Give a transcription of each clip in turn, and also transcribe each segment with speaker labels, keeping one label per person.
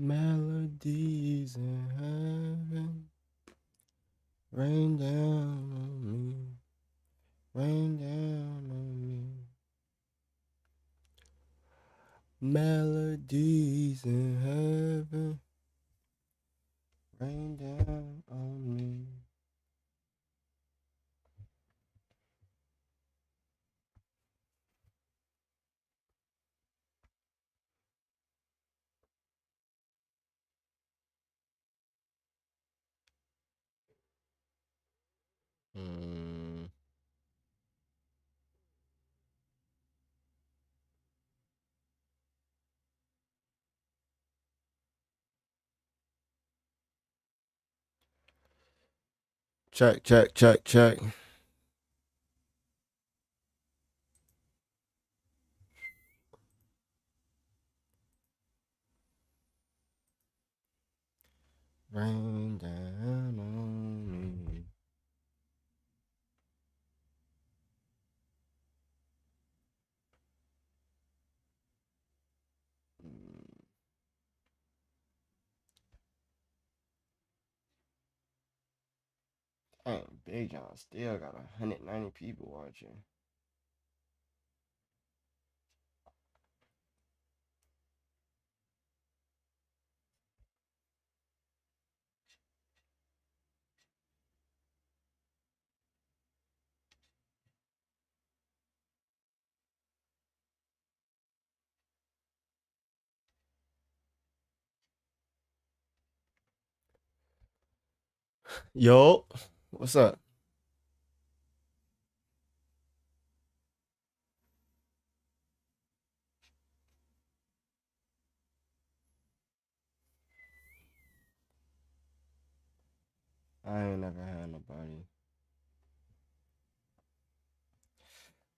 Speaker 1: Melodies in heaven, rain down on me, rain down on me. Melodies in heaven, rain down on me. Check, check, check, check. Rain down on me. Damn, Big John still got 190 people watching. Yo, what's up? I ain't never had nobody.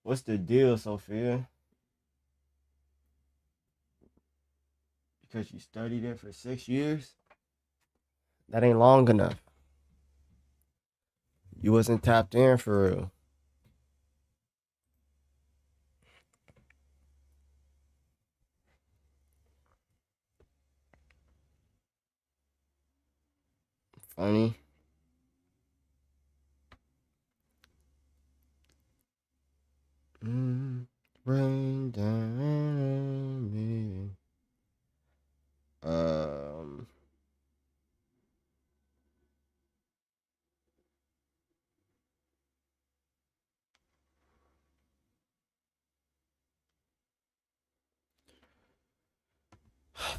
Speaker 1: What's the deal, Sophia? Because you studied it for 6 years? That ain't long enough. You wasn't tapped in for real. Funny. Rain down on me.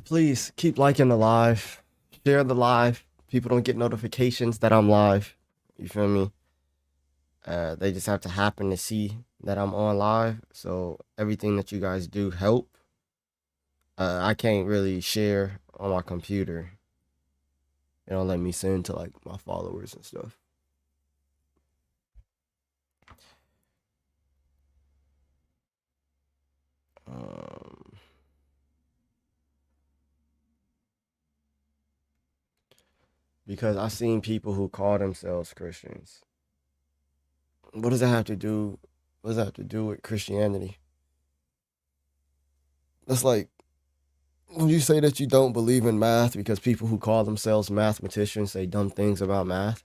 Speaker 1: Please keep liking the live. Share the live. People don't get notifications that I'm live. You feel me? They just have to happen to see that I'm on live. So everything that you guys do help. I can't really share on my computer. It don't let me send to like my followers and stuff. Because I've seen people who call themselves Christians. What does that have to do? What does that have to do with Christianity? That's like when you say that you don't believe in math because people who call themselves mathematicians say dumb things about math.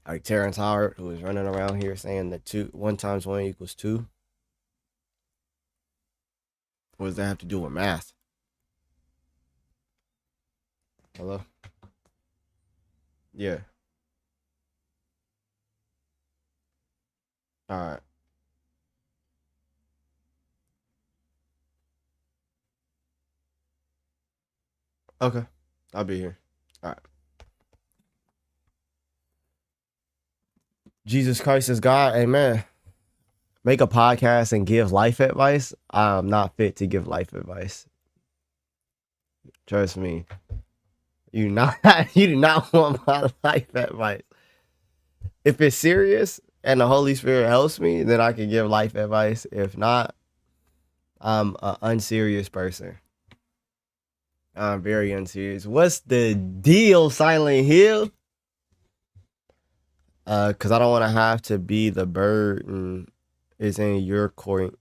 Speaker 1: Like Terrence Howard, who is running around here saying that 1 × 1 = 2. What does that have to do with math? Hello? Yeah. All right. Okay. I'll be here. All right. Jesus Christ is God. Amen. Make a podcast and give life advice. I'm not fit to give life advice. Trust me. You not you do not want my life advice. If it's serious and the Holy Spirit helps me, then I can give life advice. If not, I'm an unserious person. I'm very unserious. What's the deal, Silent Hill? Cause I don't want to have to be the burden is in your court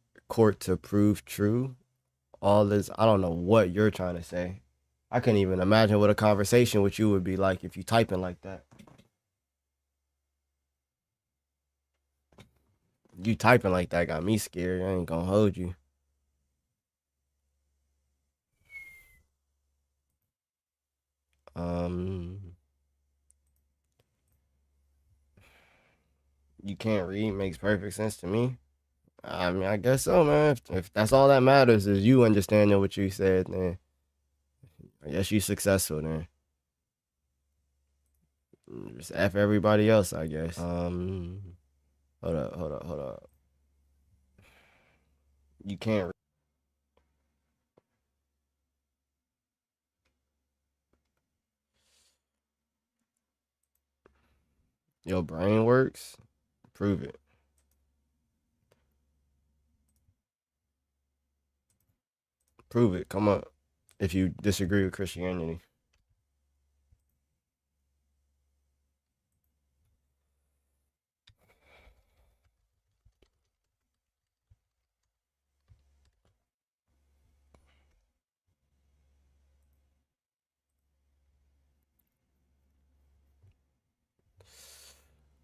Speaker 1: to prove true. All this, I don't know what you're trying to say. I couldn't even imagine what a conversation with you would be like if you typing like that. You typing like that got me scared. I ain't gonna hold you. You can't read makes perfect sense to me. I mean, I guess so, man. If that's all that matters is you understanding what you said, then I guess you successful then. Just F everybody else, I guess. Hold up. You can't. Your brain works. Prove it. Prove it. Come up. If you disagree with Christianity.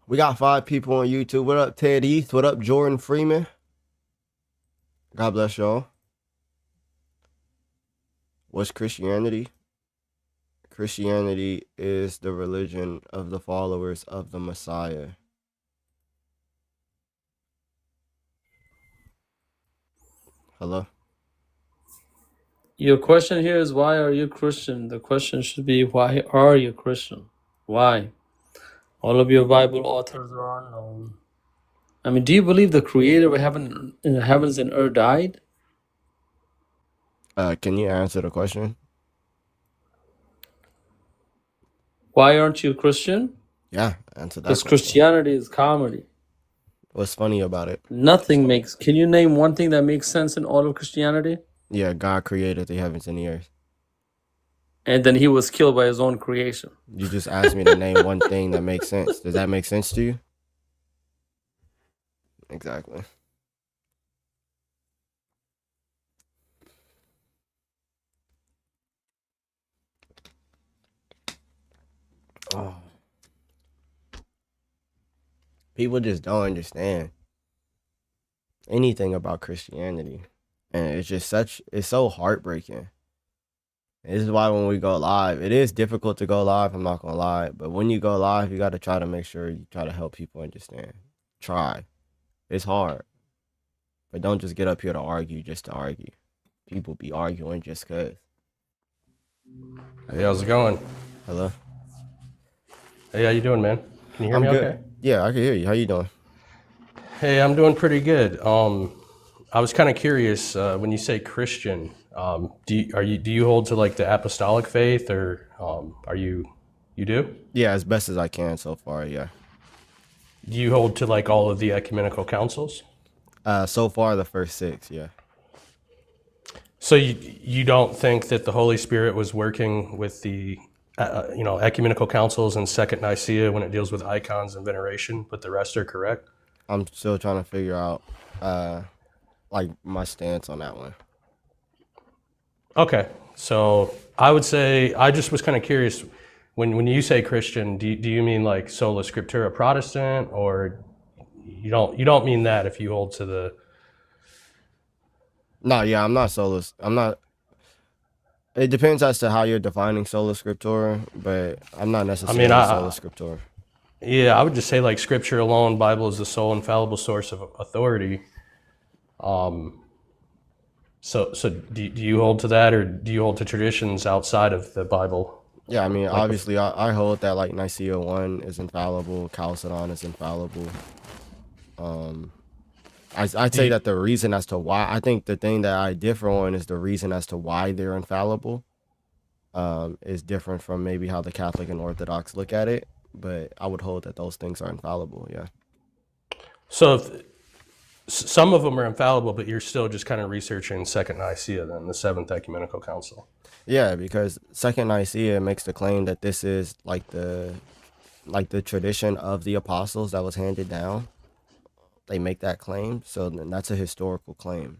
Speaker 1: We got 5 people on YouTube. What up, Ted East? What up, Jordan Freeman? God bless y'all. What's Christianity? Christianity is the religion of the followers of the Messiah. Hello?
Speaker 2: Your question here is, why are you Christian? The question should be, why are you Christian? Why? All of your Bible authors are unknown. I mean, do you believe the creator of heaven, in the heavens and earth died?
Speaker 1: Can you answer the question?
Speaker 2: Why aren't you Christian?
Speaker 1: Yeah, answer that
Speaker 2: Because
Speaker 1: question.
Speaker 2: Christianity is comedy.
Speaker 1: What's funny about it?
Speaker 2: Nothing makes... Can you name one thing that makes sense in all of Christianity?
Speaker 1: Yeah, God created the heavens and the earth.
Speaker 2: And then he was killed by his own creation.
Speaker 1: You just asked me to name one thing that makes sense. Does that make sense to you? Exactly. Oh. People just don't understand anything about Christianity. And it's just it's so heartbreaking. This is why when we go live, it is difficult to go live, I'm not gonna lie. But when you go live, you gotta try to make sure you try to help people understand. Try. It's hard. But don't just get up here to argue just to argue. People be arguing just cause.
Speaker 3: Hey, how's it going?
Speaker 1: Hello?
Speaker 3: Hey, how you doing, man? Can you hear
Speaker 1: I'm
Speaker 3: me
Speaker 1: good.
Speaker 3: okay?
Speaker 1: Yeah, I can hear you. How you doing?
Speaker 3: Hey, I'm doing pretty good. I was kind of curious, when you say Christian, do you hold to like the apostolic faith, or are you do?
Speaker 1: Yeah, as best as I can so far, yeah.
Speaker 3: Do you hold to like all of the ecumenical councils?
Speaker 1: So far the first 6, yeah.
Speaker 3: So you don't think that the Holy Spirit was working with the ecumenical councils and Second Nicaea when it deals with icons and veneration, but the rest are correct?
Speaker 1: I'm still trying to figure out like my stance on that one.
Speaker 3: Okay, so I would say, I just was kind of curious, when you say Christian, do you mean like sola scriptura Protestant, or you don't mean that if you hold to the...
Speaker 1: No, yeah, I'm not solus. I'm not. It depends as to how you're defining sola scriptura, but I'm not necessarily sola scriptura.
Speaker 3: Yeah, I would just say like Scripture alone, Bible is the sole infallible source of authority. So do you hold to that, or do you hold to traditions outside of the Bible?
Speaker 1: Yeah, I mean,
Speaker 3: Like
Speaker 1: obviously, I hold that like Nicaea 1 is infallible, Chalcedon is infallible. I'd say that the reason as to why, I think the thing that I differ on is the reason as to why they're infallible is different from maybe how the Catholic and Orthodox look at it, but I would hold that those things are infallible, yeah.
Speaker 3: So if some of them are infallible, but you're still just kind of researching Second Nicaea, then the Seventh Ecumenical Council.
Speaker 1: Yeah, because Second Nicaea makes the claim that this is like the tradition of the apostles that was handed down. they make that claim. So then that's a historical claim.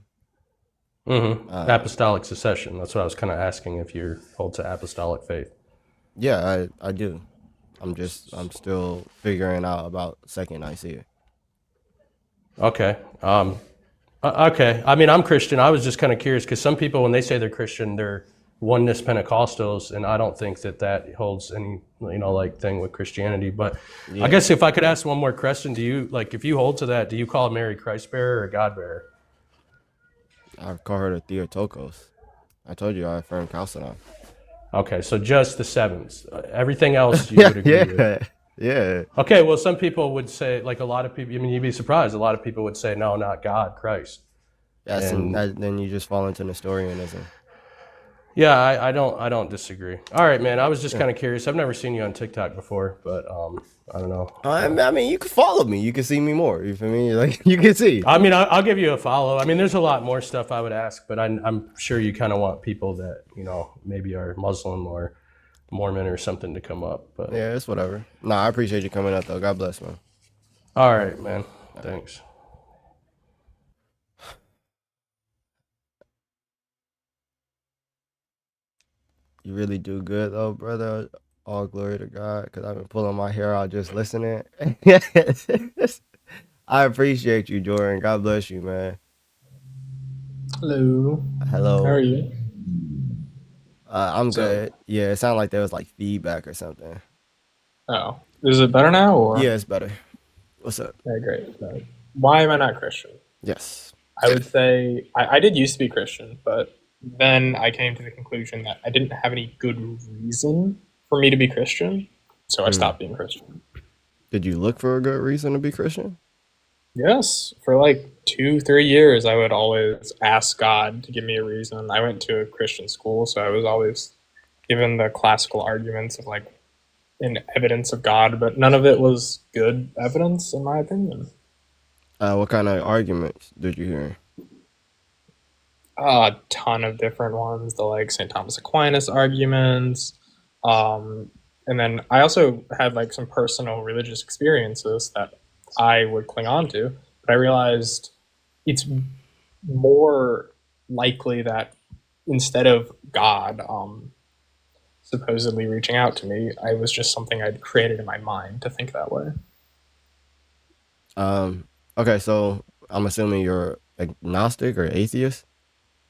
Speaker 3: Apostolic succession. That's what I was kind of asking, if you hold to apostolic faith.
Speaker 1: Yeah, I do. I'm still figuring out about Second Nicaea.
Speaker 3: Okay. Okay. I mean, I'm Christian. I was just kind of curious because some people, when they say they're Christian, they're oneness Pentecostals, and I don't think that holds any, like, thing with Christianity. But
Speaker 1: Yeah.
Speaker 3: I guess if I could ask one more question, do you, like, if you hold to that, do you call Mary Christ bearer or God bearer?
Speaker 1: I call her the Theotokos. I told you I affirm Chalcedon.
Speaker 3: Okay, so just the sevens. Everything else you would agree with.
Speaker 1: Yeah.
Speaker 3: Okay, well, some people would say, like, a lot of people, I mean, you'd be surprised. A lot of people would say, no, not God, Christ.
Speaker 1: Yes,
Speaker 3: And
Speaker 1: then you just fall into Nestorianism.
Speaker 3: yeah, I don't disagree. All right, man. I was just kind of curious. I've never seen you on TikTok before, but I don't know.
Speaker 1: I mean, you can follow me. You can see me more. You feel me? Like, you can see.
Speaker 3: I mean, I'll give you a follow. I mean, there's a lot more stuff I would ask, but I'm sure you kind of want people that, maybe are Muslim or Mormon or something to come up. But
Speaker 1: Yeah, it's whatever. Nah, I appreciate you coming up, though. God bless, man.
Speaker 3: all right, man. Thanks.
Speaker 1: You really do good, though, brother. All glory to God, because I've been pulling my hair out just listening. I appreciate you, Jordan. God bless you, man.
Speaker 4: Hello.
Speaker 1: Hello.
Speaker 4: How are you?
Speaker 1: I'm
Speaker 4: So-
Speaker 1: good. Yeah, it sounded like there was like feedback or something.
Speaker 4: Oh, is it better now? Or
Speaker 1: Yeah, it's better. What's up?
Speaker 4: Okay, great. So, why am I not Christian?
Speaker 1: Yes.
Speaker 4: I would say I did used to be Christian, but then I came to the conclusion that I didn't have any good reason for me to be Christian, so I stopped being Christian.
Speaker 1: Did you look for a good reason to be Christian?
Speaker 4: Yes, for like 2-3 years, I would always ask God to give me a reason. I went to a Christian school, so I was always given the classical arguments of like an evidence of God, but none of it was good evidence, in my opinion.
Speaker 1: What kind of arguments did you hear?
Speaker 4: A ton of different ones, the like St. Thomas Aquinas arguments. And then I also had like some personal religious experiences that I would cling on to, but I realized it's more likely that instead of God supposedly reaching out to me, I was just something I'd created in my mind to think that way.
Speaker 1: Okay, so I'm assuming you're agnostic or atheist?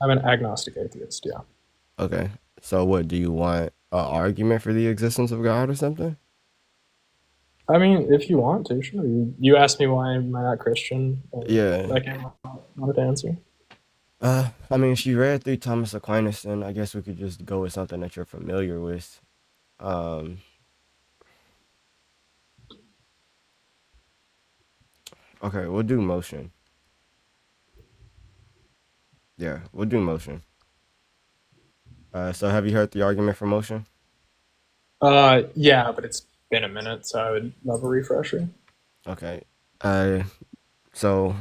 Speaker 4: I'm an agnostic atheist, yeah.
Speaker 1: Okay. So what, do you want an argument for the existence of God or something?
Speaker 4: I mean, if you want to, sure. You asked me why am I not Christian.
Speaker 1: Yeah.
Speaker 4: I came wanted to answer.
Speaker 1: I mean, if you read through Thomas Aquinas, then I guess we could just go with something that you're familiar with. Okay, we'll do motion. Yeah, we'll do motion. So have you heard the argument for motion?
Speaker 4: Yeah, but it's been a minute, so I would love a refresher.
Speaker 1: Okay. So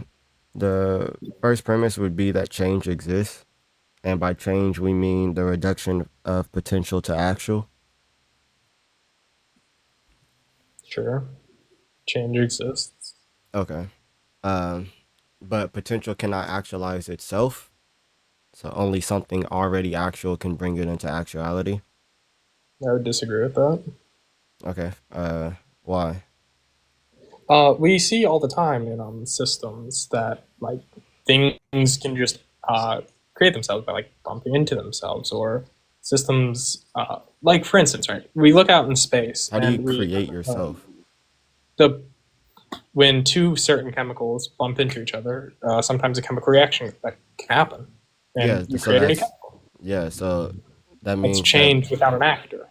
Speaker 1: the first premise would be that change exists, and by change we mean the reduction of potential to actual.
Speaker 4: Sure. Change exists.
Speaker 1: Okay. But potential cannot actualize itself, so only something already actual can bring it into actuality.
Speaker 4: I would disagree with that.
Speaker 1: Okay. Why?
Speaker 4: We see all the time in systems that like things can just create themselves by like bumping into themselves, or systems like, for instance, right? We look out in space.
Speaker 1: How do you
Speaker 4: and
Speaker 1: create yourself?
Speaker 4: When two certain chemicals bump into each other, sometimes a chemical reaction that can happen, and
Speaker 1: Yeah,
Speaker 4: you
Speaker 1: so
Speaker 4: create a new
Speaker 1: that's-
Speaker 4: chemical.
Speaker 1: Yeah, so that means
Speaker 4: It's change without an actor.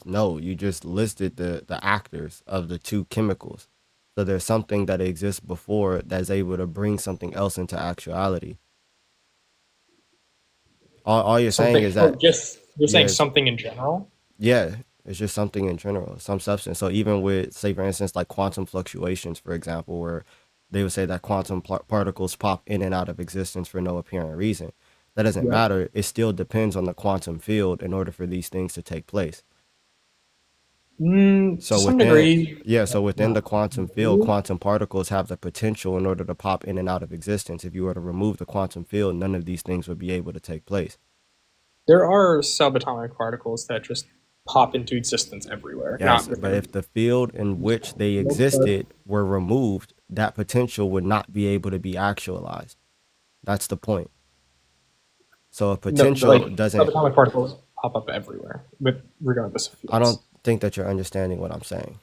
Speaker 1: no, you just listed the actors of the two chemicals. So there's something that exists before that's able to bring something else into actuality. All you're saying is that
Speaker 4: You're saying
Speaker 1: Yeah.
Speaker 4: something in general.
Speaker 1: yeah, it's just something in general, some substance. So even with, say, for instance, like quantum fluctuations, for example, where they would say that quantum particles pop in and out of existence for no apparent reason. That doesn't
Speaker 4: Yeah.
Speaker 1: matter. It still depends on the quantum field in order for these things to take place.
Speaker 4: To
Speaker 1: So
Speaker 4: some
Speaker 1: within,
Speaker 4: degree,
Speaker 1: yeah, so within
Speaker 4: no.
Speaker 1: the quantum field, quantum particles have the potential in order to pop in and out of existence. If you were to remove the quantum field, none of these things would be able to take place.
Speaker 4: There are subatomic particles that just pop into existence everywhere.
Speaker 1: Yes,
Speaker 4: Not
Speaker 1: but
Speaker 4: very.
Speaker 1: if the field in which they
Speaker 4: But
Speaker 1: existed were removed, that potential would not be able to be actualized. That's the point. So a
Speaker 4: no,
Speaker 1: potential
Speaker 4: like
Speaker 1: doesn't,
Speaker 4: subatomic particles pop up everywhere, but regardless of
Speaker 1: I don't
Speaker 4: fields.
Speaker 1: think that you're understanding what I'm saying.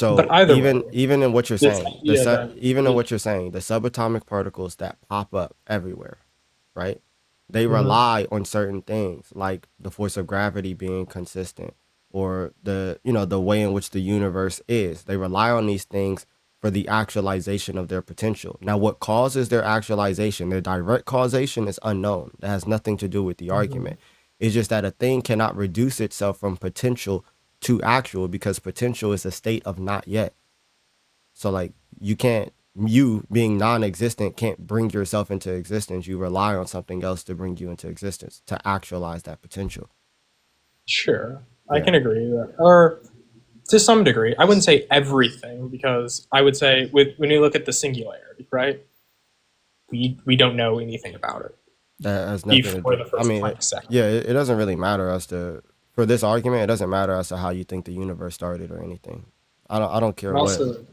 Speaker 4: But
Speaker 1: So
Speaker 4: either way,
Speaker 1: even in what you're
Speaker 4: this
Speaker 1: saying,
Speaker 4: idea that
Speaker 1: even in what you're saying, the subatomic particles that pop up everywhere, right? They
Speaker 4: Mhm.
Speaker 1: rely on certain things like the force of gravity being consistent or the way in which the universe is. They rely on these things for the actualization of their potential. Now, what causes their actualization, their direct causation is unknown. That has nothing to do with the argument. It's just that a thing cannot reduce itself from potential to actual because potential is a state of not yet. So like you being non-existent can't bring yourself into existence. You rely on something else to bring you into existence to actualize that potential.
Speaker 4: Sure, I
Speaker 1: Yeah.
Speaker 4: can agree that, or to some degree, I wouldn't say everything because I would say when you look at the singularity, right? We don't know anything about it
Speaker 1: That has nothing to
Speaker 4: before
Speaker 1: do.
Speaker 4: the
Speaker 1: I
Speaker 4: first
Speaker 1: mean,
Speaker 4: femtosecond.
Speaker 1: yeah, it doesn't really matter as to for this argument, it doesn't matter as to how you think the universe started or anything. I don't care
Speaker 4: And
Speaker 1: what
Speaker 4: also,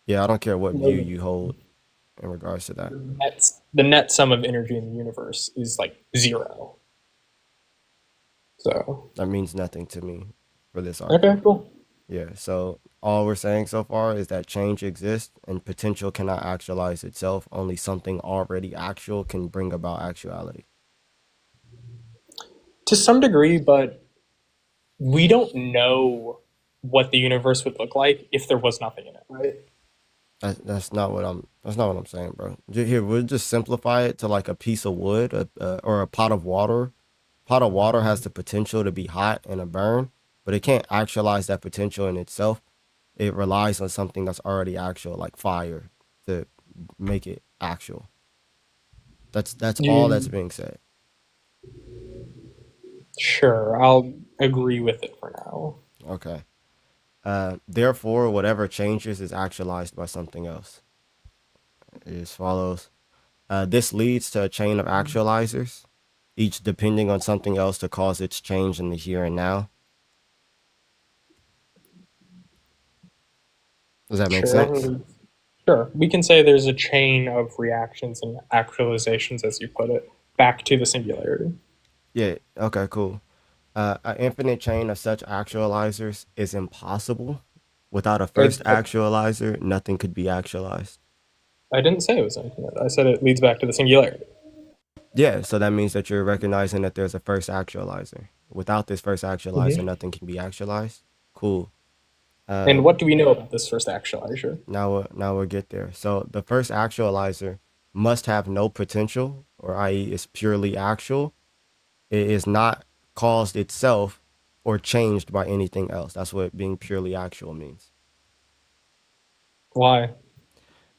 Speaker 1: yeah, I don't care what view
Speaker 4: the
Speaker 1: you hold in regards to that.
Speaker 4: the net sum of energy in the universe is like zero. So
Speaker 1: That means nothing to me for this
Speaker 4: okay,
Speaker 1: argument.
Speaker 4: cool.
Speaker 1: Yeah, so all we're saying so far is that change exists and potential cannot actualize itself. Only something already actual can bring about actuality.
Speaker 4: To some degree, but we don't know what the universe would look like if there was nothing in it, right?
Speaker 1: That's not what I'm saying, bro. Here, we'll just simplify it to like a piece of wood or a pot of water. Pot of water has the potential to be hot and a burn, but it can't actualize that potential in itself. It relies on something that's already actual, like fire, to make it actual. That's all that's
Speaker 4: You,
Speaker 1: being said.
Speaker 4: sure, I'll agree with it for now.
Speaker 1: Okay. Therefore, whatever changes is actualized by something else. It as follows. This leads to a chain of actualizers, each depending on something else to cause its change in the here and now. Does that make sense?
Speaker 4: Sure, sure. We can say there's a chain of reactions and actualizations, as you put it, back to the singularity.
Speaker 1: Yeah. Okay, cool. An infinite chain of such actualizers is impossible. Without a first actualizer, nothing could be actualized.
Speaker 4: I didn't say it was infinite. I said it leads back to the singularity.
Speaker 1: Yeah, so that means that you're recognizing that there's a first actualizer. Without this first actualizer,
Speaker 4: Mhm.
Speaker 1: nothing can be actualized. Cool.
Speaker 4: And
Speaker 1: Um,
Speaker 4: what do we know about this first actualizer?
Speaker 1: now we'll get there. So the first actualizer must have no potential, or i.e., is purely actual. It is not caused itself or changed by anything else. That's what being purely actual means.
Speaker 4: Why?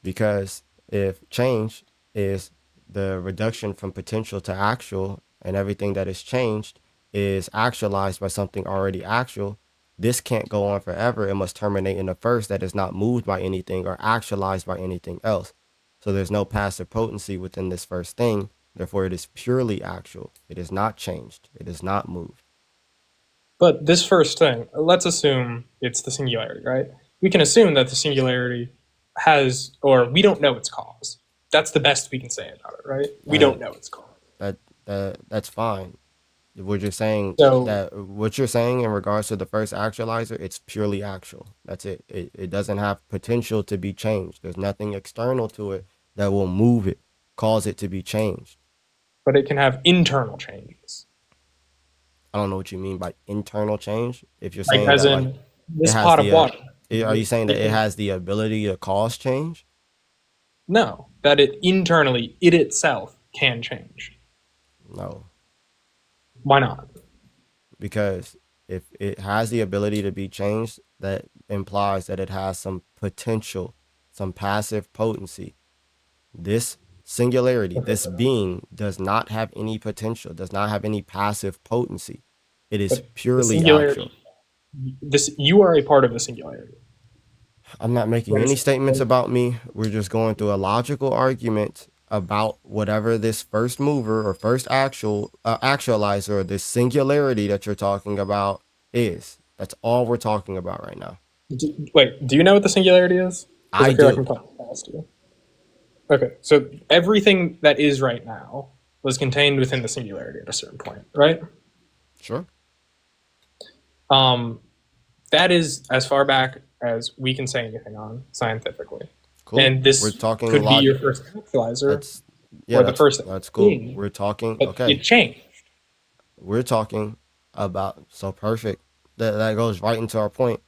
Speaker 1: Because if change is the reduction from potential to actual, and everything that is changed is actualized by something already actual, this can't go on forever. It must terminate in the first that is not moved by anything or actualized by anything else. So there's no passive potency within this first thing. Therefore, it is purely actual. It is not changed. It is not moved.
Speaker 4: But this first thing, let's assume it's the singularity, right? We can assume that the singularity has, or we don't know its cause. That's the best we can say about it, right? We
Speaker 1: Uh,
Speaker 4: don't know its cause.
Speaker 1: that that's fine. What you're saying
Speaker 4: So,
Speaker 1: that what you're saying in regards to the first actualizer, it's purely actual. That's it. It doesn't have potential to be changed. There's nothing external to it that will move it, cause it to be changed.
Speaker 4: but it can have internal changes.
Speaker 1: I don't know what you mean by internal change. If you're
Speaker 4: Like,
Speaker 1: saying
Speaker 4: as
Speaker 1: that like
Speaker 4: in
Speaker 1: it
Speaker 4: this
Speaker 1: has
Speaker 4: pot of
Speaker 1: the
Speaker 4: water.
Speaker 1: are you saying that
Speaker 4: It
Speaker 1: it
Speaker 4: can,
Speaker 1: has the ability to cause change?
Speaker 4: no, that it internally, it itself can change.
Speaker 1: No,
Speaker 4: Why not?
Speaker 1: because if it has the ability to be changed, that implies that it has some potential, some passive potency. This singularity, this being does not have any potential, does not have any passive potency. It is
Speaker 4: But the
Speaker 1: purely
Speaker 4: singularity,
Speaker 1: actual.
Speaker 4: you are a part of the singularity.
Speaker 1: I'm not making any statements about me. We're just going through a logical argument about whatever this first mover or first actualizer or this singularity that you're talking about is. That's all we're talking about right now.
Speaker 4: Wait, do you know what the singularity is? Because
Speaker 1: I
Speaker 4: I feel like
Speaker 1: do.
Speaker 4: I'm talking past you. Okay, so everything that is right now was contained within the singularity at a certain point, right?
Speaker 1: Sure.
Speaker 4: That is as far back as we can say anything on scientifically.
Speaker 1: Cool.
Speaker 4: And this
Speaker 1: We're talking
Speaker 4: could
Speaker 1: a lot.
Speaker 4: be your first actualizer
Speaker 1: Yeah,
Speaker 4: or the first
Speaker 1: that's cool.
Speaker 4: thing,
Speaker 1: We're talking.
Speaker 4: but
Speaker 1: Okay.
Speaker 4: it changed.
Speaker 1: We're talking about perfect. That goes right into our point.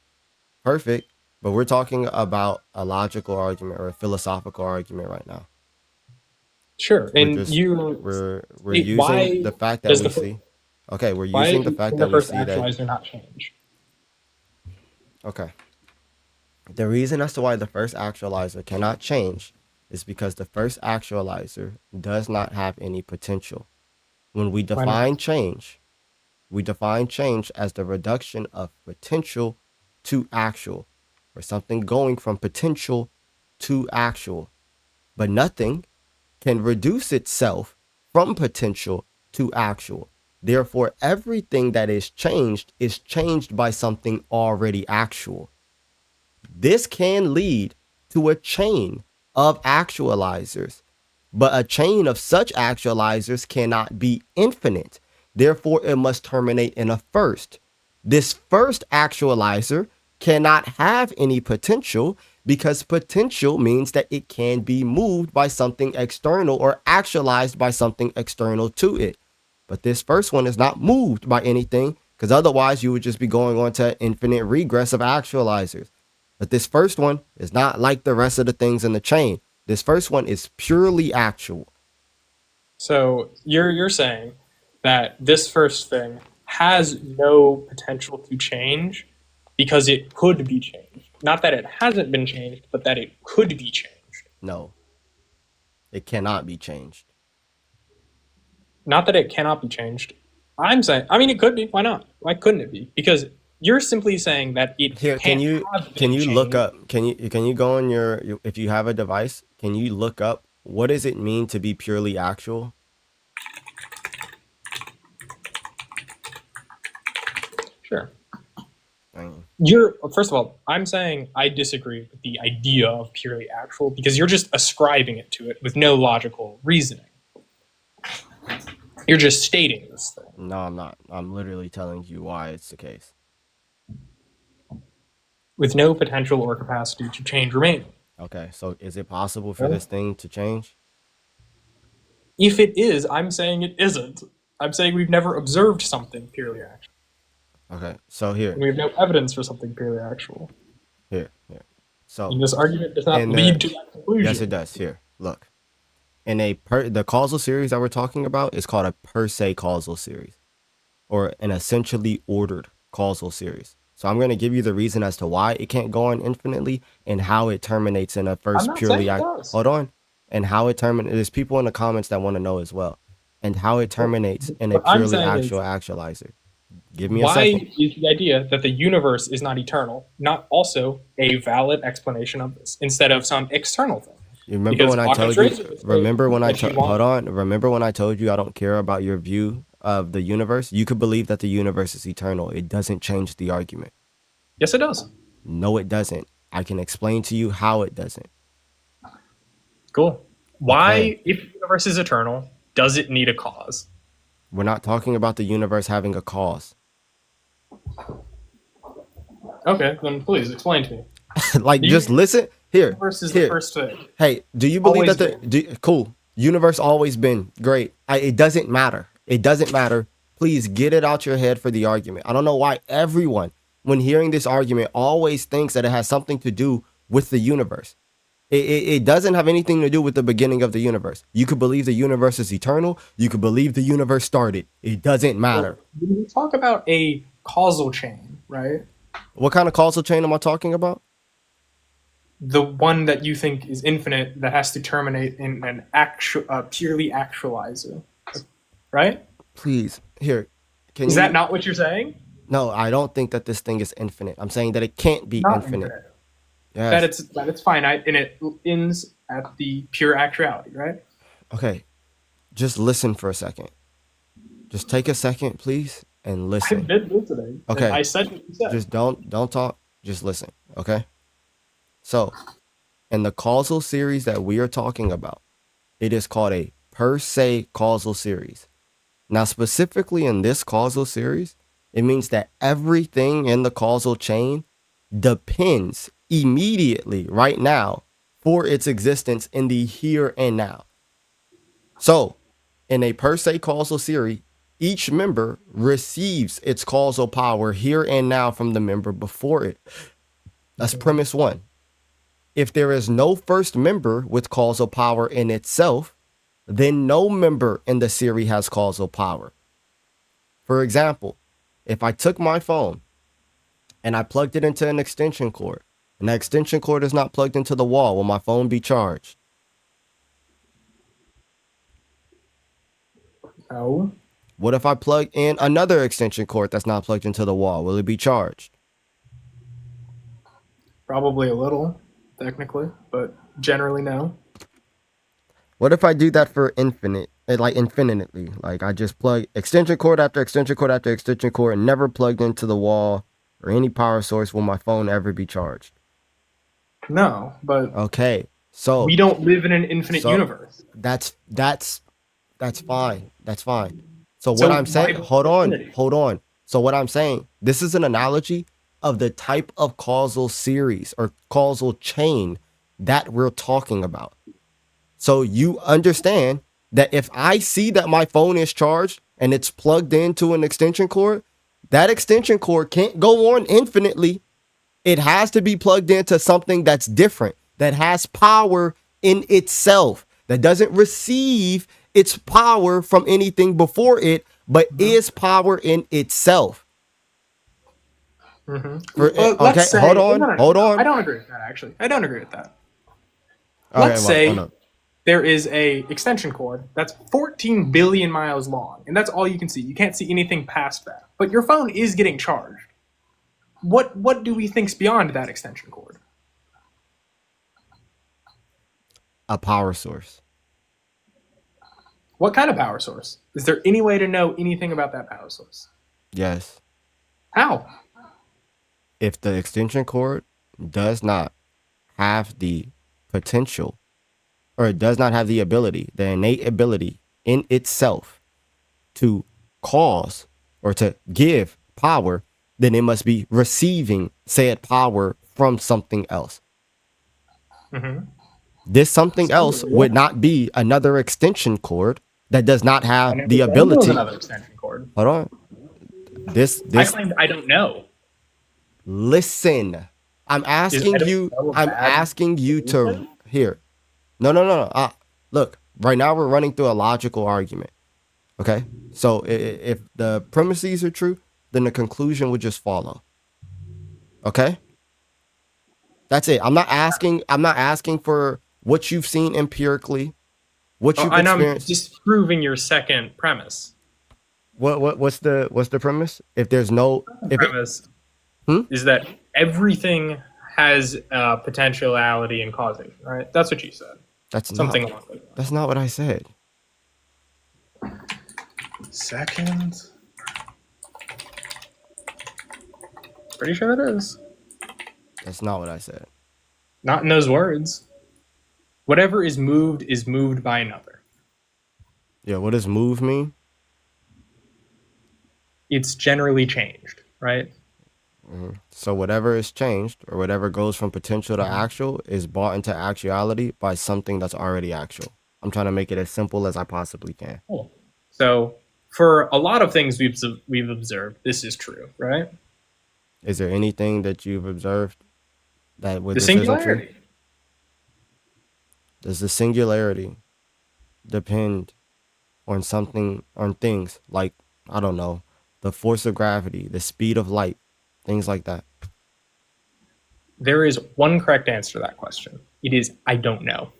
Speaker 1: Perfect. But we're talking about a logical argument or a philosophical argument right now.
Speaker 4: Sure,
Speaker 1: We're
Speaker 4: and
Speaker 1: just we're
Speaker 4: why
Speaker 1: using the fact that
Speaker 4: does
Speaker 1: we
Speaker 4: the
Speaker 1: see. Okay, we're
Speaker 4: why
Speaker 1: using the fact
Speaker 4: can
Speaker 1: that
Speaker 4: the
Speaker 1: we
Speaker 4: first
Speaker 1: see that.
Speaker 4: actualizer not change?
Speaker 1: Okay. The reason as to why the first actualizer cannot change is because the first actualizer does not have any potential. When we
Speaker 4: Why not?
Speaker 1: define change, we define change as the reduction of potential to actual, or something going from potential to actual. But nothing can reduce itself from potential to actual. Therefore, everything that is changed by something already actual. This can lead to a chain of actualizers, but a chain of such actualizers cannot be infinite. Therefore, it must terminate in a first. This first actualizer cannot have any potential because potential means that it can be moved by something external or actualized by something external to it. But this first one is not moved by anything, because otherwise you would just be going on to infinite regress of actualizers. But this first one is not like the rest of the things in the chain. This first one is purely actual.
Speaker 4: So you're saying that this first thing has no potential to change because it could be changed. Not that it hasn't been changed, but that it could be changed.
Speaker 1: No, it cannot be changed.
Speaker 4: Not that it cannot be changed. I'm saying, I mean, it could be. Why not? Why couldn't it be? Because you're simply saying that it
Speaker 1: Here,
Speaker 4: can't have been
Speaker 1: look
Speaker 4: changed.
Speaker 1: up? Can you go on your if you have a device? Can you look up what does it mean to be purely actual?
Speaker 4: Sure.
Speaker 1: Dang.
Speaker 4: First of all, I'm saying I disagree with the idea of purely actual because you're just ascribing it to it with no logical reasoning. You're just stating this thing.
Speaker 1: No, I'm not. I'm literally telling you why it's the case.
Speaker 4: With no potential or capacity to change remaining.
Speaker 1: Okay, so is it possible for this thing to change?
Speaker 4: If it is, I'm saying it isn't. I'm saying we've never observed something purely actual.
Speaker 1: Okay, so here.
Speaker 4: And we have no evidence for something purely actual.
Speaker 1: Here. So
Speaker 4: And this argument does not lead to that conclusion.
Speaker 1: Yes, it does. Here, look. In the causal series that we're talking about is called a per se causal series, or an essentially ordered causal series. So I'm going to give you the reason as to why it can't go on infinitely and how it terminates in a first purely hold on, and how it terminates. There's people in the comments that want to know as well, and how it terminates in a purely actual actualizer. Give me a second.
Speaker 4: Why is the idea that the universe is not eternal not also a valid explanation of this instead of some external thing?
Speaker 1: You remember
Speaker 4: Because
Speaker 1: when I told
Speaker 4: Occam's
Speaker 1: you?
Speaker 4: razor
Speaker 1: Remember when I
Speaker 4: if you
Speaker 1: told?
Speaker 4: want-
Speaker 1: Hold on. Remember when I told you I don't care about your view of the universe? You could believe that the universe is eternal. It doesn't change the argument.
Speaker 4: Yes, it does.
Speaker 1: No, it doesn't. I can explain to you how it doesn't.
Speaker 4: Cool. Why,
Speaker 1: Okay.
Speaker 4: if the universe is eternal, does it need a cause?
Speaker 1: We're not talking about the universe having a cause.
Speaker 4: Okay, then please explain to me.
Speaker 1: Like, just listen.
Speaker 4: The
Speaker 1: Here.
Speaker 4: universe is the first thing.
Speaker 1: Hey, do you believe
Speaker 4: Always
Speaker 1: that cool. Universe always been great. It doesn't matter. It doesn't matter. Please get it out your head for the argument. I don't know why everyone, when hearing this argument, always thinks that it has something to do with the universe. It doesn't have anything to do with the beginning of the universe. You could believe the universe is eternal. You could believe the universe started. It doesn't matter.
Speaker 4: When we talk about a causal chain, right?
Speaker 1: What kind of causal chain am I talking about?
Speaker 4: The one that you think is infinite that has to terminate in an purely actualizer, right?
Speaker 1: Please, here. Can
Speaker 4: Is
Speaker 1: you?
Speaker 4: that not what you're saying?
Speaker 1: No, I don't think that this thing is infinite. I'm saying that it can't be
Speaker 4: Not
Speaker 1: infinite.
Speaker 4: infinite.
Speaker 1: Yes.
Speaker 4: That it's finite and it ends at the pure actuality, right?
Speaker 1: Okay. Just listen for a second. Just take a second, please, and
Speaker 4: I've
Speaker 1: listen.
Speaker 4: been listening. And
Speaker 1: Okay.
Speaker 4: I said what you said.
Speaker 1: Just don't talk. Just listen. Okay. So, in the causal series that we are talking about, it is called a per se causal series. Now, specifically in this causal series, it means that everything in the causal chain depends immediately right now for its existence in the here and now. So, in a per se causal series, each member receives its causal power here and now from the member before it. That's premise one. If there is no first member with causal power in itself, then no member in the series has causal power. For example, if I took my phone and I plugged it into an extension cord, and that extension cord is not plugged into the wall, will my phone be charged?
Speaker 4: No.
Speaker 1: What if I plug in another extension cord that's not plugged into the wall? Will it be charged?
Speaker 4: Probably a little, technically, but generally no.
Speaker 1: What if I do that for infinitely? Like I just plug extension cord after extension cord after extension cord and never plugged into the wall or any power source. Will my phone ever be charged?
Speaker 4: No, but
Speaker 1: Okay, so
Speaker 4: we don't live in an infinite universe.
Speaker 1: That's fine. That's fine. So what
Speaker 4: So
Speaker 1: I'm saying,
Speaker 4: why
Speaker 1: hold on,
Speaker 4: infinity?
Speaker 1: hold on. So what I'm saying, this is an analogy of the type of causal series or causal chain that we're talking about. So you understand that if I see that my phone is charged and it's plugged into an extension cord, that extension cord can't go on infinitely. It has to be plugged into something that's different, that has power in itself, that doesn't receive its power from anything before it, but is power in itself.
Speaker 4: Let's say,
Speaker 1: hold on.
Speaker 4: I don't agree with that, actually. I don't agree with that.
Speaker 1: Okay,
Speaker 4: Let's say there is a extension cord that's 14 billion miles long, and that's all you can see. You can't see anything past that. But your phone is getting charged. What do we think's beyond that extension cord?
Speaker 1: A power source.
Speaker 4: What kind of power source? Is there any way to know anything about that power source?
Speaker 1: Yes.
Speaker 4: How?
Speaker 1: If the extension cord does not have the potential, or it does not have the ability, the innate ability in itself to cause or to give power, then it must be receiving said power from something else. This something else would not be another extension cord that does not have the ability.
Speaker 4: Another extension cord.
Speaker 1: Hold on. This
Speaker 4: I claimed I don't know.
Speaker 1: Listen. I'm asking you to here. No. Look, right now we're running through a logical argument. Okay? So if the premises are true, then the conclusion would just follow. Okay? That's it. I'm not asking for what you've seen empirically, what you've experienced.
Speaker 4: I'm disproving your second premise.
Speaker 1: What's the premise? If there's no
Speaker 4: premise is that everything has potentiality and causation, right? That's what you said.
Speaker 1: That's
Speaker 4: something
Speaker 1: not,
Speaker 4: along those lines.
Speaker 1: That's not what I said.
Speaker 4: Second. Pretty sure that is.
Speaker 1: That's not what I said.
Speaker 4: Not in those words. Whatever is moved by another.
Speaker 1: Yeah, what does move mean?
Speaker 4: It's generally changed, right?
Speaker 1: So whatever is changed or whatever goes from potential to actual is brought into actuality by something that's already actual. I'm trying to make it as simple as I possibly can.
Speaker 4: Cool. So for a lot of things we've observed, this is true, right?
Speaker 1: Is there anything that you've observed that with
Speaker 4: The
Speaker 1: this isn't true?
Speaker 4: singularity.
Speaker 1: Does the singularity depend on something, on things like, I don't know, the force of gravity, the speed of light, things like that?
Speaker 4: There is one correct answer to that question. It is, I don't know.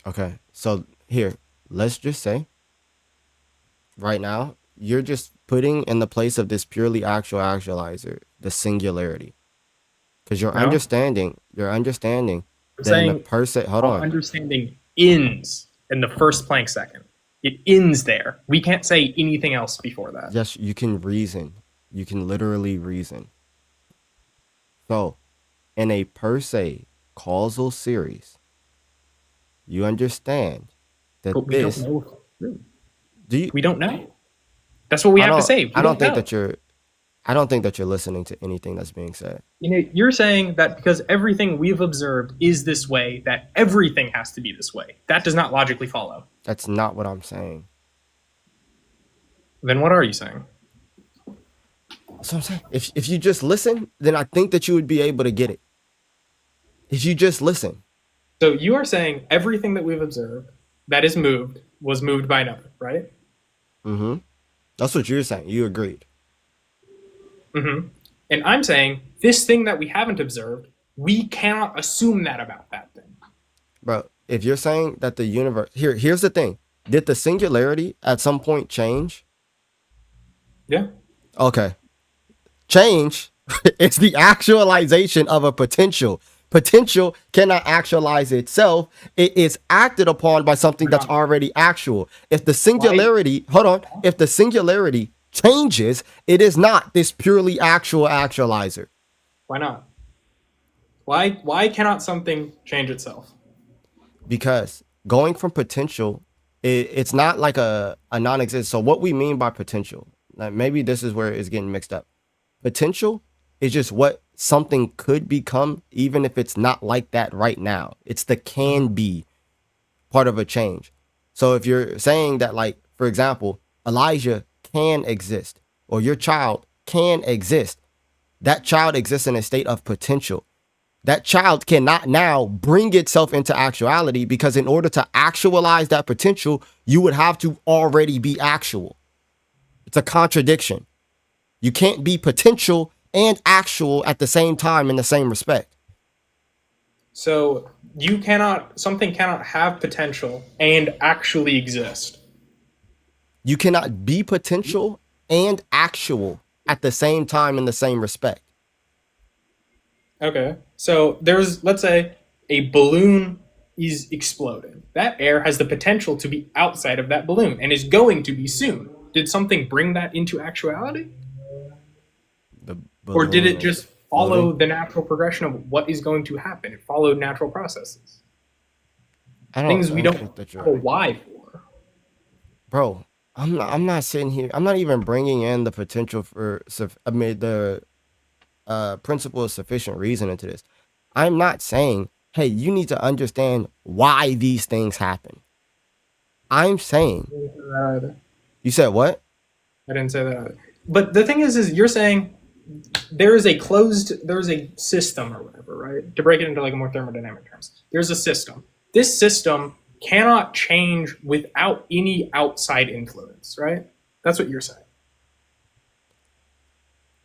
Speaker 1: Okay, so here, let's just say right now, you're just putting in the place of this purely actual actualizer the singularity. Because you're
Speaker 4: No.
Speaker 1: understanding
Speaker 4: I'm
Speaker 1: that in a
Speaker 4: saying
Speaker 1: person, hold
Speaker 4: our
Speaker 1: on.
Speaker 4: understanding ends in the first Planck second. It ends there. We can't say anything else before that.
Speaker 1: Yes, you can reason. You can literally reason. So, in a per se causal series, you understand that
Speaker 4: But we
Speaker 1: this.
Speaker 4: don't know.
Speaker 1: Do you?
Speaker 4: We don't know. That's what we have to say. We
Speaker 1: I don't think
Speaker 4: know.
Speaker 1: that you're. I don't think that you're listening to anything that's being said.
Speaker 4: You're saying that because everything we've observed is this way, that everything has to be this way. That does not logically follow.
Speaker 1: That's not what I'm saying.
Speaker 4: Then what are you saying?
Speaker 1: That's what I'm saying. If you just listen, then I think that you would be able to get it. If you just listen.
Speaker 4: So you are saying everything that we've observed that is moved was moved by another, right?
Speaker 1: Mm-hmm. That's what you're saying. You agreed.
Speaker 4: Mm-hmm. And I'm saying this thing that we haven't observed, we cannot assume that about that thing.
Speaker 1: Bro, if you're saying that the universe... Here's the thing. Did the singularity at some point change?
Speaker 4: Yeah.
Speaker 1: Okay. Change is the actualization of a potential. Potential cannot actualize itself. It is acted upon by something that's already actual. If the singularity, if the singularity changes, it is not this purely actual actualizer.
Speaker 4: Why not? Why cannot something change itself?
Speaker 1: Because going from potential, it's not like a non-existent. So what we mean by potential, like maybe this is where it's getting mixed up. Potential is just what something could become, even if it's not like that right now. It's the can be part of a change. So if you're saying that, like, for example, Elijah can exist, or your child can exist, that child exists in a state of potential. That child cannot now bring itself into actuality, because in order to actualize that potential, you would have to already be actual. It's a contradiction. You can't be potential and actual at the same time in the same respect.
Speaker 4: So something cannot have potential and actually exist.
Speaker 1: You cannot be potential and actual at the same time in the same respect.
Speaker 4: Okay. So let's say a balloon is exploding. That air has the potential to be outside of that balloon and is going to be soon. Did something bring that into actuality? Or did it just follow the natural progression of what is going to happen? It followed natural processes. Things we don't know why for.
Speaker 1: Bro, I'm not sitting here. I'm not even bringing in the potential for, the principle of sufficient reason into this. I'm not saying, hey, you need to understand why these things happen. I'm saying. You said what?
Speaker 4: I didn't say that either. But the thing is you're saying there's a system or whatever, right? To break it into like a more thermodynamic terms, there's a system. This system cannot change without any outside influence, right? That's what you're saying.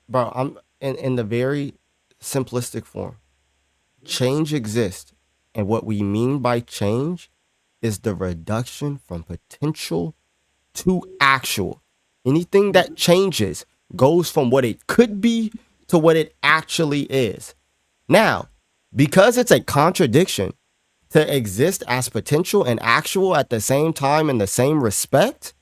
Speaker 1: Bro, I'm in the very simplistic form. Change exists, and what we mean by change is the reduction from potential to actual. Anything that changes goes from what it could be to what it actually is. Now, because it's a contradiction to exist as potential and actual at the same time in the same respect,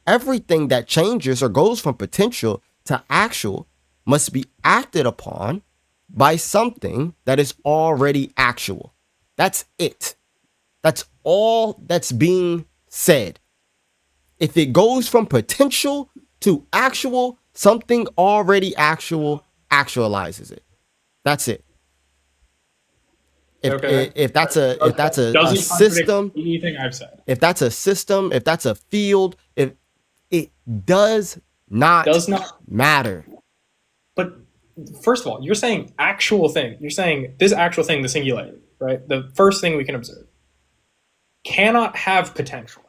Speaker 1: everything that changes or goes from potential to actual must be acted upon by something that is already actual. That's it. That's all that's being said. If it goes from potential to actual, something already actual actualizes it. That's it. If that's a system,
Speaker 4: anything I've said.
Speaker 1: if that's a system, if that's a field, if it does not matter.
Speaker 4: But first of all, you're saying actual thing. You're saying this actual thing, the singularity, right? The first thing we can observe cannot have potential.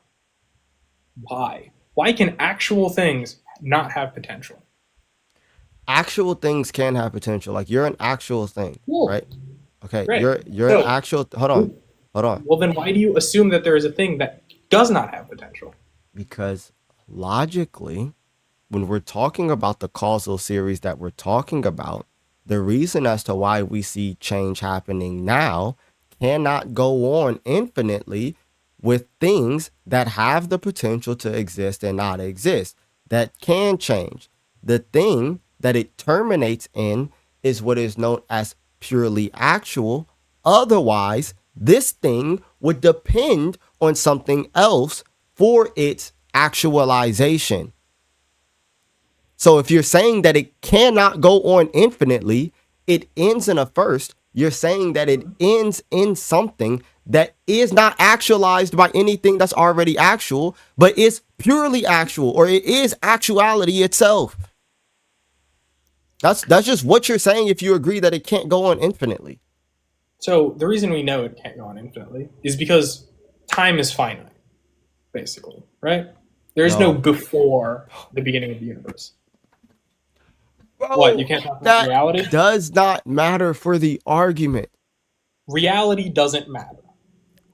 Speaker 4: Why? Why can actual things not have potential?
Speaker 1: Actual things can have potential. Like you're an actual thing, right? Okay,
Speaker 4: Great.
Speaker 1: you're an actual. Hold on.
Speaker 4: Well, then why do you assume that there is a thing that does not have potential?
Speaker 1: Because logically, when we're talking about the causal series that we're talking about, the reason as to why we see change happening now cannot go on infinitely with things that have the potential to exist and not exist, that can change. The thing that it terminates in is what is known as purely actual. Otherwise, this thing would depend on something else for its actualization. So if you're saying that it cannot go on infinitely, it ends in a first, you're saying that it ends in something that is not actualized by anything that's already actual, but is purely actual, or it is actuality itself. That's just what you're saying if you agree that it can't go on infinitely.
Speaker 4: So the reason we know it can't go on infinitely is because time is finite, basically, right? There's no before the beginning of the universe.
Speaker 1: Bro,
Speaker 4: What, you can't talk about reality?
Speaker 1: Does not matter for the argument.
Speaker 4: Reality doesn't matter.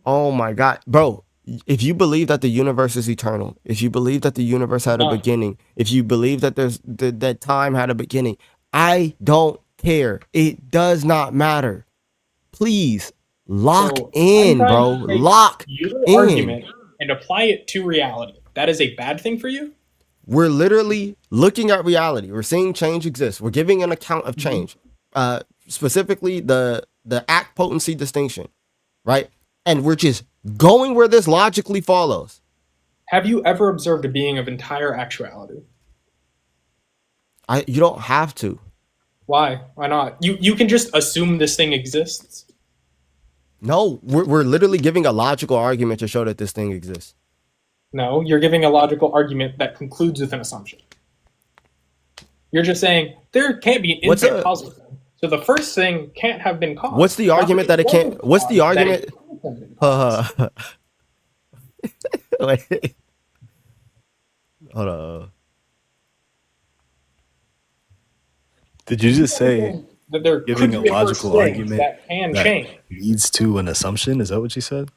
Speaker 1: Oh my God, bro. If you believe that the universe is eternal, if you believe that the universe had a beginning, if you believe that that time had a beginning, I don't care. It does not matter. Please lock in, bro. Lock
Speaker 4: your
Speaker 1: in.
Speaker 4: Argument and apply it to reality. That is a bad thing for you?
Speaker 1: We're literally looking at reality. We're seeing change exist. We're giving an account of change, specifically the act potency distinction, right? And we're just going where this logically follows.
Speaker 4: Have you ever observed a being of entire actuality?
Speaker 1: You don't have to.
Speaker 4: Why? Why not? You can just assume this thing exists.
Speaker 1: No, we're literally giving a logical argument to show that this thing exists.
Speaker 4: No, you're giving a logical argument that concludes with an assumption. You're just saying there can't be an infinite causal thing. So the first thing can't have been caused.
Speaker 1: What's the argument that it can't? What's the argument? Wait. Hold on.
Speaker 5: Did you just say
Speaker 4: that there
Speaker 5: giving a logical argument
Speaker 4: that can change
Speaker 5: leads to an assumption? Is that what you said?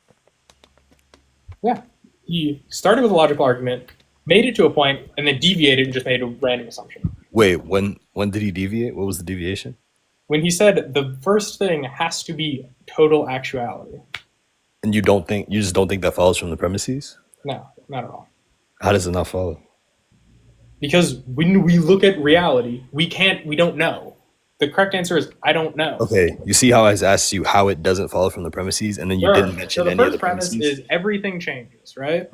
Speaker 4: Yeah. He started with a logical argument, made it to a point, and then deviated and just made a random assumption.
Speaker 5: Wait, when did he deviate? What was the deviation?
Speaker 4: When he said the first thing has to be total actuality.
Speaker 5: And you just don't think that follows from the premises?
Speaker 4: No, not at all.
Speaker 5: How does it not follow?
Speaker 4: Because when we look at reality, we don't know. The correct answer is I don't know.
Speaker 5: Okay, you see how I asked you how it doesn't follow from the premises, and then you didn't mention any of the premises?
Speaker 4: So the first premise is everything changes, right?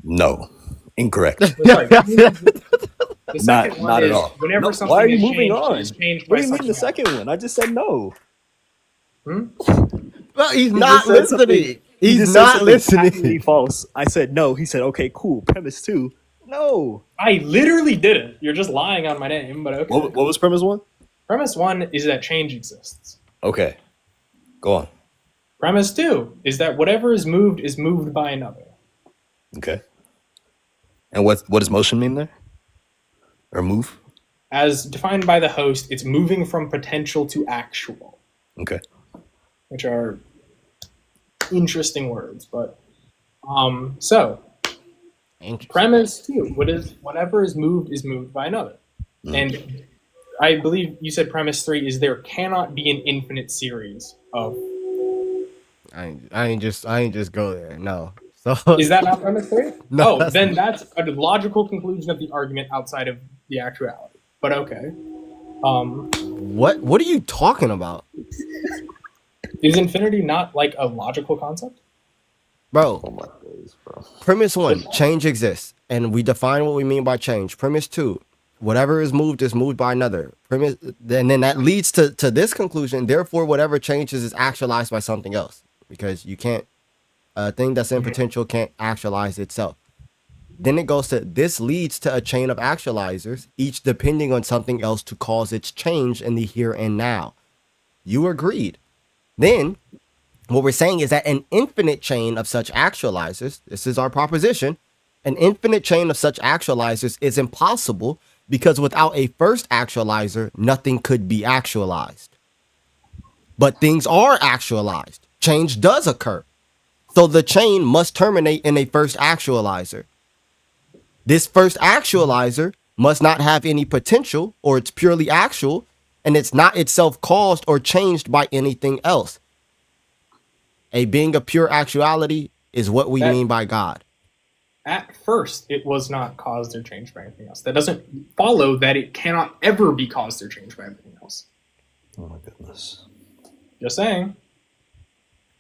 Speaker 5: No, incorrect.
Speaker 4: Sorry. The second one
Speaker 5: not
Speaker 4: is
Speaker 5: at all.
Speaker 4: Whenever
Speaker 5: No,
Speaker 4: something
Speaker 5: why are you
Speaker 4: is
Speaker 5: moving
Speaker 4: changed,
Speaker 5: on?
Speaker 4: it's changed
Speaker 5: What
Speaker 4: by
Speaker 5: do you mean
Speaker 4: something
Speaker 5: the
Speaker 4: else.
Speaker 5: second one? I just said no.
Speaker 1: Well, he's
Speaker 5: He
Speaker 1: not
Speaker 5: just said something-
Speaker 1: listening.
Speaker 5: he
Speaker 1: He's
Speaker 5: just said
Speaker 1: not
Speaker 5: something
Speaker 1: listening.
Speaker 5: patently false. I said no. He said, okay, cool. Premise 2. No.
Speaker 4: I literally didn't. You're just lying on my name, but okay.
Speaker 5: What was premise 1?
Speaker 4: Premise 1 is that change exists.
Speaker 5: Okay. Go on.
Speaker 4: Premise 2 is that whatever is moved by another.
Speaker 5: Okay. And what does motion mean there? Or move?
Speaker 4: As defined by the host, it's moving from potential to actual.
Speaker 5: Okay.
Speaker 4: Which are interesting words, but so premise 2, whatever is moved by another. And I believe you said premise 3 is there cannot be an infinite series of.
Speaker 1: I ain't just go there. No. So
Speaker 4: Is that not premise 3?
Speaker 1: No,
Speaker 4: Oh, then that's a logical conclusion of the argument outside of the actuality. But okay.
Speaker 1: what are you talking about?
Speaker 4: Is infinity not like a logical concept?
Speaker 1: Bro,
Speaker 5: Oh my days, bro.
Speaker 1: premise 1, change exists, and we define what we mean by change. Premise 2, whatever is moved by another. Premise, and then that leads to this conclusion. Therefore, whatever changes is actualized by something else, because you can't a thing that's in potential can't actualize itself. Then it goes to this leads to a chain of actualizers, each depending on something else to cause its change in the here and now. You agreed. Then what we're saying is that an infinite chain of such actualizers, this is our proposition, an infinite chain of such actualizers is impossible because without a first actualizer, nothing could be actualized. But things are actualized. Change does occur. So the chain must terminate in a first actualizer. This first actualizer must not have any potential, or it's purely actual, and it's not itself caused or changed by anything else. A being of pure actuality is what we mean by God.
Speaker 4: At first, it was not caused or changed by anything else. That doesn't follow that it cannot ever be caused or changed by anything else.
Speaker 5: Oh my goodness.
Speaker 4: Just saying.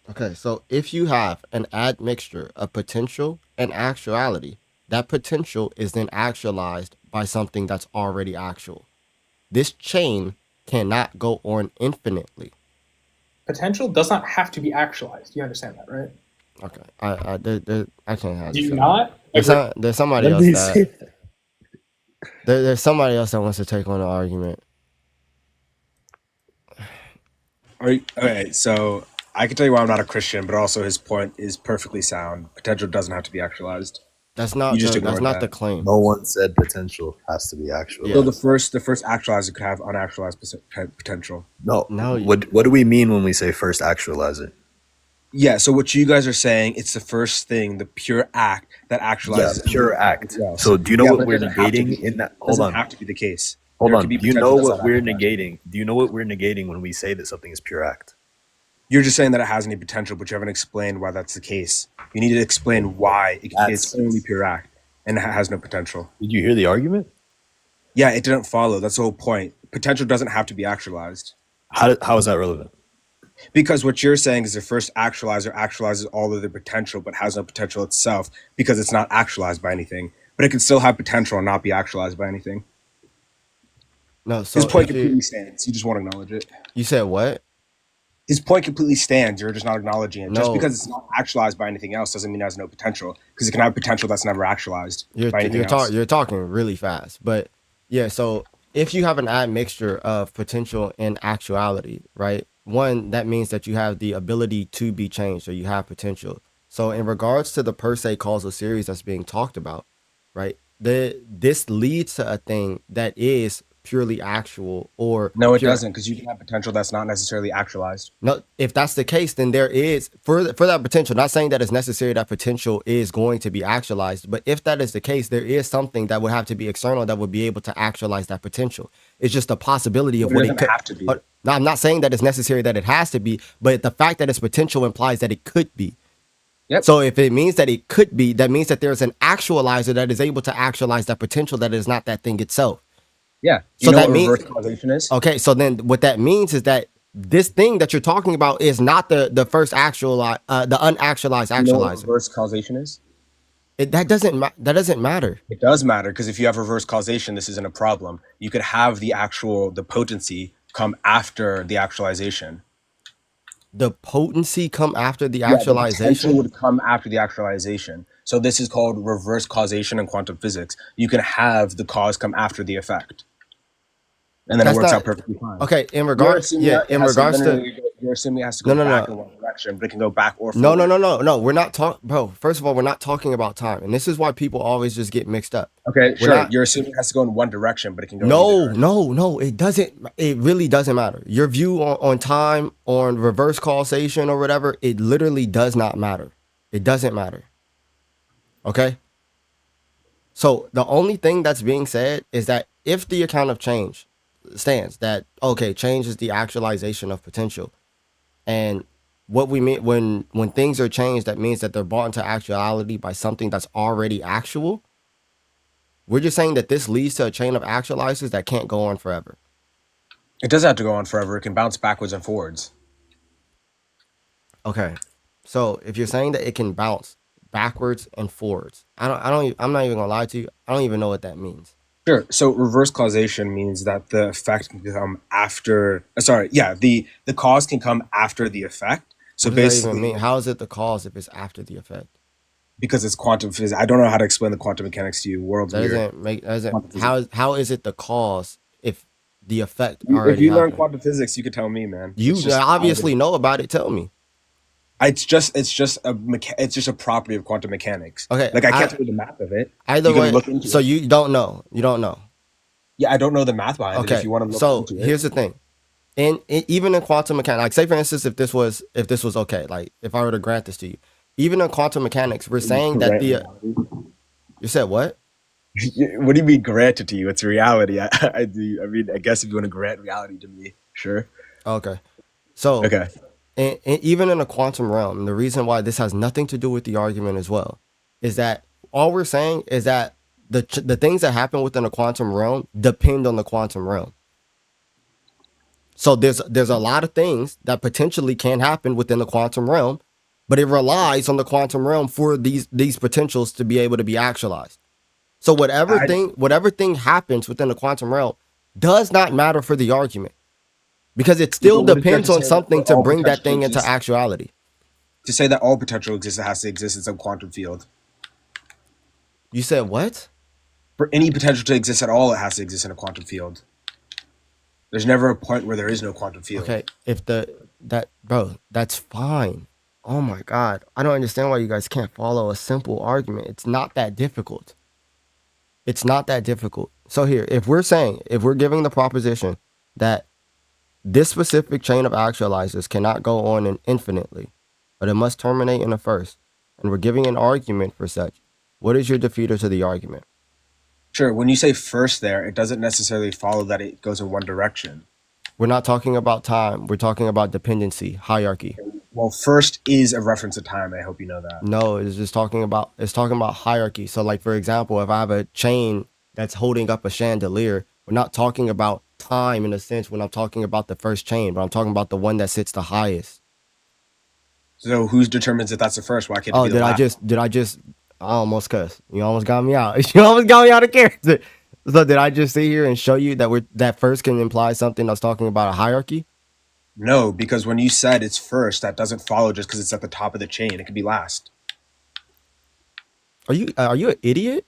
Speaker 1: Okay, so if you have an admixture of potential and actuality, that potential is then actualized by something that's already actual. This chain cannot go on infinitely.
Speaker 4: Potential does not have to be actualized. You understand that, right?
Speaker 1: Okay, I can't have
Speaker 4: Do
Speaker 1: this.
Speaker 4: you not?
Speaker 1: There's somebody else that there's somebody else that wants to take on the argument.
Speaker 6: Okay, so I can tell you why I'm not a Christian, but also his point is perfectly sound. Potential doesn't have to be actualized.
Speaker 1: That's not
Speaker 6: You just
Speaker 1: the, that's
Speaker 6: ignored
Speaker 1: not
Speaker 6: that.
Speaker 1: the claim.
Speaker 5: No one said potential has to be actual.
Speaker 1: Yeah.
Speaker 6: So the first actualizer could have unactualized potential.
Speaker 5: No.
Speaker 1: No.
Speaker 5: What do we mean when we say first actualizer?
Speaker 6: Yeah, so what you guys are saying, it's the first thing, the pure act that actualizes.
Speaker 5: Yeah, pure act.
Speaker 6: Yeah,
Speaker 5: So do you know
Speaker 6: yeah,
Speaker 5: what
Speaker 6: but
Speaker 5: we're
Speaker 6: it doesn't have to
Speaker 5: negating
Speaker 6: be-
Speaker 5: in that?
Speaker 6: It
Speaker 5: Hold
Speaker 6: doesn't
Speaker 5: on.
Speaker 6: have to be the case.
Speaker 5: Hold
Speaker 6: There
Speaker 5: on.
Speaker 6: could be
Speaker 5: Do you
Speaker 6: potential
Speaker 5: know
Speaker 6: that's
Speaker 5: what
Speaker 6: not
Speaker 5: we're
Speaker 6: actualized.
Speaker 5: negating? Do you know what we're negating when we say that something is pure act?
Speaker 6: You're just saying that it has any potential, but you haven't explained why that's the case. You need to explain why it's only pure act and it has no potential.
Speaker 5: Did you hear the argument?
Speaker 6: Yeah, it didn't follow. That's the whole point. Potential doesn't have to be actualized.
Speaker 5: How is that relevant?
Speaker 6: Because what you're saying is the first actualizer actualizes all of the potential, but has no potential itself because it's not actualized by anything. But it can still have potential and not be actualized by anything.
Speaker 1: No. So
Speaker 6: His point
Speaker 1: if
Speaker 6: completely stands. You just won't acknowledge it.
Speaker 1: you said what?
Speaker 6: His point completely stands. You're just not acknowledging it. Just
Speaker 1: No.
Speaker 6: because it's not actualized by anything else doesn't mean it has no potential. Because it can have potential that's never actualized by anything else.
Speaker 1: You're talking really fast, but yeah. So if you have an admixture of potential and actuality, right? One, that means that you have the ability to be changed, or you have potential. So in regards to the per se causal series that's being talked about, right? This leads to a thing that is purely actual, or
Speaker 6: No, it
Speaker 1: pure-
Speaker 6: doesn't, because you can have potential that's not necessarily actualized.
Speaker 1: No, if that's the case, then there is for that potential. Not saying that it's necessary that potential is going to be actualized, but if that is the case, there is something that would have to be external that would be able to actualize that potential. It's just a possibility of
Speaker 6: But it
Speaker 1: what it
Speaker 6: doesn't
Speaker 1: could.
Speaker 6: have to be.
Speaker 1: But no, I'm not saying that it's necessary that it has to be, but the fact that it's potential implies that it could be.
Speaker 6: Yep.
Speaker 1: So if it means that it could be, that means that there's an actualizer that is able to actualize that potential that is not that thing itself.
Speaker 6: Yeah.
Speaker 1: So
Speaker 6: You know
Speaker 1: that
Speaker 6: what
Speaker 1: means-
Speaker 6: reverse causation is?
Speaker 1: Okay, so then what that means is that this thing that you're talking about is not the first the unactualized
Speaker 6: You know what
Speaker 1: actualizer.
Speaker 6: reverse causation is?
Speaker 1: That doesn't matter.
Speaker 6: It does matter, because if you have reverse causation, this isn't a problem. You could have the potency come after the actualization.
Speaker 1: The potency come after the
Speaker 6: Yeah, the potential
Speaker 1: actualization.
Speaker 6: would come after the actualization. So this is called reverse causation in quantum physics. You can have the cause come after the effect, and then
Speaker 1: That's
Speaker 6: it works
Speaker 1: not-
Speaker 6: out perfectly fine.
Speaker 1: Okay, in
Speaker 6: You're
Speaker 1: regards,
Speaker 6: assuming
Speaker 1: yeah,
Speaker 6: that it
Speaker 1: in
Speaker 6: has
Speaker 1: regards to
Speaker 6: you're assuming it has to go
Speaker 1: No.
Speaker 6: back in one direction, but it can go back or
Speaker 1: no,
Speaker 6: forward.
Speaker 1: no. We're not talking, bro. First of all, we're not talking about time, and this is why people always just get mixed up.
Speaker 6: Okay, sure.
Speaker 1: not-
Speaker 6: You're assuming it has to go in one direction, but it can go.
Speaker 1: No,
Speaker 6: in
Speaker 1: no, it doesn't. It really doesn't matter. Your view on time, on reverse causation or whatever, it literally does not matter. It doesn't matter. Okay? So the only thing that's being said is that if the account of change stands, that, okay, change is the actualization of potential. And what we mean when things are changed, that means that they're brought into actuality by something that's already actual. We're just saying that this leads to a chain of actualizers that can't go on forever.
Speaker 6: It doesn't have to go on forever. It can bounce backwards and forwards.
Speaker 1: Okay. So if you're saying that it can bounce backwards and forwards, I'm not even gonna lie to you. I don't even know what that means.
Speaker 6: Sure. So reverse causation means that the effect can come after. The cause can come after the effect. So
Speaker 1: What does that
Speaker 6: basically,
Speaker 1: even mean? How is it the cause if it's after the effect?
Speaker 6: because it's quantum physics, I don't know how to explain the quantum mechanics to you. World's
Speaker 1: That
Speaker 6: weird.
Speaker 1: doesn't make
Speaker 6: Quantum
Speaker 1: how is it the cause if the effect
Speaker 6: If
Speaker 1: already
Speaker 6: you learn
Speaker 1: happened?
Speaker 6: quantum physics, you could tell me, man.
Speaker 1: You
Speaker 6: It's just
Speaker 1: obviously know about it. Tell me.
Speaker 6: It's just a property of quantum mechanics.
Speaker 1: Okay,
Speaker 6: Like I can't tell you the math of it.
Speaker 1: Either
Speaker 6: You can
Speaker 1: way,
Speaker 6: look into
Speaker 1: so
Speaker 6: it.
Speaker 1: you don't know. You don't know.
Speaker 6: Yeah, I don't know the math behind it.
Speaker 1: Okay.
Speaker 6: If you want to look
Speaker 1: So
Speaker 6: into it.
Speaker 1: here's the thing. Even in quantum mechanics, like say for instance, if this was okay, like if I were to grant this to you, even in quantum mechanics, we're saying that you said what?
Speaker 6: What do you mean granted to you? It's reality. I do. I mean, I guess if you want to grant reality to me, sure.
Speaker 1: Okay. So,
Speaker 6: Okay.
Speaker 1: and even in the quantum realm, the reason why this has nothing to do with the argument as well is that all we're saying is that the things that happen within the quantum realm depend on the quantum realm. So there's a lot of things that potentially can happen within the quantum realm, but it relies on the quantum realm for these potentials to be able to be actualized. So whatever thing happens within the quantum realm does not matter for the argument because it still
Speaker 6: But what is there
Speaker 1: depends
Speaker 6: to
Speaker 1: on
Speaker 6: say
Speaker 1: something
Speaker 6: that
Speaker 1: to
Speaker 6: all
Speaker 1: bring that
Speaker 6: potential
Speaker 1: thing into
Speaker 6: exists?
Speaker 1: actuality.
Speaker 6: To say that all potential exists, it has to exist in some quantum field.
Speaker 1: You said what?
Speaker 6: For any potential to exist at all, it has to exist in a quantum field. There's never a point where there is no quantum field.
Speaker 1: Okay, that's fine. Oh my God, I don't understand why you guys can't follow a simple argument. It's not that difficult. It's not that difficult. So here, if we're giving the proposition that this specific chain of actualizers cannot go on infinitely, but it must terminate in a first, and we're giving an argument for such, what is your defeater to the argument?
Speaker 6: Sure, when you say first there, it doesn't necessarily follow that it goes in one direction.
Speaker 1: We're not talking about time. We're talking about dependency, hierarchy.
Speaker 6: Well, first is a reference to time. I hope you know that.
Speaker 1: No, it's talking about hierarchy. So like, for example, if I have a chain that's holding up a chandelier, we're not talking about time in a sense when I'm talking about the first chain, but I'm talking about the one that sits the highest.
Speaker 6: So who determines if that's the first? Why can't it
Speaker 1: Oh,
Speaker 6: be the last?
Speaker 1: I almost cussed. You almost got me out. You almost got me out of character. So did I just sit here and show you that that first can imply something that's talking about a hierarchy?
Speaker 6: No, because when you said it's first, that doesn't follow just because it's at the top of the chain. It could be last.
Speaker 1: Are you an idiot?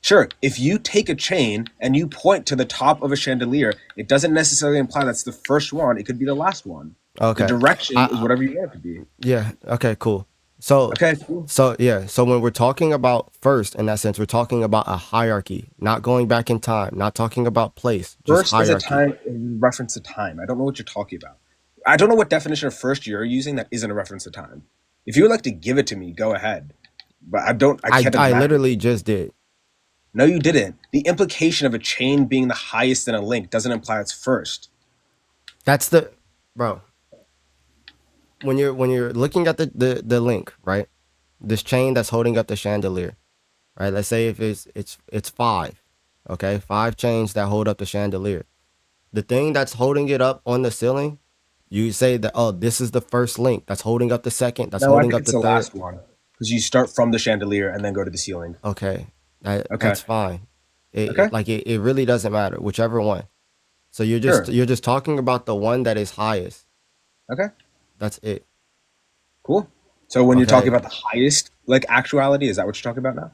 Speaker 6: Sure, if you take a chain and you point to the top of a chandelier, it doesn't necessarily imply that's the first one. It could be the last one.
Speaker 1: Okay.
Speaker 6: The direction is whatever you want it to be.
Speaker 1: Yeah. Okay. Cool. So
Speaker 6: Okay, cool.
Speaker 1: So yeah, so when we're talking about first, in that sense, we're talking about a hierarchy, not going back in time, not talking about place, just
Speaker 6: First is a
Speaker 1: hierarchy.
Speaker 6: time in reference to time. I don't know what you're talking about. I don't know what definition of first you're using that isn't a reference to time. If you would like to give it to me, go ahead. But I can't
Speaker 1: I
Speaker 6: imagine.
Speaker 1: literally just did.
Speaker 6: No, you didn't. The implication of a chain being the highest in a link doesn't imply it's first.
Speaker 1: That's the bro. When you're looking at the link, right? This chain that's holding up the chandelier, right? Let's say if it's 5, okay? 5 chains that hold up the chandelier. The thing that's holding it up on the ceiling, you say that, oh, this is the first link that's holding up the second, that's
Speaker 6: No, I
Speaker 1: holding
Speaker 6: think
Speaker 1: up
Speaker 6: it's
Speaker 1: the
Speaker 6: the
Speaker 1: third.
Speaker 6: last one because you start from the chandelier and then go to the ceiling.
Speaker 1: Okay.
Speaker 6: Okay.
Speaker 1: That's fine.
Speaker 6: Okay.
Speaker 1: It really doesn't matter, whichever one. So you're just talking about the one that is highest.
Speaker 6: Okay.
Speaker 1: That's it.
Speaker 6: Cool. So when you're
Speaker 1: Okay.
Speaker 6: talking about the highest, like actuality, is that what you're talking about now?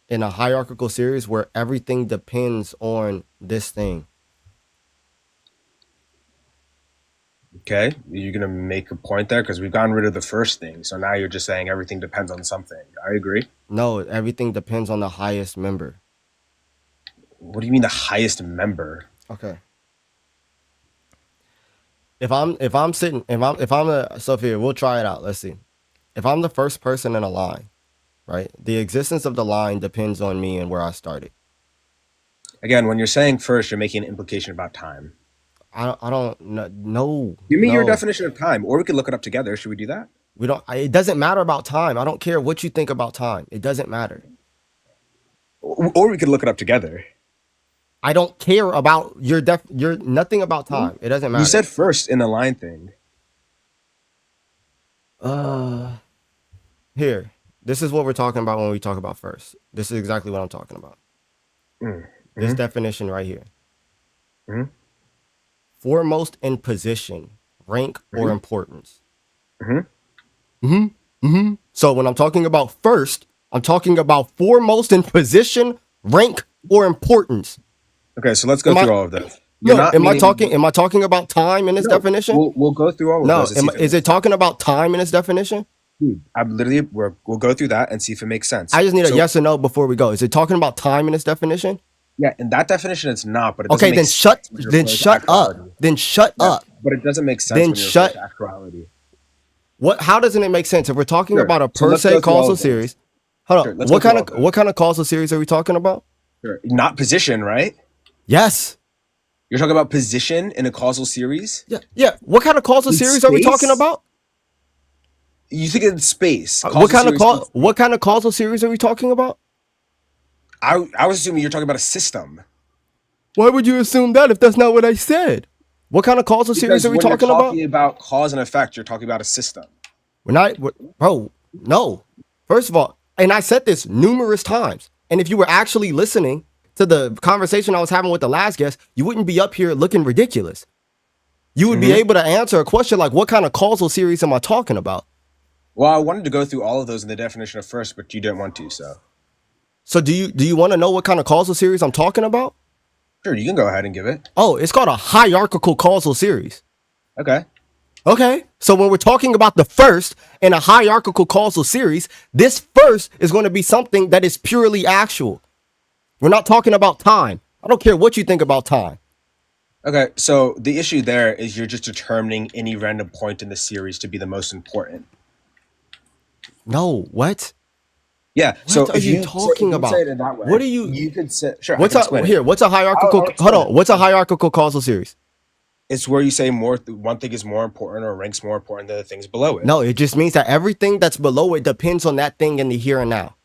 Speaker 1: In a hierarchical series where everything depends on this thing.
Speaker 6: Okay. You're going to make a point there because we've gotten rid of the first thing. So now you're just saying everything depends on something. I agree.
Speaker 1: No, everything depends on the highest member.
Speaker 6: What do you mean the highest member?
Speaker 1: Okay. If I'm Sophia, we'll try it out. Let's see. If I'm the first person in a line, right? The existence of the line depends on me and where I started.
Speaker 6: Again, when you're saying first, you're making an implication about time.
Speaker 1: I don't know.
Speaker 6: Give me your
Speaker 1: no.
Speaker 6: definition of time, or we could look it up together. Should we do that?
Speaker 1: We don't. It doesn't matter about time. I don't care what you think about time. It doesn't matter.
Speaker 6: Or we could look it up together.
Speaker 1: I don't care about your nothing about time. It doesn't matter.
Speaker 6: You said first in the line thing.
Speaker 1: Here. This is what we're talking about when we talk about first. This is exactly what I'm talking about. This definition right here. Foremost in position, rank, or importance. So when I'm talking about first, I'm talking about foremost in position, rank, or importance.
Speaker 6: Okay, so let's go through all of those.
Speaker 1: Am I talking about time in this definition?
Speaker 6: We'll go through all of those.
Speaker 1: No, is it talking about time in this definition?
Speaker 6: Dude, we'll go through that and see if it makes sense.
Speaker 1: I just need a yes or no before we go. Is it talking about time in this definition?
Speaker 6: Yeah, in that definition, it's not. But it
Speaker 1: okay, then shut up. Then shut up.
Speaker 6: But it doesn't make sense.
Speaker 1: Then
Speaker 6: when
Speaker 1: shut.
Speaker 6: Actuality.
Speaker 1: What? How doesn't it make sense if we're talking about a per se causal series? Hold on. What kind of causal series are we talking about?
Speaker 6: Sure. Not position, right?
Speaker 1: Yes.
Speaker 6: You're talking about position in a causal series?
Speaker 1: Yeah. Yeah. What kind of causal
Speaker 6: In
Speaker 1: series are we talking
Speaker 6: space?
Speaker 1: about?
Speaker 6: You think in space.
Speaker 1: What
Speaker 6: Causal
Speaker 1: kind of
Speaker 6: series.
Speaker 1: what kind of causal series are we talking about?
Speaker 6: I was assuming you're talking about a system.
Speaker 1: Why would you assume that if that's not what I said? What kind of causal series
Speaker 6: Because
Speaker 1: are we
Speaker 6: when you're
Speaker 1: talking about?
Speaker 6: talking about cause and effect, you're talking about a system.
Speaker 1: Bro, no. First of all, and I said this numerous times, and if you were actually listening to the conversation I was having with the last guest, you wouldn't be up here looking ridiculous. You would be able to answer a question like, what kind of causal series am I talking about?
Speaker 6: Well, I wanted to go through all of those in the definition of first, but you didn't want to, so.
Speaker 1: So do you want to know what kind of causal series I'm talking about?
Speaker 6: Sure, you can go ahead and give it.
Speaker 1: Oh, it's called a hierarchical causal series.
Speaker 6: Okay.
Speaker 1: Okay, so when we're talking about the first in a hierarchical causal series, this first is going to be something that is purely actual. We're not talking about time. I don't care what you think about time.
Speaker 6: Okay, so the issue there is you're just determining any random point in the series to be the most important.
Speaker 1: No, what?
Speaker 6: Yeah, so
Speaker 1: What are
Speaker 6: if
Speaker 1: you
Speaker 6: you
Speaker 1: talking
Speaker 6: say,
Speaker 1: about?
Speaker 6: say it in that way,
Speaker 1: What are you?
Speaker 6: You could say, sure,
Speaker 1: What's
Speaker 6: I can
Speaker 1: a
Speaker 6: explain
Speaker 1: here?
Speaker 6: it.
Speaker 1: What's a hierarchical?
Speaker 6: I'll explain
Speaker 1: Hold on. What's a hierarchical causal series?
Speaker 6: It's where you say one thing is more important or ranks more important than the things below it.
Speaker 1: No, it just means that everything that's below it depends on that thing in the here and now.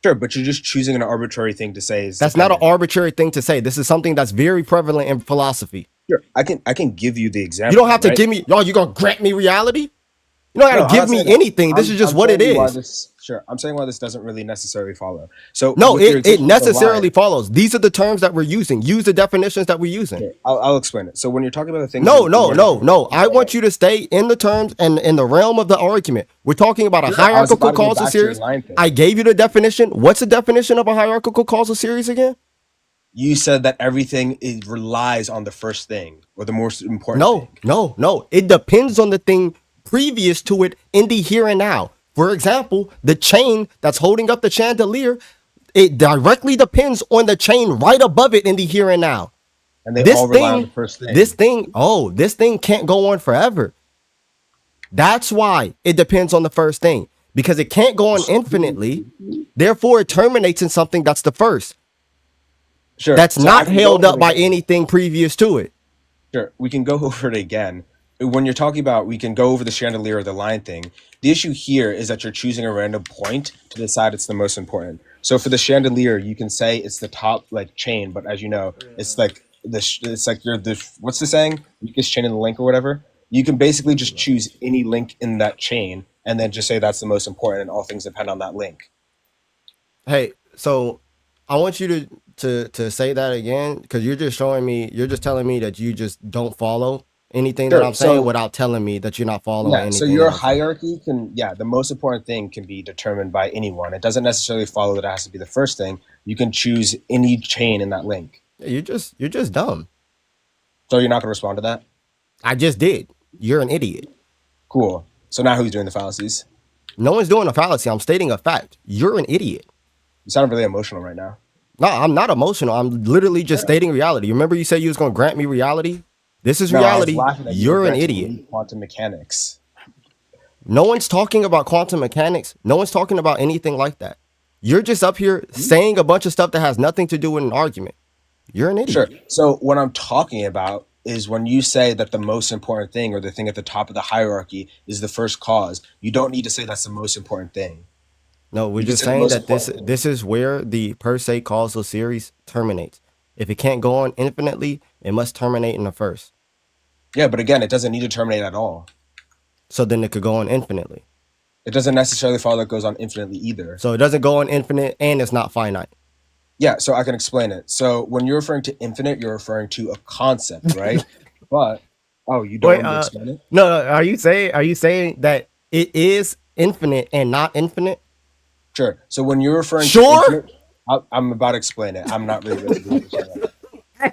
Speaker 6: Sure, but you're just choosing an arbitrary thing to say is
Speaker 1: That's not an
Speaker 6: dependent.
Speaker 1: arbitrary thing to say. This is something that's very prevalent in philosophy.
Speaker 6: Sure, I can give you the example.
Speaker 1: You don't have to
Speaker 6: right?
Speaker 1: give me. Oh, you gonna grant me reality? You don't
Speaker 6: No,
Speaker 1: have to
Speaker 6: I'm
Speaker 1: give
Speaker 6: not
Speaker 1: me
Speaker 6: saying that.
Speaker 1: anything. This is just
Speaker 6: I'm
Speaker 1: what it
Speaker 6: telling you why
Speaker 1: is.
Speaker 6: I'm saying why this doesn't really necessarily follow. So
Speaker 1: No,
Speaker 6: with your
Speaker 1: it
Speaker 6: example of the
Speaker 1: necessarily
Speaker 6: line-
Speaker 1: follows. These are the terms that we're using. Use the definitions that we're using.
Speaker 6: Okay, I'll explain it. So when you're talking about the things,
Speaker 1: No. I want you to stay in the terms and in the realm of the argument. We're talking about a
Speaker 6: Sure, I was
Speaker 1: hierarchical
Speaker 6: about to go
Speaker 1: causal
Speaker 6: back to your
Speaker 1: series.
Speaker 6: line thing.
Speaker 1: I gave you the definition. What's the definition of a hierarchical causal series again?
Speaker 6: You said that everything relies on the first thing or the most important thing.
Speaker 1: No. It depends on the thing previous to it in the here and now. For example, the chain that's holding up the chandelier, it directly depends on the chain right above it in the here and now.
Speaker 6: And they all rely on the first thing.
Speaker 1: This thing can't go on forever. That's why it depends on the first thing, because it can't go on infinitely. Therefore, it terminates in something that's the first.
Speaker 6: Sure.
Speaker 1: That's
Speaker 6: So I
Speaker 1: not
Speaker 6: can go
Speaker 1: held
Speaker 6: over
Speaker 1: up
Speaker 6: it
Speaker 1: by
Speaker 6: again.
Speaker 1: anything previous to it.
Speaker 6: Sure, we can go over it again. When you're talking about, we can go over the chandelier or the line thing. The issue here is that you're choosing a random point to decide it's the most important. So for the chandelier, you can say it's the top like chain, but as you know, it's like it's like you're the what's the saying? Weakest chain in the link or whatever. You can basically just choose any link in that chain and then just say that's the most important, and all things depend on that link.
Speaker 1: Hey, so I want you to say that again, because you're just telling me that you just don't follow anything that
Speaker 6: Sure,
Speaker 1: I'm saying
Speaker 6: so-
Speaker 1: without telling me that you're not following
Speaker 6: Yeah,
Speaker 1: anything.
Speaker 6: so your
Speaker 1: that I'm saying.
Speaker 6: hierarchy the most important thing can be determined by anyone. It doesn't necessarily follow that it has to be the first thing. You can choose any chain in that link.
Speaker 1: Yeah, you're just dumb.
Speaker 6: So you're not going to respond to that?
Speaker 1: I just did. You're an idiot.
Speaker 6: Cool. So now who's doing the fallacies?
Speaker 1: No one's doing a fallacy. I'm stating a fact. You're an idiot.
Speaker 6: You sound really emotional right now.
Speaker 1: No, I'm not emotional. I'm literally just stating reality. Remember you said you was going to grant me reality? This is
Speaker 6: No, I was
Speaker 1: reality.
Speaker 6: laughing at you
Speaker 1: You're an
Speaker 6: granting
Speaker 1: idiot.
Speaker 6: me quantum mechanics.
Speaker 1: No one's talking about quantum mechanics. No one's talking about anything like that. You're just up here saying a bunch of stuff that has nothing to do with an argument. You're an idiot.
Speaker 6: Sure. So what I'm talking about is when you say that the most important thing or the thing at the top of the hierarchy is the first cause, you don't need to say that's the most important thing.
Speaker 1: No, we're
Speaker 6: You
Speaker 1: just
Speaker 6: said the
Speaker 1: saying
Speaker 6: most
Speaker 1: that
Speaker 6: important
Speaker 1: this is where the per se causal series terminates. If it can't go on infinitely, it must terminate in the first.
Speaker 6: Yeah, but again, it doesn't need to terminate at all.
Speaker 1: So then it could go on infinitely.
Speaker 6: It doesn't necessarily follow that it goes on infinitely either.
Speaker 1: So it doesn't go on infinite and it's not finite.
Speaker 6: Yeah, so I can explain it. So when you're referring to infinite, you're referring to a concept, right? But you don't want me to explain it?
Speaker 1: No. Are you saying that it is infinite and not infinite?
Speaker 6: Sure. So when you're referring
Speaker 1: Sure?
Speaker 6: to infinite, I'm about to explain it. I'm not really ready to explain it.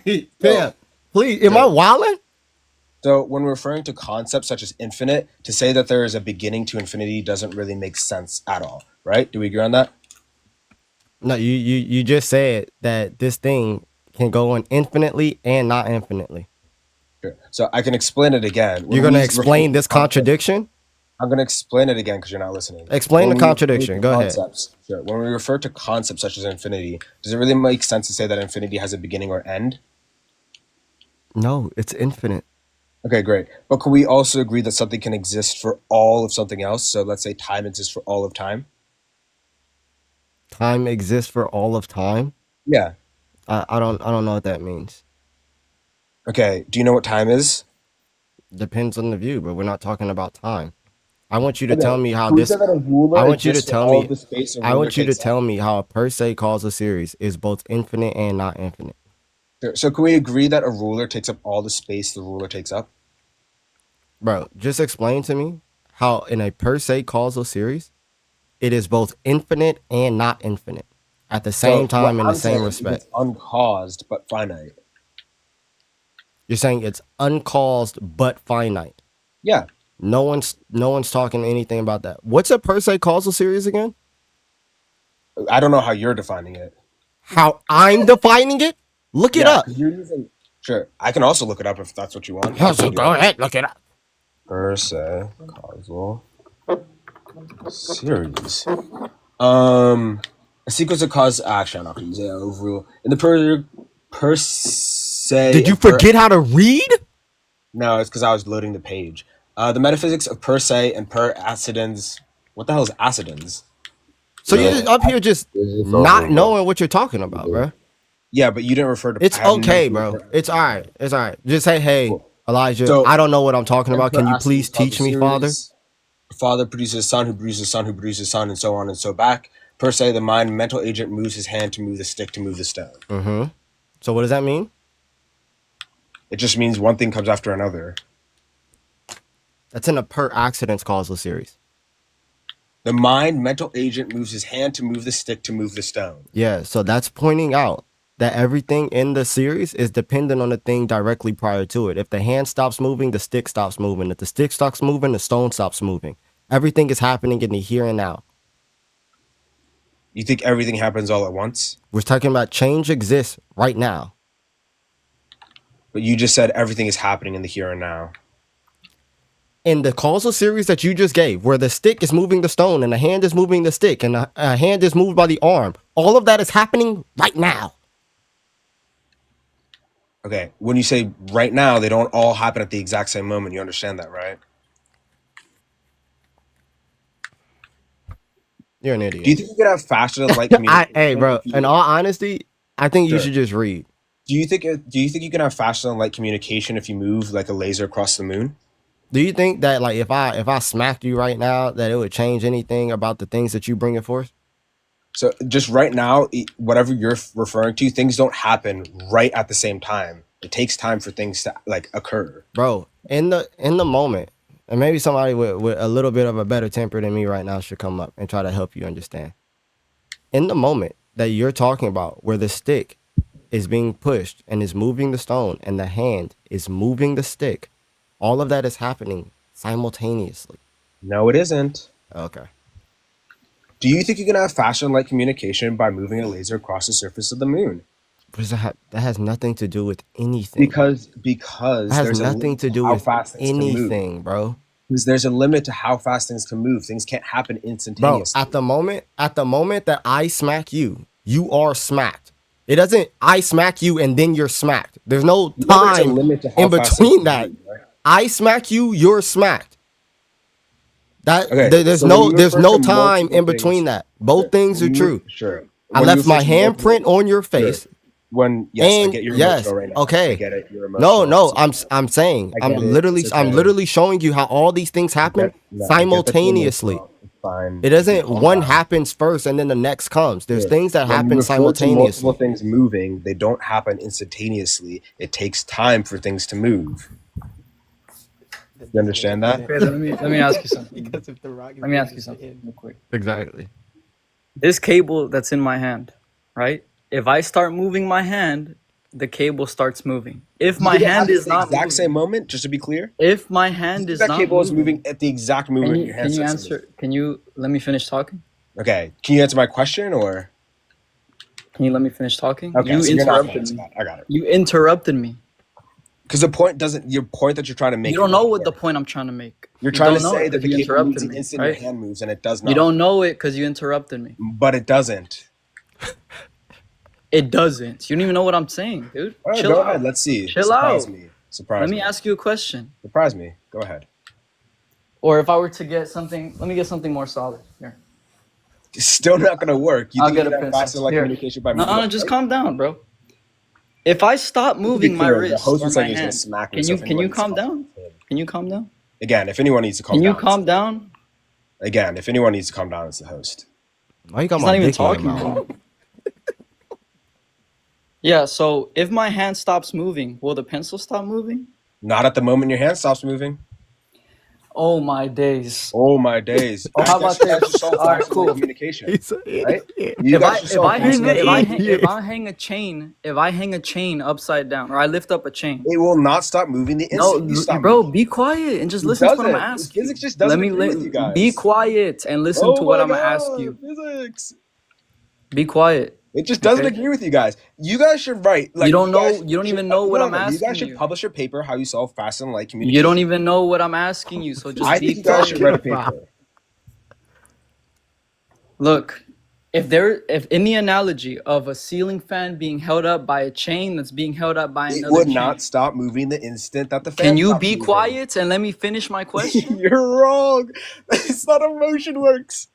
Speaker 1: Hey, damn. Please, am I wilding?
Speaker 6: So when we're referring to concepts such as infinite, to say that there is a beginning to infinity doesn't really make sense at all, right? Do we agree on that?
Speaker 1: No, you just said that this thing can go on infinitely and not infinitely.
Speaker 6: Sure. So I can explain it again.
Speaker 1: You're gonna explain this contradiction?
Speaker 6: I'm going to explain it again because you're not listening.
Speaker 1: Explain the
Speaker 6: When we refer
Speaker 1: contradiction.
Speaker 6: to
Speaker 1: Go ahead.
Speaker 6: concepts, sure. When we refer to concepts such as infinity, does it really make sense to say that infinity has a beginning or end?
Speaker 1: No, it's infinite.
Speaker 6: Okay, great. But can we also agree that something can exist for all of something else? So let's say time exists for all of time.
Speaker 1: Time exists for all of time.
Speaker 6: Yeah.
Speaker 1: I don't know what that means.
Speaker 6: Okay. Do you know what time is?
Speaker 1: Depends on the view, but we're not talking about time. I want you to
Speaker 6: Okay.
Speaker 1: tell me how
Speaker 6: Can we
Speaker 1: this.
Speaker 6: say that a ruler
Speaker 1: I want you to
Speaker 6: exists for
Speaker 1: tell
Speaker 6: all
Speaker 1: me.
Speaker 6: of the space a
Speaker 1: I
Speaker 6: ruler
Speaker 1: want you to
Speaker 6: takes up?
Speaker 1: tell me how a per se causal series is both infinite and not infinite.
Speaker 6: Sure. So can we agree that a ruler takes up all the space the ruler takes up?
Speaker 1: Bro, just explain to me how in a per se causal series, it is both infinite and not infinite at the same
Speaker 6: So what
Speaker 1: time in the
Speaker 6: I'm
Speaker 1: same
Speaker 6: saying is
Speaker 1: respect.
Speaker 6: it's uncaused but finite.
Speaker 1: You're saying it's uncaused but finite.
Speaker 6: Yeah.
Speaker 1: No one's talking anything about that. What's a per se causal series again?
Speaker 6: I don't know how you're defining it.
Speaker 1: How I'm defining it? Look it
Speaker 6: Yeah,
Speaker 1: up.
Speaker 6: because you're using. Sure. I can also look it up if that's what you want.
Speaker 1: Go ahead, look it up.
Speaker 6: Per se causal series. A sequence of cause action. Okay, you say overrule in the per se.
Speaker 1: Did you
Speaker 6: and per-
Speaker 1: forget how to read?
Speaker 6: No, it's because I was loading the page. The metaphysics of per se and per accidens. What the hell is accidens?
Speaker 1: So you're just up here just not knowing what you're talking about, bro.
Speaker 6: Yeah, but you didn't refer to.
Speaker 1: It's
Speaker 6: I have no
Speaker 1: okay,
Speaker 6: clue
Speaker 1: bro.
Speaker 6: what-
Speaker 1: It's all right. It's all right. Just say, hey,
Speaker 6: Cool.
Speaker 1: Elijah,
Speaker 6: So-
Speaker 1: I don't know what I'm talking
Speaker 6: And
Speaker 1: about.
Speaker 6: per
Speaker 1: Can you
Speaker 6: accidens
Speaker 1: please
Speaker 6: causal
Speaker 1: teach me, Father?
Speaker 6: series. Father produces son, who produces son, who produces son, and so on and so back. Per se, the mind mental agent moves his hand to move the stick to move the stone.
Speaker 1: Mm-hmm. So what does that mean?
Speaker 6: It just means one thing comes after another.
Speaker 1: That's in a per accidents causal series.
Speaker 6: The mind mental agent moves his hand to move the stick to move the stone.
Speaker 1: Yeah, so that's pointing out that everything in the series is dependent on the thing directly prior to it. If the hand stops moving, the stick stops moving. If the stick stops moving, the stone stops moving. Everything is happening in the here and now.
Speaker 6: You think everything happens all at once?
Speaker 1: We're talking about change exists right now.
Speaker 6: But you just said everything is happening in the here and now.
Speaker 1: In the causal series that you just gave, where the stick is moving the stone and the hand is moving the stick and a hand is moved by the arm, all of that is happening right now.
Speaker 6: Okay, when you say right now, they don't all happen at the exact same moment. You understand that, right?
Speaker 1: You're an idiot.
Speaker 6: Do you think you could have faster than light communication?
Speaker 1: Hey, bro,
Speaker 6: if you-
Speaker 1: in all honesty, I think you
Speaker 6: Sure.
Speaker 1: should just read.
Speaker 6: Do you think you can have faster than light communication if you move like a laser across the moon?
Speaker 1: Do you think that like if I smacked you right now that it would change anything about the things that you bring forth?
Speaker 6: So just right now, whatever you're referring to, things don't happen right at the same time. It takes time for things to like occur.
Speaker 1: Bro, in the moment, and maybe somebody with a little bit of a better temper than me right now should come up and try to help you understand. In the moment that you're talking about where the stick is being pushed and is moving the stone and the hand is moving the stick, all of that is happening simultaneously.
Speaker 6: No, it isn't.
Speaker 1: Okay.
Speaker 6: Do you think you can have faster than light communication by moving a laser across the surface of the moon?
Speaker 1: But that has nothing to do with anything.
Speaker 6: Because
Speaker 1: It has
Speaker 6: there's a
Speaker 1: nothing
Speaker 6: limit
Speaker 1: to do
Speaker 6: how
Speaker 1: with
Speaker 6: fast things can move.
Speaker 1: anything, bro.
Speaker 6: Because there's a limit to how fast things can move. Things can't happen
Speaker 1: Bro,
Speaker 6: instantaneously.
Speaker 1: at the moment that I smack you, you are smacked. It doesn't I smack you and then you're smacked. There's no
Speaker 6: There's a
Speaker 1: time
Speaker 6: limit to how
Speaker 1: in
Speaker 6: fast
Speaker 1: between
Speaker 6: things
Speaker 1: that.
Speaker 6: can move, right?
Speaker 1: I smack you, you're smacked. That
Speaker 6: Okay,
Speaker 1: there's
Speaker 6: so when you
Speaker 1: there's
Speaker 6: refer
Speaker 1: no
Speaker 6: to
Speaker 1: time
Speaker 6: multiple
Speaker 1: in between
Speaker 6: things-
Speaker 1: that. Both things are
Speaker 6: When you-
Speaker 1: true.
Speaker 6: Sure.
Speaker 1: I
Speaker 6: When
Speaker 1: left
Speaker 6: you
Speaker 1: my
Speaker 6: refer to
Speaker 1: handprint
Speaker 6: multiple-
Speaker 1: on your face.
Speaker 6: When yes, I
Speaker 1: And
Speaker 6: get your
Speaker 1: yes,
Speaker 6: emotional right now.
Speaker 1: okay.
Speaker 6: I get it. You're emotional.
Speaker 1: No, I'm saying
Speaker 6: I
Speaker 1: I'm
Speaker 6: get it.
Speaker 1: literally
Speaker 6: It's
Speaker 1: I'm
Speaker 6: okay.
Speaker 1: literally showing you how all these things happen
Speaker 6: No, I get that you're
Speaker 1: simultaneously.
Speaker 6: emotional. It's fine.
Speaker 1: It doesn't
Speaker 6: Calm
Speaker 1: one
Speaker 6: down.
Speaker 1: happens first and then the next comes. There's
Speaker 6: Sure.
Speaker 1: things that
Speaker 6: When you
Speaker 1: happen
Speaker 6: refer to
Speaker 1: simultaneously.
Speaker 6: multiple things moving, they don't happen instantaneously. It takes time for things to move. You understand that?
Speaker 7: Okay, let me ask you something.
Speaker 8: Because if the rocket
Speaker 7: Let me ask you
Speaker 8: pushes it
Speaker 7: something
Speaker 8: in.
Speaker 7: real quick.
Speaker 1: Exactly.
Speaker 7: This cable that's in my hand, right? If I start moving my hand, the cable starts moving. If my
Speaker 6: Did it
Speaker 7: hand
Speaker 6: happen
Speaker 7: is
Speaker 6: at the
Speaker 7: not
Speaker 6: exact
Speaker 7: moving,
Speaker 6: same moment, just to be clear.
Speaker 7: if my hand is
Speaker 6: That
Speaker 7: not
Speaker 6: cable is
Speaker 7: moving,
Speaker 6: moving at the exact moment your hand
Speaker 7: can you
Speaker 6: starts to
Speaker 7: answer? Can you let me finish talking?
Speaker 6: move. Okay, can you answer my question or?
Speaker 7: Can you let me finish talking?
Speaker 6: Okay,
Speaker 7: You
Speaker 6: so you're not gonna
Speaker 7: interrupted
Speaker 6: answer
Speaker 7: me.
Speaker 6: that. I got it.
Speaker 7: You interrupted me.
Speaker 6: Because the point doesn't. Your point that you're trying to make.
Speaker 7: You don't know what the point I'm trying to make.
Speaker 6: You're
Speaker 7: You
Speaker 6: trying to
Speaker 7: don't know
Speaker 6: say
Speaker 7: it
Speaker 6: that
Speaker 7: 'cause
Speaker 6: the
Speaker 7: you
Speaker 6: cable moves
Speaker 7: interrupted
Speaker 6: the
Speaker 7: me,
Speaker 6: instant
Speaker 7: right?
Speaker 6: your hand moves, and it does not.
Speaker 7: You don't know it because you interrupted me.
Speaker 6: But it doesn't.
Speaker 7: It doesn't. You don't even know what I'm saying, dude.
Speaker 6: All right,
Speaker 7: Chill
Speaker 6: go
Speaker 7: out.
Speaker 6: ahead. Let's see.
Speaker 7: Chill
Speaker 6: Surprise
Speaker 7: out.
Speaker 6: me. Surprise
Speaker 7: Let
Speaker 6: me.
Speaker 7: me ask you a question.
Speaker 6: Surprise me. Go ahead.
Speaker 7: Or if I were to get something, let me get something more solid here.
Speaker 6: It's still not gonna work. You
Speaker 7: I'll
Speaker 6: think
Speaker 7: get
Speaker 6: you
Speaker 7: a
Speaker 6: can have faster
Speaker 7: pencil.
Speaker 6: like
Speaker 7: Here.
Speaker 6: communication by
Speaker 7: No,
Speaker 6: moving?
Speaker 7: no, just calm down, bro. If I stop
Speaker 6: To be
Speaker 7: moving my
Speaker 6: clear, the
Speaker 7: wrist
Speaker 6: host
Speaker 7: or
Speaker 6: was
Speaker 7: my
Speaker 6: saying he's gonna
Speaker 7: hand,
Speaker 6: smack me.
Speaker 7: can
Speaker 6: so
Speaker 7: you
Speaker 6: if
Speaker 7: can
Speaker 6: anyone
Speaker 7: you
Speaker 6: needs to
Speaker 7: calm
Speaker 6: calm
Speaker 7: down? Can you calm down?
Speaker 6: Again, if anyone needs to calm
Speaker 7: Can
Speaker 6: down,
Speaker 7: you calm down?
Speaker 6: Again, if anyone needs to calm down, it's the host.
Speaker 1: Why you got
Speaker 7: He's
Speaker 1: my
Speaker 7: not even
Speaker 1: dick in your
Speaker 7: talking
Speaker 1: mouth?
Speaker 7: right now. Yeah, so if my hand stops moving, will the pencil stop moving?
Speaker 6: Not at the moment your hand stops moving.
Speaker 7: Oh my days.
Speaker 6: Oh my days!
Speaker 7: Oh, how about
Speaker 6: You guys
Speaker 7: this?
Speaker 6: just solve
Speaker 7: All right,
Speaker 6: faster
Speaker 7: cool.
Speaker 6: communication,
Speaker 1: He's an
Speaker 6: right?
Speaker 1: idiot.
Speaker 6: You
Speaker 7: If
Speaker 6: guys
Speaker 7: I
Speaker 6: just
Speaker 7: if
Speaker 6: solve
Speaker 7: I hang
Speaker 6: faster
Speaker 7: if I hang,
Speaker 1: idiot.
Speaker 7: if I hang a chain upside down, or I lift up a chain.
Speaker 6: It will not stop moving the
Speaker 7: No,
Speaker 6: instant you stop
Speaker 7: bro,
Speaker 6: moving.
Speaker 7: be quiet and just
Speaker 6: It
Speaker 7: listen to what I'm
Speaker 6: doesn't.
Speaker 7: gonna ask
Speaker 6: Physics
Speaker 7: you.
Speaker 6: just doesn't agree with you
Speaker 7: Be
Speaker 6: guys.
Speaker 7: quiet and listen to
Speaker 6: Oh
Speaker 7: what
Speaker 6: my
Speaker 7: I'm gonna ask
Speaker 6: god,
Speaker 7: you.
Speaker 6: physics!
Speaker 7: Be quiet.
Speaker 6: It just doesn't
Speaker 7: Okay.
Speaker 6: agree with you guys. You guys should write like
Speaker 7: You don't know.
Speaker 6: guys
Speaker 7: You don't
Speaker 6: should-
Speaker 7: even know what
Speaker 6: no,
Speaker 7: I'm
Speaker 6: no, You
Speaker 7: asking
Speaker 6: guys should
Speaker 7: you.
Speaker 6: publish a paper how you solve fast and light communication.
Speaker 7: You don't even know what I'm asking you. So just
Speaker 6: I
Speaker 7: be
Speaker 6: think you guys should
Speaker 7: quiet.
Speaker 6: write a paper.
Speaker 7: Look, if in the analogy of a ceiling fan being held up by a chain that's being held up by
Speaker 6: It
Speaker 7: another
Speaker 6: would
Speaker 7: chain,
Speaker 6: not stop moving the instant that the fan
Speaker 7: can you
Speaker 6: stops
Speaker 7: be
Speaker 6: moving.
Speaker 7: quiet and let me finish my question?
Speaker 6: You're wrong. It's not how motion works.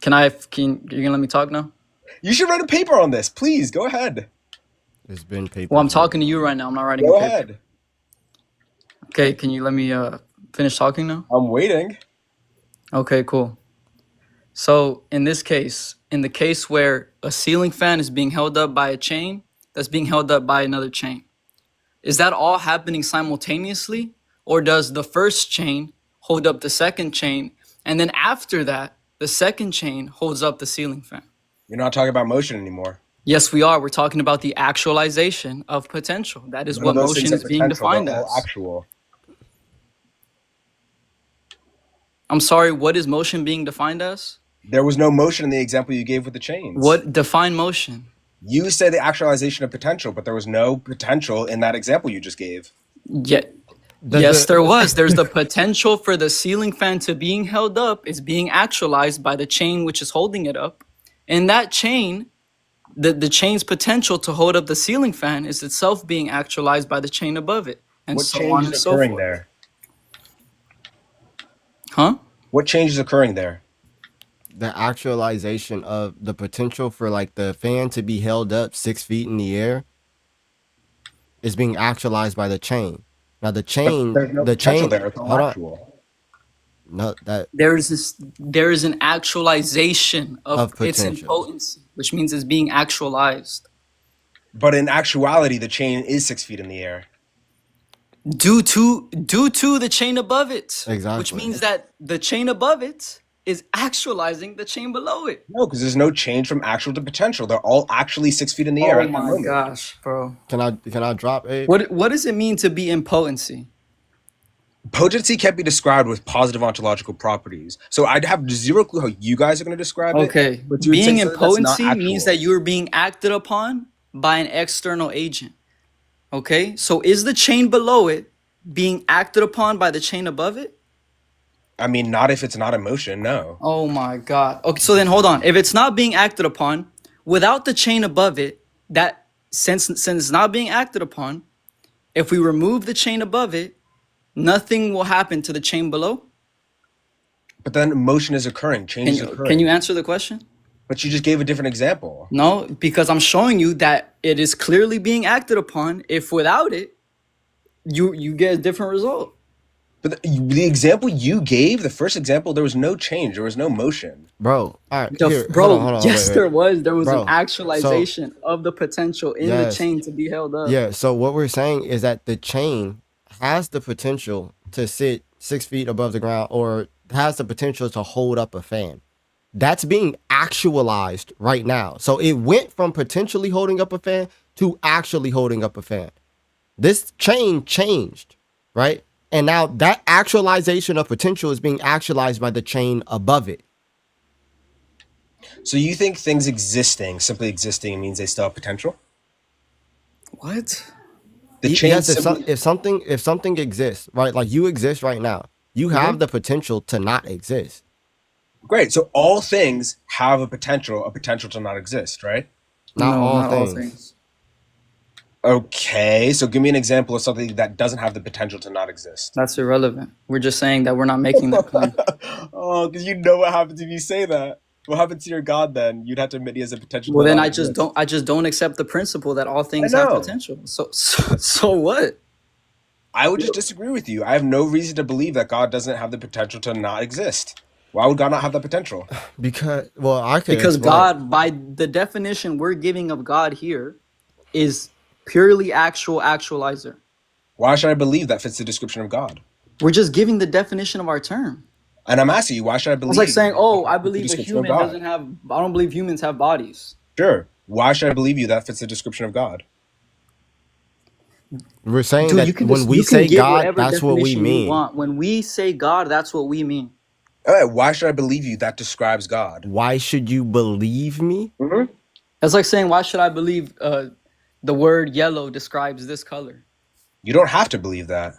Speaker 7: Can you gonna let me talk now?
Speaker 6: You should write a paper on this. Please, go ahead.
Speaker 1: There's been papers.
Speaker 7: Well, I'm talking to you right now. I'm not writing
Speaker 6: Go
Speaker 7: a paper.
Speaker 6: ahead.
Speaker 7: Okay, can you let me finish talking now?
Speaker 6: I'm waiting.
Speaker 7: Okay, cool. So in this case, in the case where a ceiling fan is being held up by a chain that's being held up by another chain, is that all happening simultaneously? Or does the first chain hold up the second chain, and then after that, the second chain holds up the ceiling fan?
Speaker 6: You're not talking about motion anymore.
Speaker 7: Yes, we are. We're talking about the actualization of potential. That is
Speaker 6: None
Speaker 7: what
Speaker 6: of those things
Speaker 7: motion
Speaker 6: are
Speaker 7: is being
Speaker 6: potential,
Speaker 7: defined
Speaker 6: they're all
Speaker 7: as.
Speaker 6: actual.
Speaker 7: I'm sorry, what is motion being defined as?
Speaker 6: There was no motion in the example you gave with the chains.
Speaker 7: What define motion?
Speaker 6: You said the actualization of potential, but there was no potential in that example you just gave.
Speaker 7: Yeah.
Speaker 1: Does
Speaker 7: Yes,
Speaker 1: it-
Speaker 7: there was. There's the potential for the ceiling fan to being held up is being actualized by the chain which is holding it up. And that chain, the chain's potential to hold up the ceiling fan is itself being actualized by the chain above it. And
Speaker 6: What
Speaker 7: so
Speaker 6: change
Speaker 7: on and
Speaker 6: is
Speaker 7: so
Speaker 6: occurring
Speaker 7: forth.
Speaker 6: there?
Speaker 7: Huh?
Speaker 6: What change is occurring there?
Speaker 1: the actualization of the potential for like the fan to be held up 6 feet in the air is being actualized by the chain. Now the chain,
Speaker 6: There's no
Speaker 1: the
Speaker 6: potential
Speaker 1: chain.
Speaker 6: there. It's all
Speaker 1: Hold on.
Speaker 6: actual.
Speaker 1: No, that
Speaker 7: There is an actualization
Speaker 1: Of
Speaker 7: of its
Speaker 1: potential.
Speaker 7: impotency, which means it's being actualized.
Speaker 6: But in actuality, the chain is 6 feet in the air.
Speaker 7: Due to the chain above it. Which
Speaker 1: Exactly.
Speaker 7: means that the chain above it is actualizing the chain below it.
Speaker 6: No, because there's no change from actual to potential. They're all actually 6 feet in the air
Speaker 7: Oh
Speaker 6: at that
Speaker 7: my
Speaker 6: moment.
Speaker 7: gosh, bro.
Speaker 1: can I drop a
Speaker 7: What does it mean to be impotency?
Speaker 6: Potency can't be described with positive ontological properties. So I'd have zero clue how you guys are going to describe it.
Speaker 7: Okay.
Speaker 6: but you would
Speaker 7: Being
Speaker 6: say something that's not
Speaker 7: impotency means
Speaker 6: actual.
Speaker 7: that you're being acted upon by an external agent. Okay? So is the chain below it being acted upon by the chain above it?
Speaker 6: I mean, not if it's not in motion, no.
Speaker 7: Oh my god. Okay, so then hold on. If it's not being acted upon without the chain above it, that since it's not being acted upon, if we remove the chain above it, nothing will happen to the chain below.
Speaker 6: But then motion is occurring, change is occurring.
Speaker 7: Can you answer the question?
Speaker 6: But you just gave a different example.
Speaker 7: No, because I'm showing you that it is clearly being acted upon. If without it, you get a different result.
Speaker 6: But the example you gave, the first example, there was no change. There was no motion.
Speaker 1: bro? All right,
Speaker 7: The-
Speaker 1: here,
Speaker 7: bro,
Speaker 1: hold on,
Speaker 7: yes,
Speaker 1: wait.
Speaker 7: there was. There was
Speaker 1: Bro,
Speaker 7: an actualization of the potential in the
Speaker 1: Yes.
Speaker 7: chain to be held up.
Speaker 1: Yeah, so what we're saying is that the chain has the potential to sit 6 feet above the ground or has the potential to hold up a fan. That's being actualized right now. So it went from potentially holding up a fan to actually holding up a fan. This chain changed, right? And now that actualization of potential is being actualized by the chain above it.
Speaker 6: So you think things existing, simply existing, means they still have potential?
Speaker 7: What?
Speaker 6: The chain
Speaker 1: Yes,
Speaker 6: simply,
Speaker 1: if something exists, right? Like you exist right now, you have the potential to not exist.
Speaker 6: great. So all things have a potential to not exist, right?
Speaker 1: Not
Speaker 7: No,
Speaker 1: all
Speaker 7: not all
Speaker 1: things.
Speaker 7: things.
Speaker 6: Okay, so give me an example of something that doesn't have the potential to not exist.
Speaker 7: That's irrelevant. We're just saying that we're not making that claim.
Speaker 6: Oh, because you know what happens if you say that. What happens to your God then? You'd have to admit he has a potential
Speaker 7: Well,
Speaker 6: to
Speaker 7: then
Speaker 6: not
Speaker 7: I
Speaker 6: exist.
Speaker 7: just don't accept the principle that all
Speaker 6: I
Speaker 7: things have
Speaker 6: know.
Speaker 7: potential. So what?
Speaker 6: I would just disagree with you. I have no reason to believe that God doesn't have the potential to not exist. Why would God not have that potential?
Speaker 1: Because, well, I could
Speaker 7: Because
Speaker 1: explain.
Speaker 7: God, by the definition we're giving of God here, is purely actualizer.
Speaker 6: Why should I believe that fits the description of God?
Speaker 7: We're just giving the definition of our term.
Speaker 6: And I'm asking you, why should I believe
Speaker 7: It's like saying, "Oh, I
Speaker 6: that fits the
Speaker 7: believe a
Speaker 6: description of
Speaker 7: human
Speaker 6: God?
Speaker 7: doesn't have. I don't believe humans have bodies."
Speaker 6: Sure. Why should I believe you that fits the description of God?
Speaker 1: We're saying
Speaker 7: Dude,
Speaker 1: that
Speaker 7: you can
Speaker 1: when
Speaker 7: just
Speaker 1: we
Speaker 7: you can
Speaker 1: say
Speaker 7: give
Speaker 1: God,
Speaker 7: whatever
Speaker 1: that's what we
Speaker 7: definition you
Speaker 1: mean.
Speaker 7: want. When we say God, that's what we mean.
Speaker 6: All right, why should I believe you that describes God?
Speaker 1: Why should you believe me?
Speaker 6: Mm-hmm.
Speaker 7: That's like saying, "Why should I believe the word yellow describes this color?"
Speaker 6: You don't have to believe that.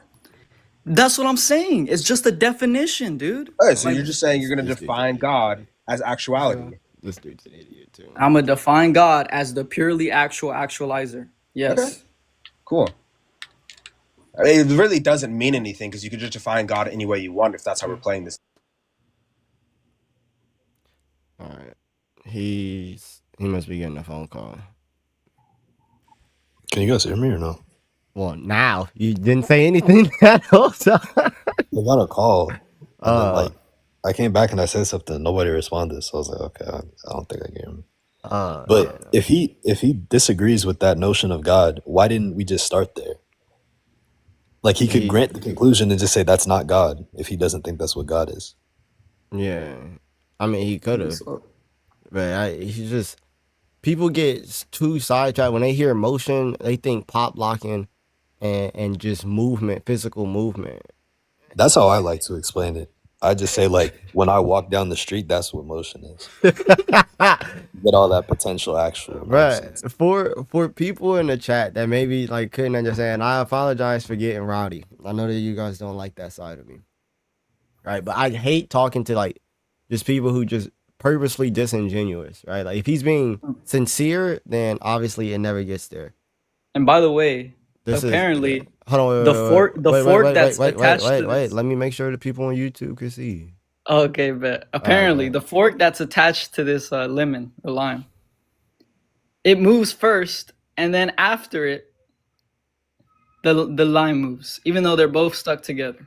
Speaker 7: That's what I'm saying. It's just a definition, dude.
Speaker 6: All right, so
Speaker 7: Like,
Speaker 6: you're just saying you're going to
Speaker 1: This dude's an
Speaker 6: define
Speaker 1: idiot.
Speaker 6: God as actuality.
Speaker 1: This dude's an idiot too.
Speaker 7: I'm gonna define God as the purely actualizer. Yes.
Speaker 6: Okay. Cool. I mean, it really doesn't mean anything because you could just define God any way you want if that's how we're playing this.
Speaker 1: All right, he must be getting a phone call.
Speaker 5: Can you guys hear me or no?
Speaker 1: Well, now you didn't say anything that whole time.
Speaker 5: I got a call, and then
Speaker 1: Uh,
Speaker 5: I came back and I said something. Nobody responded, so I was like, okay, I don't think I get him.
Speaker 1: yeah,
Speaker 5: But if he disagrees with that notion of God, why didn't we just start there? Like he could grant the conclusion and just say that's not God if he doesn't think that's what God is.
Speaker 1: yeah. I mean, he could have, but he's just people get too sidetracked when they hear motion. They think pop locking and just movement, physical movement.
Speaker 5: That's how I like to explain it. I just say like when I walk down the street, that's what motion is. Get all that potential actual
Speaker 1: Right.
Speaker 5: nonsense.
Speaker 1: For people in the chat that maybe like couldn't understand, I apologize for getting rowdy. I know that you guys don't like that side of me. Right. But I hate talking to like just people who just purposely disingenuous, right? Like if he's being sincere, then obviously it never gets there.
Speaker 7: And by the way,
Speaker 1: This
Speaker 7: apparently
Speaker 1: is hold on,
Speaker 7: the fork that's attached to this.
Speaker 1: Let me make sure the people on YouTube can see.
Speaker 7: Okay, but apparently
Speaker 1: man.
Speaker 7: the fork that's attached to this lemon or lime, it moves first, and then after it, the lime moves, even though they're both stuck together.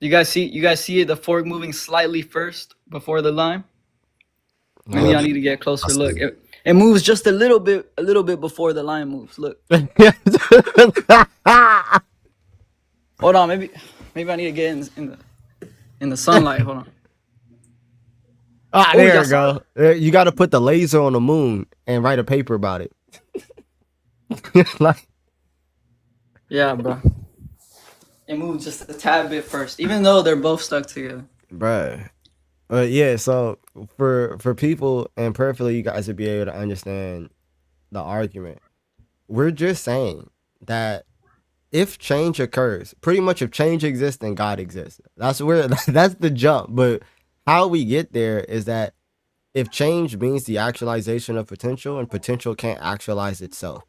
Speaker 7: You guys see it, the fork moving slightly first before the lime? Maybe
Speaker 5: Yeah.
Speaker 7: I need to get a closer
Speaker 5: I
Speaker 7: look.
Speaker 5: see.
Speaker 7: It moves just a little bit before the lime moves. Look. Hold on, maybe I need to get in the sunlight. Hold on.
Speaker 1: There you
Speaker 7: saw
Speaker 1: go. You got to put the laser on the moon and write a paper about it. Like,
Speaker 7: Yeah, bro. It moves just a tad bit first, even though they're both stuck together.
Speaker 1: bruh. But yeah, so for people and perfectly you guys to be able to understand the argument, we're just saying that if change occurs, pretty much if change exists, then God exists. That's the jump. But how we get there is that if change means the actualization of potential, and potential can't actualize itself.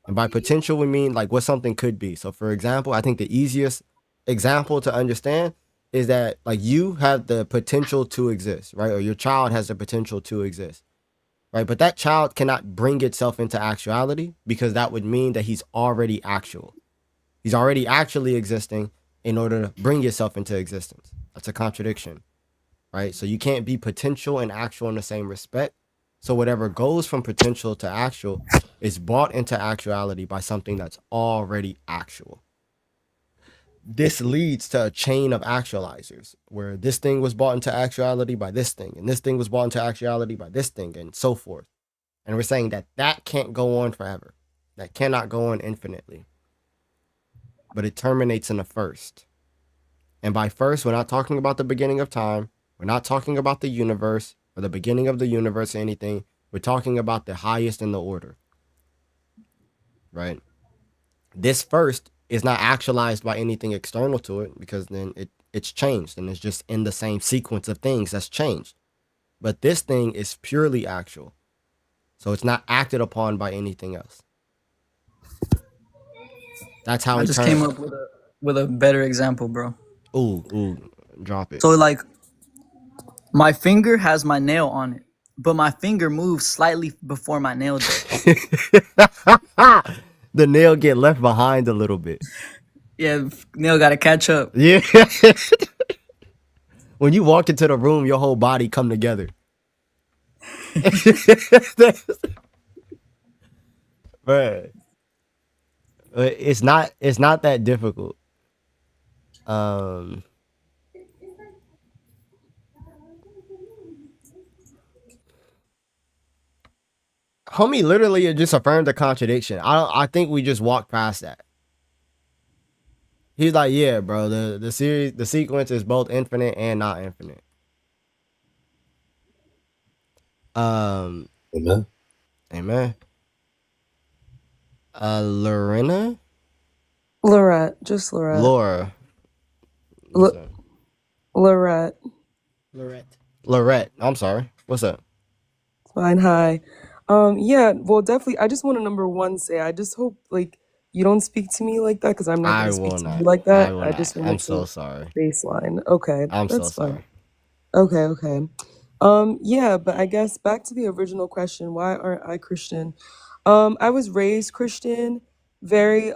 Speaker 1: And by potential, we mean like what something could be. So for example, I think the easiest example to understand is that like you have the potential to exist, right? Or your child has the potential to exist, right? But that child cannot bring itself into actuality because that would mean that he's already actual. He's already actually existing in order to bring itself into existence. That's a contradiction, right? So you can't be potential and actual in the same respect. So whatever goes from potential to actual is brought into actuality by something that's already actual. This leads to a chain of actualizers where this thing was brought into actuality by this thing, and this thing was brought into actuality by this thing, and so forth. And we're saying that that can't go on forever. That cannot go on infinitely. But it terminates in a first. And by first, we're not talking about the beginning of time. We're not talking about the universe or the beginning of the universe or anything. We're talking about the highest in the order. right? This first is not actualized by anything external to it, because then it's changed and it's just in the same sequence of things that's changed. But this thing is purely actual. So it's not acted upon by anything else. That's how
Speaker 7: I
Speaker 1: it
Speaker 7: just came
Speaker 1: turns.
Speaker 7: up with a better example, bro.
Speaker 1: Ooh, drop it.
Speaker 7: So like my finger has my nail on it, but my finger moves slightly before my nail does.
Speaker 1: The nail get left behind a little bit.
Speaker 7: Yeah, nail gotta catch up.
Speaker 1: Yeah. When you walk into the room, your whole body come together. Right. It's not that difficult. Homie literally just affirmed a contradiction. I think we just walked past that. He's like, yeah, bro, the sequence is both infinite and not infinite.
Speaker 5: Amen.
Speaker 1: Amen. Lorena?
Speaker 8: Lorette, just Lorette.
Speaker 1: Laura.
Speaker 8: L- Lorette.
Speaker 1: Lorette. I'm sorry. What's up?
Speaker 8: Fine, hi. Yeah, well, definitely. I just want to number one say, I just hope like you don't speak to me like that because I'm not
Speaker 1: I
Speaker 8: going to speak
Speaker 1: will
Speaker 8: to
Speaker 1: not.
Speaker 8: you like
Speaker 1: I
Speaker 8: that.
Speaker 1: will
Speaker 8: I
Speaker 1: not.
Speaker 8: just
Speaker 1: I'm
Speaker 8: wanted
Speaker 1: so
Speaker 8: to
Speaker 1: sorry.
Speaker 8: baseline. Okay,
Speaker 1: I'm so
Speaker 8: that's fine.
Speaker 1: sorry.
Speaker 8: Okay. Yeah, but I guess back to the original question, why aren't I Christian? I was raised Christian, very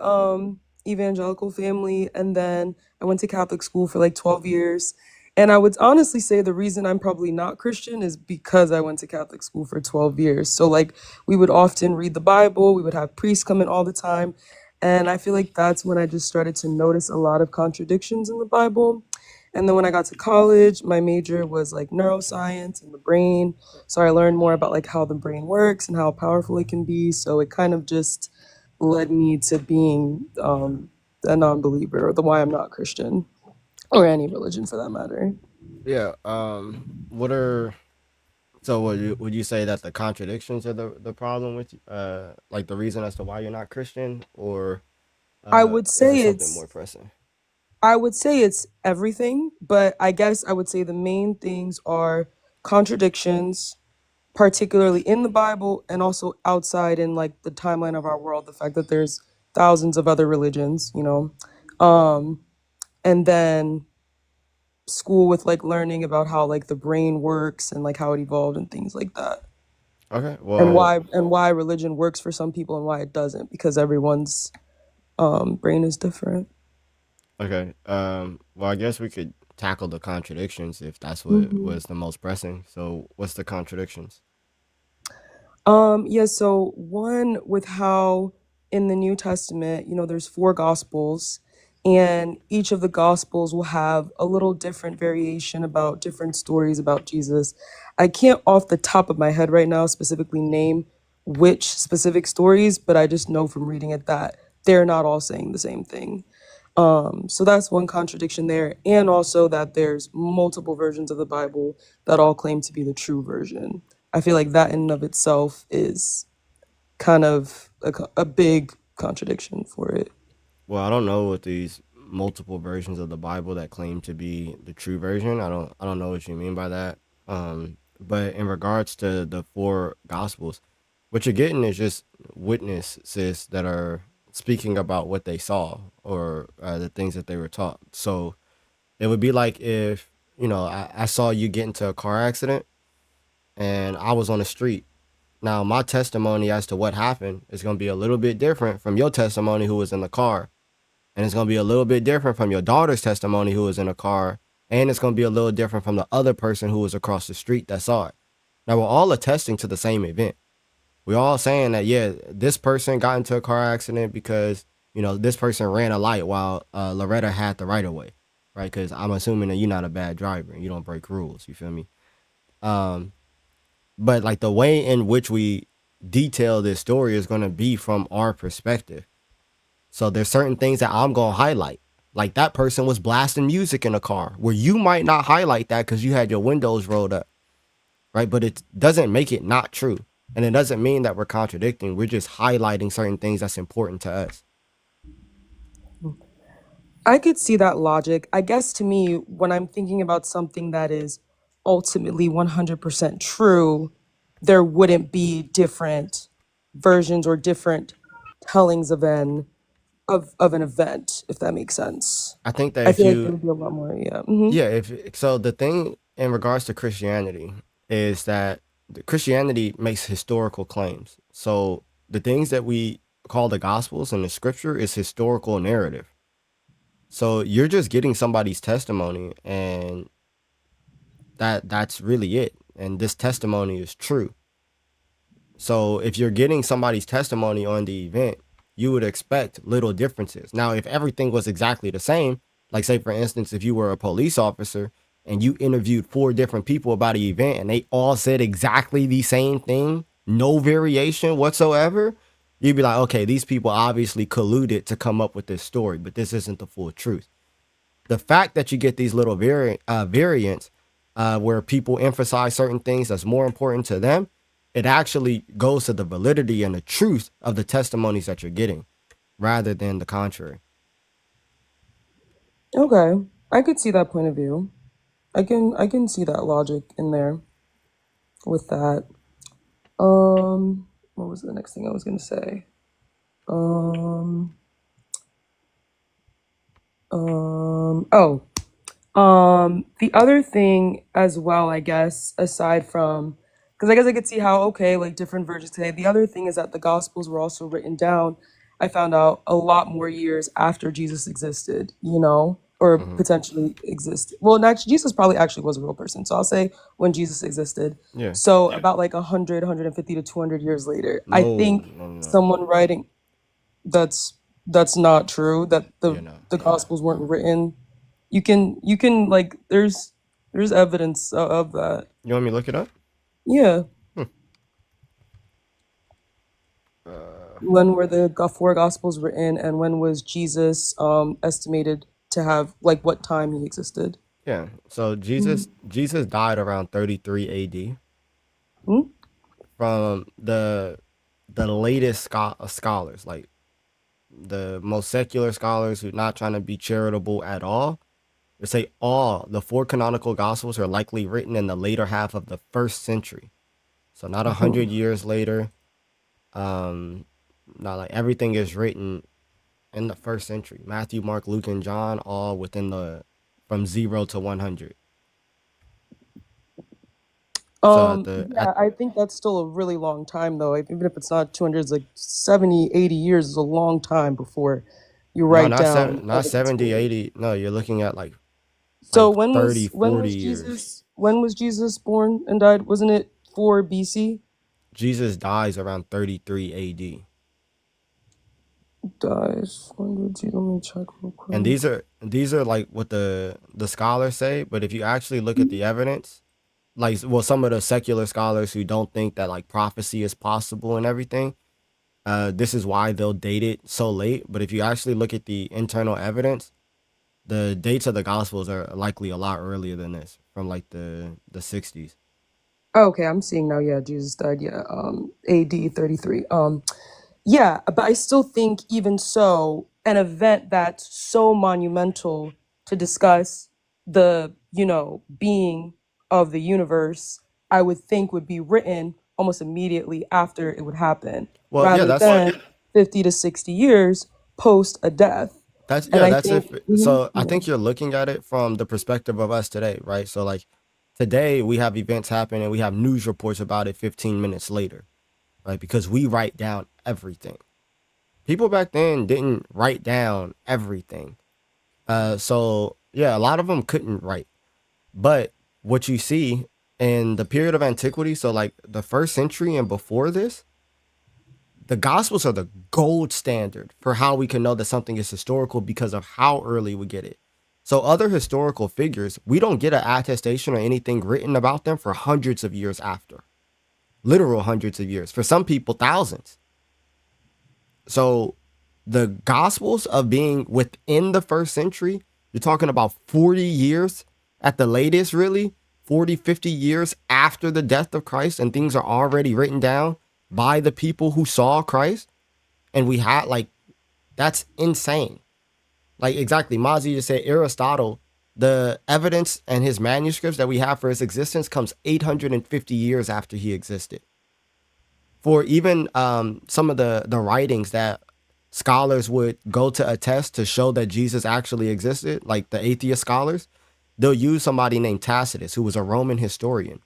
Speaker 8: evangelical family, and then I went to Catholic school for like 12 years. And I would honestly say the reason I'm probably not Christian is because I went to Catholic school for 12 years. So like we would often read the Bible, we would have priests come in all the time. And I feel like that's when I just started to notice a lot of contradictions in the Bible. And then when I got to college, my major was like neuroscience and the brain. So I learned more about like how the brain works and how powerful it can be. So it kind of just led me to being a non-believer, or the why I'm not Christian, or any religion for that matter.
Speaker 1: Yeah. What are so would you say that the contradictions are the problem with like the reason as to why you're not Christian, or
Speaker 8: I would
Speaker 1: is it
Speaker 8: say
Speaker 1: something
Speaker 8: it's
Speaker 1: more pressing?
Speaker 8: I would say it's everything, but I guess I would say the main things are contradictions, particularly in the Bible and also outside in like the timeline of our world, the fact that there's thousands of other religions, and then school with like learning about how like the brain works and like how it evolved and things like that.
Speaker 1: Okay.
Speaker 8: And
Speaker 1: Well,
Speaker 8: why religion works for some people and why it doesn't, because everyone's brain is different.
Speaker 1: okay. Well, I guess we could tackle the contradictions if that's what
Speaker 8: Mhm.
Speaker 1: was the most pressing. So, what's the contradictions?
Speaker 8: Yeah, so one with how in the New Testament, there's four gospels, and each of the gospels will have a little different variation about different stories about Jesus. I can't off the top of my head right now specifically name which specific stories, but I just know from reading it that they're not all saying the same thing. So that's one contradiction there, and also that there's multiple versions of the Bible that all claim to be the true version. I feel like that in and of itself is kind of a big contradiction for it.
Speaker 1: Well, I don't know what these multiple versions of the Bible that claim to be the true version. I don't know what you mean by that. But in regards to the four gospels, what you're getting is just witnesses that are speaking about what they saw, or the things that they were taught. So it would be like if, I saw you get into a car accident and I was on the street. Now, my testimony as to what happened is going to be a little bit different from your testimony who was in the car. And it's going to be a little bit different from your daughter's testimony who was in a car. And it's going to be a little different from the other person who was across the street that saw it. Now, we're all attesting to the same event. We're all saying that, yeah, this person got into a car accident because, this person ran a light while Loretta had the right of way, right? Because I'm assuming that you're not a bad driver and you don't break rules. You feel me? But like the way in which we detail this story is going to be from our perspective. So there's certain things that I'm going to highlight. Like that person was blasting music in a car, where you might not highlight that because you had your windows rolled up, right? But it doesn't make it not true. And it doesn't mean that we're contradicting. We're just highlighting certain things that's important to us.
Speaker 8: I could see that logic. I guess to me, when I'm thinking about something that is ultimately 100% true, there wouldn't be different versions or different tellings of an event, if that makes sense.
Speaker 1: I think that
Speaker 8: I
Speaker 1: if
Speaker 8: feel like there
Speaker 1: you,
Speaker 8: would be a lot more. Yeah.
Speaker 1: yeah, if so, the thing in regards to Christianity is that Christianity makes historical claims. So the things that we call the Gospels and the Scripture is historical narrative. So you're just getting somebody's testimony, and that's really it. And this testimony is true. So if you're getting somebody's testimony on the event, you would expect little differences. Now, if everything was exactly the same, like say for instance, if you were a police officer and you interviewed 4 different people about an event and they all said exactly the same thing, no variation whatsoever, you'd be like, okay, these people obviously colluded to come up with this story, but this isn't the full truth. The fact that you get these little variants where people emphasize certain things that's more important to them, it actually goes to the validity and the truth of the testimonies that you're getting rather than the contrary.
Speaker 8: Okay, I could see that point of view. I can see that logic in there with that. What was the next thing I was gonna say? The other thing as well, I guess, aside from, because I guess I could see how, okay, like different versions today. The other thing is that the Gospels were also written down, I found out, a lot more years after Jesus existed, or
Speaker 1: Hmm.
Speaker 8: potentially existed. Well, actually, Jesus probably actually was a real person. So I'll say when Jesus existed.
Speaker 1: Yeah.
Speaker 8: So about like 100, 150 to 200 years later, I
Speaker 1: No,
Speaker 8: think
Speaker 1: no, no, no.
Speaker 8: someone writing, that's that's not true, that
Speaker 1: Yeah,
Speaker 8: the
Speaker 1: no.
Speaker 8: the Gospels weren't written. You can like there's evidence of that.
Speaker 1: You want me to look it up?
Speaker 8: Yeah.
Speaker 1: Hmm.
Speaker 8: When were the 4 Gospels written, and when was Jesus estimated to have, like, what time he existed?
Speaker 1: Yeah. So
Speaker 8: Mhm.
Speaker 1: Jesus died around 33 AD.
Speaker 8: Hmm?
Speaker 1: From the latest scholars, like the most secular scholars who are not trying to be charitable at all, they say all the 4 canonical gospels are likely written in the later half of the 1st century. So not 100 years later. Um, Not like everything is written in the 1st century. Matthew, Mark, Luke, and John all within the from 0 to 100. So
Speaker 8: Yeah, I think that's still a really long time, though. Even if it's not 200, it's like 70, 80 years is a long time before you
Speaker 1: no,
Speaker 8: write down
Speaker 1: not
Speaker 8: evidence
Speaker 1: 70,
Speaker 8: for it.
Speaker 1: 80. No, you're looking at
Speaker 8: So
Speaker 1: 30, 40 years.
Speaker 8: when was Jesus born and died? Wasn't it 4 BC?
Speaker 1: Jesus dies around 33 AD.
Speaker 8: Dies. When did Jesus? Let me check real
Speaker 1: And
Speaker 8: quick.
Speaker 1: these are like what the scholars say, but if you actually look at the evidence, like well some of the secular scholars who don't think that like prophecy is possible and everything, this is why they'll date it so late, but if you actually look at the internal evidence, the dates of the gospels are likely a lot earlier than this, from like the 60s.
Speaker 8: Oh, okay, I'm seeing now. Yeah, Jesus died. Yeah, AD 33. Yeah, but I still think, even so, an event that's so monumental to discuss the, being of the universe, I would think would be written almost immediately after it would happen,
Speaker 1: Well, yeah,
Speaker 8: rather than 50 to 60 years post a death. And I
Speaker 1: that's if
Speaker 8: think,
Speaker 1: so I
Speaker 8: yeah.
Speaker 1: think you're looking at it from the perspective of us today, right? So like today we have events happen and we have news reports about it 15 minutes later, right? Because we write down everything. People back then didn't write down everything. So yeah, a lot of them couldn't write. But what you see in the period of antiquity, so like the 1st century and before this, the gospels are the gold standard for how we can know that something is historical because of how early we get it. So other historical figures, we don't get an attestation or anything written about them for hundreds of years after. Literal hundreds of years. For some people, thousands. So the gospels of being within the 1st century, you're talking about 40 years at the latest, really, 40, 50 years after the death of Christ, and things are already written down by the people who saw Christ. And we had like, that's insane. Like, exactly. Mazi just said Aristotle, the evidence and his manuscripts that we have for his existence comes 850 years after he existed. For even some of the writings that scholars would go to attest to show that Jesus actually existed, like the atheist scholars, they'll use somebody named Tacitus, who was a Roman historian.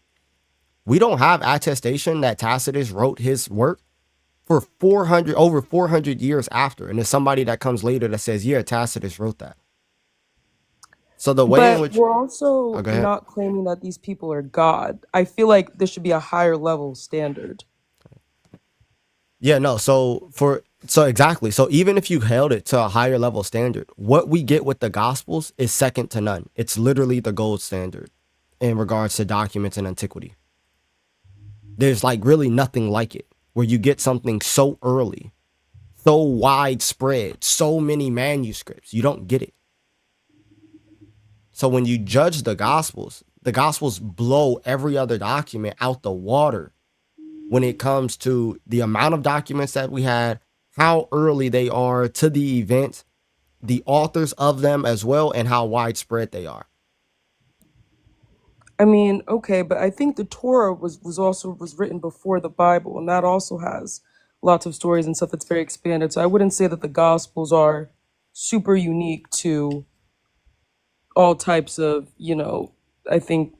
Speaker 1: We don't have attestation that Tacitus wrote his work for over 400 years after. And there's somebody that comes later that says, yeah, Tacitus wrote that. So the way in
Speaker 8: But
Speaker 1: which,
Speaker 8: we're also
Speaker 1: go ahead.
Speaker 8: not claiming that these people are God. I feel like there should be a higher level standard.
Speaker 1: Yeah, no. So exactly. So even if you held it to a higher level standard, what we get with the Gospels is second to none. It's literally the gold standard in regards to documents in antiquity. There's like really nothing like it, where you get something so early, so widespread, so many manuscripts. You don't get it. So when you judge the Gospels blow every other document out the water when it comes to the amount of documents that we had, how early they are to the events, the authors of them as well, and how widespread they are.
Speaker 8: I mean, okay, but I think the Torah was written before the Bible, and that also has lots of stories and stuff that's very expanded. So I wouldn't say that the Gospels are super unique to all types of, I think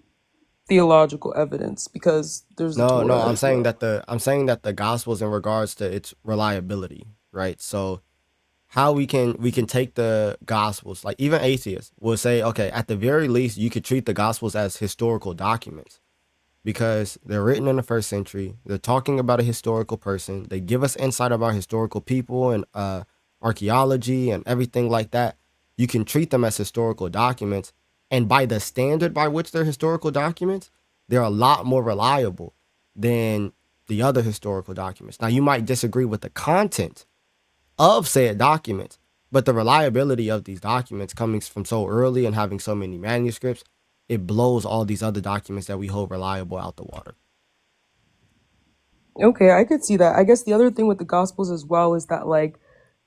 Speaker 8: theological evidence, because there's the
Speaker 1: No,
Speaker 8: Torah
Speaker 1: I'm
Speaker 8: as
Speaker 1: saying
Speaker 8: well.
Speaker 1: that the Gospels in regards to its reliability, right? So how we can take the Gospels, like even atheists will say, okay, at the very least, you could treat the Gospels as historical documents because they're written in the first century. They're talking about a historical person. They give us insight about historical people and archaeology and everything like that. You can treat them as historical documents, and by the standard by which they're historical documents, they're a lot more reliable than the other historical documents. Now, you might disagree with the content of said documents, but the reliability of these documents coming from so early and having so many manuscripts, it blows all these other documents that we hold reliable out the water.
Speaker 8: Okay, I could see that. I guess the other thing with the Gospels as well is that, like,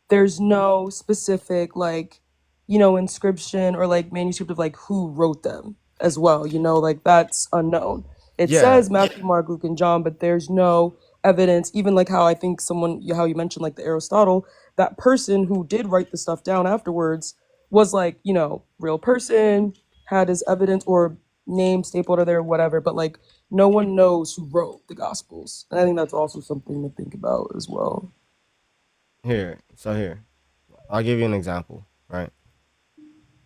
Speaker 8: there's no specific, like, inscription or like manuscript of like who wrote them as well, like that's unknown. It
Speaker 1: Yeah,
Speaker 8: says Matthew, Mark, Luke, and John, but there's no evidence, even like how I think how you mentioned like the Aristotle, that person who did write the stuff down afterwards was like, real person, had his evidence or name stapled or there, whatever, but like no one knows who wrote the Gospels. And I think that's also something to think about as well.
Speaker 1: here. So here, I'll give you an example, right?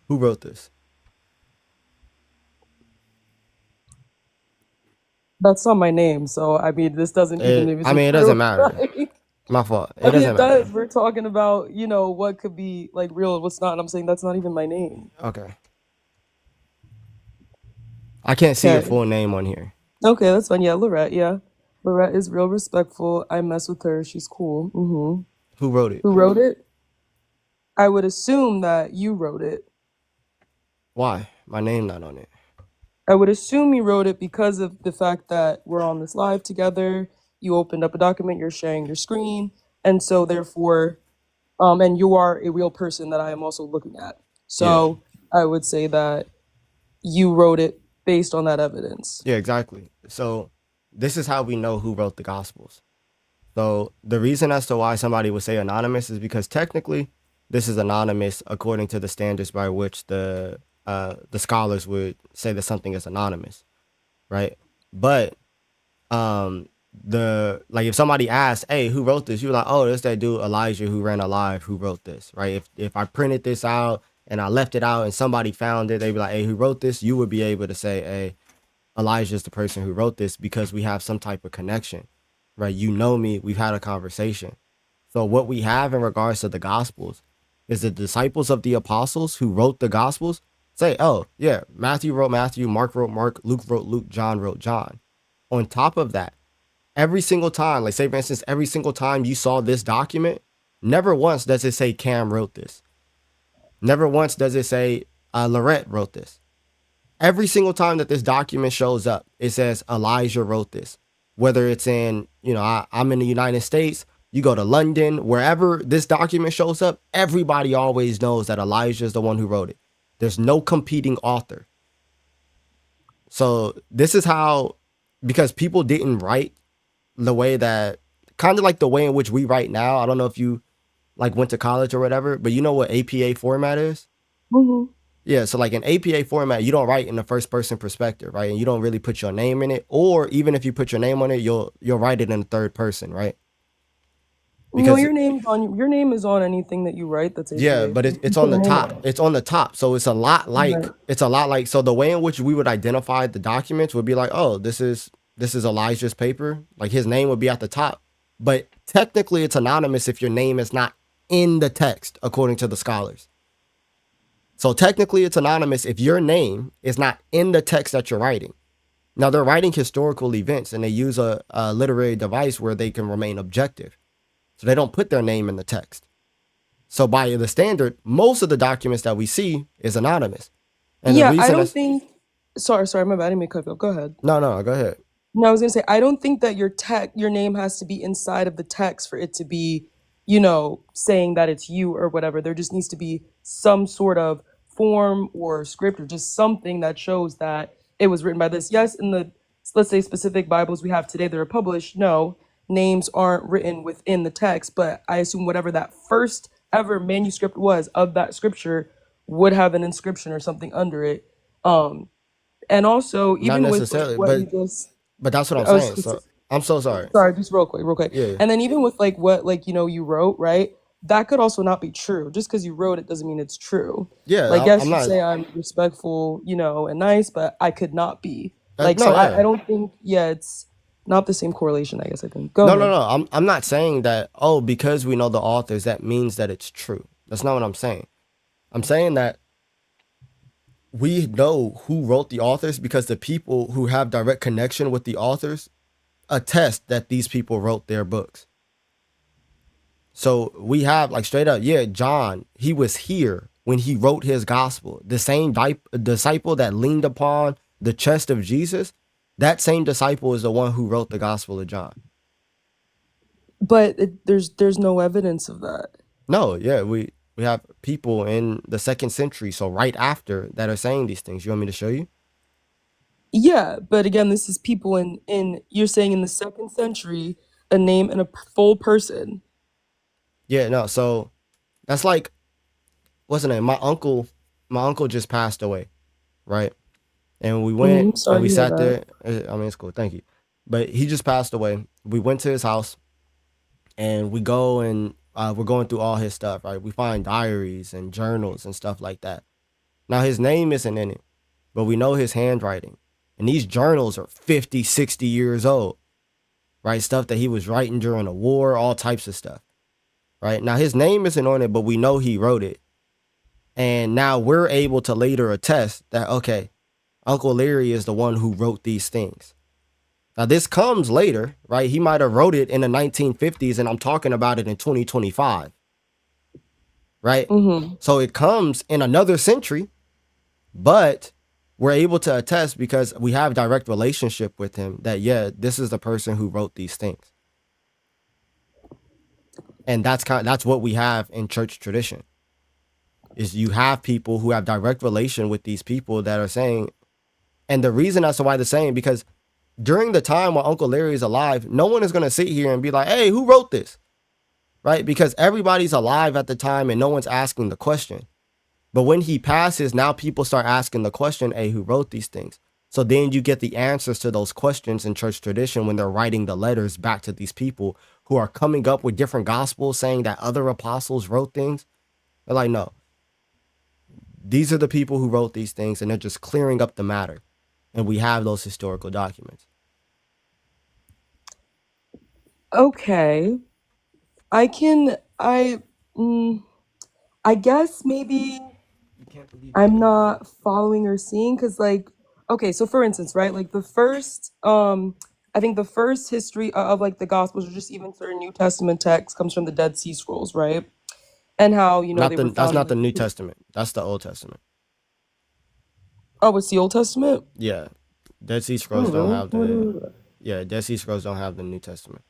Speaker 1: Who wrote this?
Speaker 8: That's not my name, so I mean, this doesn't even
Speaker 1: It,
Speaker 8: maybe
Speaker 1: I
Speaker 8: be
Speaker 1: mean, it doesn't
Speaker 8: true.
Speaker 1: matter.
Speaker 8: Like,
Speaker 1: My fault.
Speaker 8: I
Speaker 1: It
Speaker 8: mean,
Speaker 1: doesn't
Speaker 8: it
Speaker 1: matter.
Speaker 8: does. We're talking about, what could be like real and what's not. And I'm saying that's not even my name.
Speaker 1: Okay. I can't see your
Speaker 8: Okay.
Speaker 1: full name on here.
Speaker 8: Okay, that's fine. Yeah, Lorette. Yeah. Lorette is real respectful. I mess with her. She's cool.
Speaker 1: Who wrote it?
Speaker 8: Who wrote it? I would assume that you wrote it.
Speaker 1: Why? My name not on it.
Speaker 8: I would assume you wrote it because of the fact that we're on this live together. You opened up a document, you're sharing your screen, and so therefore, and you are a real person that I am also looking at.
Speaker 1: Yeah.
Speaker 8: So I would say that you wrote it based on that evidence.
Speaker 1: Yeah, exactly. So this is how we know who wrote the Gospels. So the reason as to why somebody would say anonymous is because technically this is anonymous according to the standards by which the scholars would say that something is anonymous, right? But if somebody asked, hey, who wrote this? You're like, oh, this that dude Elijah who ran alive who wrote this, right? If I printed this out and I left it out and somebody found it, they'd be like, hey, who wrote this? You would be able to say, hey, Elijah is the person who wrote this because we have some type of connection, right? You know me, we've had a conversation. So what we have in regards to the Gospels is the disciples of the apostles who wrote the Gospels say, oh, yeah, Matthew wrote Matthew, Mark wrote Mark, Luke wrote Luke, John wrote John. On top of that, every single time, like say for instance, every single time you saw this document, never once does it say Cam wrote this. Never once does it say Lorette wrote this. every single time that this document shows up, it says Elijah wrote this. Whether it's in, I'm in the United States, you go to London, wherever this document shows up, everybody always knows that Elijah is the one who wrote it. There's no competing author. So this is how, because people didn't write the way that, kind of like the way in which we write now. I don't know if you like went to college or whatever, but you know what APA format is?
Speaker 8: Mm-hmm.
Speaker 1: Yeah, so like in APA format, you don't write in the first person perspective, right? And you don't really put your name in it, or even if you put your name on it, you'll write it in the third person, right?
Speaker 8: No,
Speaker 1: Because
Speaker 8: your name is on anything that you write. That's
Speaker 1: yeah,
Speaker 8: APA.
Speaker 1: but
Speaker 8: You
Speaker 1: it's
Speaker 8: put
Speaker 1: on the
Speaker 8: your name
Speaker 1: top.
Speaker 8: on it.
Speaker 1: It's on the top. So it's a lot like
Speaker 8: Right.
Speaker 1: so the way in which we would identify the documents would be like, oh, this is Elijah's paper. Like his name would be at the top. But technically it's anonymous if your name is not in the text, according to the scholars. So technically it's anonymous if your name is not in the text that you're writing. Now they're writing historical events and they use a literary device where they can remain objective. So they don't put their name in the text. So by the standard, most of the documents that we see is anonymous. And the
Speaker 8: Yeah, I
Speaker 1: reason
Speaker 8: don't
Speaker 1: that's
Speaker 8: think. Sorry, my bad. I didn't mean to cut you off. Go ahead.
Speaker 1: no, go ahead.
Speaker 8: No, I was gonna say I don't think that your name has to be inside of the text for it to be, saying that it's you or whatever. There just needs to be some sort of form or script or just something that shows that it was written by this. Yes, in the, let's say, specific Bibles we have today that are published, no, names aren't written within the text, but I assume whatever that first ever manuscript was of that scripture would have an inscription or something under it. And also,
Speaker 1: Not
Speaker 8: even with like
Speaker 1: necessarily,
Speaker 8: what you just,
Speaker 1: but that's what I'm
Speaker 8: I was
Speaker 1: saying. So I'm so sorry.
Speaker 8: sorry, just real quick.
Speaker 1: Yeah.
Speaker 8: And then even with like what like you wrote, right? That could also not be true. Just because you wrote it doesn't mean it's true.
Speaker 1: Yeah,
Speaker 8: Like,
Speaker 1: I'm
Speaker 8: yes, you
Speaker 1: not
Speaker 8: say I'm respectful, and nice, but I could not be. Like,
Speaker 1: no,
Speaker 8: so I
Speaker 1: yeah.
Speaker 8: don't think, yeah, it's not the same correlation, I guess I think. Go
Speaker 1: No,
Speaker 8: ahead.
Speaker 1: no, no. I'm not saying that, oh, because we know the authors, that means that it's true. That's not what I'm saying. I'm saying that we know who wrote the authors because the people who have direct connection with the authors attest that these people wrote their books. So we have like straight up, yeah, John, he was here when he wrote his gospel. The same disciple that leaned upon the chest of Jesus, that same disciple is the one who wrote the Gospel of John.
Speaker 8: But there's no evidence of that.
Speaker 1: No, yeah, we have people in the 2nd century, so right after, that are saying these things. You want me to show you?
Speaker 8: Yeah, but again, this is people in you're saying in the 2nd century, a name and a full person.
Speaker 1: Yeah, no, so that's like, what's the name? My uncle just passed away, right? And we went and
Speaker 8: Sorry
Speaker 1: we
Speaker 8: to hear
Speaker 1: sat
Speaker 8: that.
Speaker 1: there. I mean, it's cool, thank you. But he just passed away. We went to his house and we go and we're going through all his stuff, right? We find diaries and journals and stuff like that. Now, his name isn't in it, but we know his handwriting. And these journals are 50, 60 years old, right? Stuff that he was writing during the war, all types of stuff, right? Now, his name isn't on it, but we know he wrote it. And now we're able to later attest that, okay, Uncle Larry is the one who wrote these things. Now, this comes later, right? He might have wrote it in the 1950s, and I'm talking about it in 2025, right? So it comes in another century, but we're able to attest because we have direct relationship with him that, yeah, this is the person who wrote these things. And that's what we have in church tradition, is you have people who have direct relation with these people that are saying, and the reason as to why they're saying, because during the time while Uncle Larry is alive, no one is going to sit here and be like, hey, who wrote this? Right? Because everybody's alive at the time and no one's asking the question. But when he passes, now people start asking the question, hey, who wrote these things? So then you get the answers to those questions in church tradition when they're writing the letters back to these people who are coming up with different gospels saying that other apostles wrote things. They're like, no, these are the people who wrote these things, and they're just clearing up the matter. And we have those historical documents.
Speaker 8: Okay. I guess maybe I'm not following or seeing because like, okay, so for instance, right, like the first I think the first history of like the gospels or just even certain New Testament texts comes from the Dead Sea Scrolls, right? And how, they were
Speaker 1: That's
Speaker 8: found
Speaker 1: not the
Speaker 8: like
Speaker 1: New Testament. That's the Old Testament.
Speaker 8: Oh, it's the Old Testament?
Speaker 1: Yeah, Dead Sea
Speaker 8: Oh,
Speaker 1: Scrolls don't
Speaker 8: really?
Speaker 1: have
Speaker 8: I didn't
Speaker 1: the.
Speaker 8: know that.
Speaker 1: Yeah, Dead Sea Scrolls don't have the New Testament.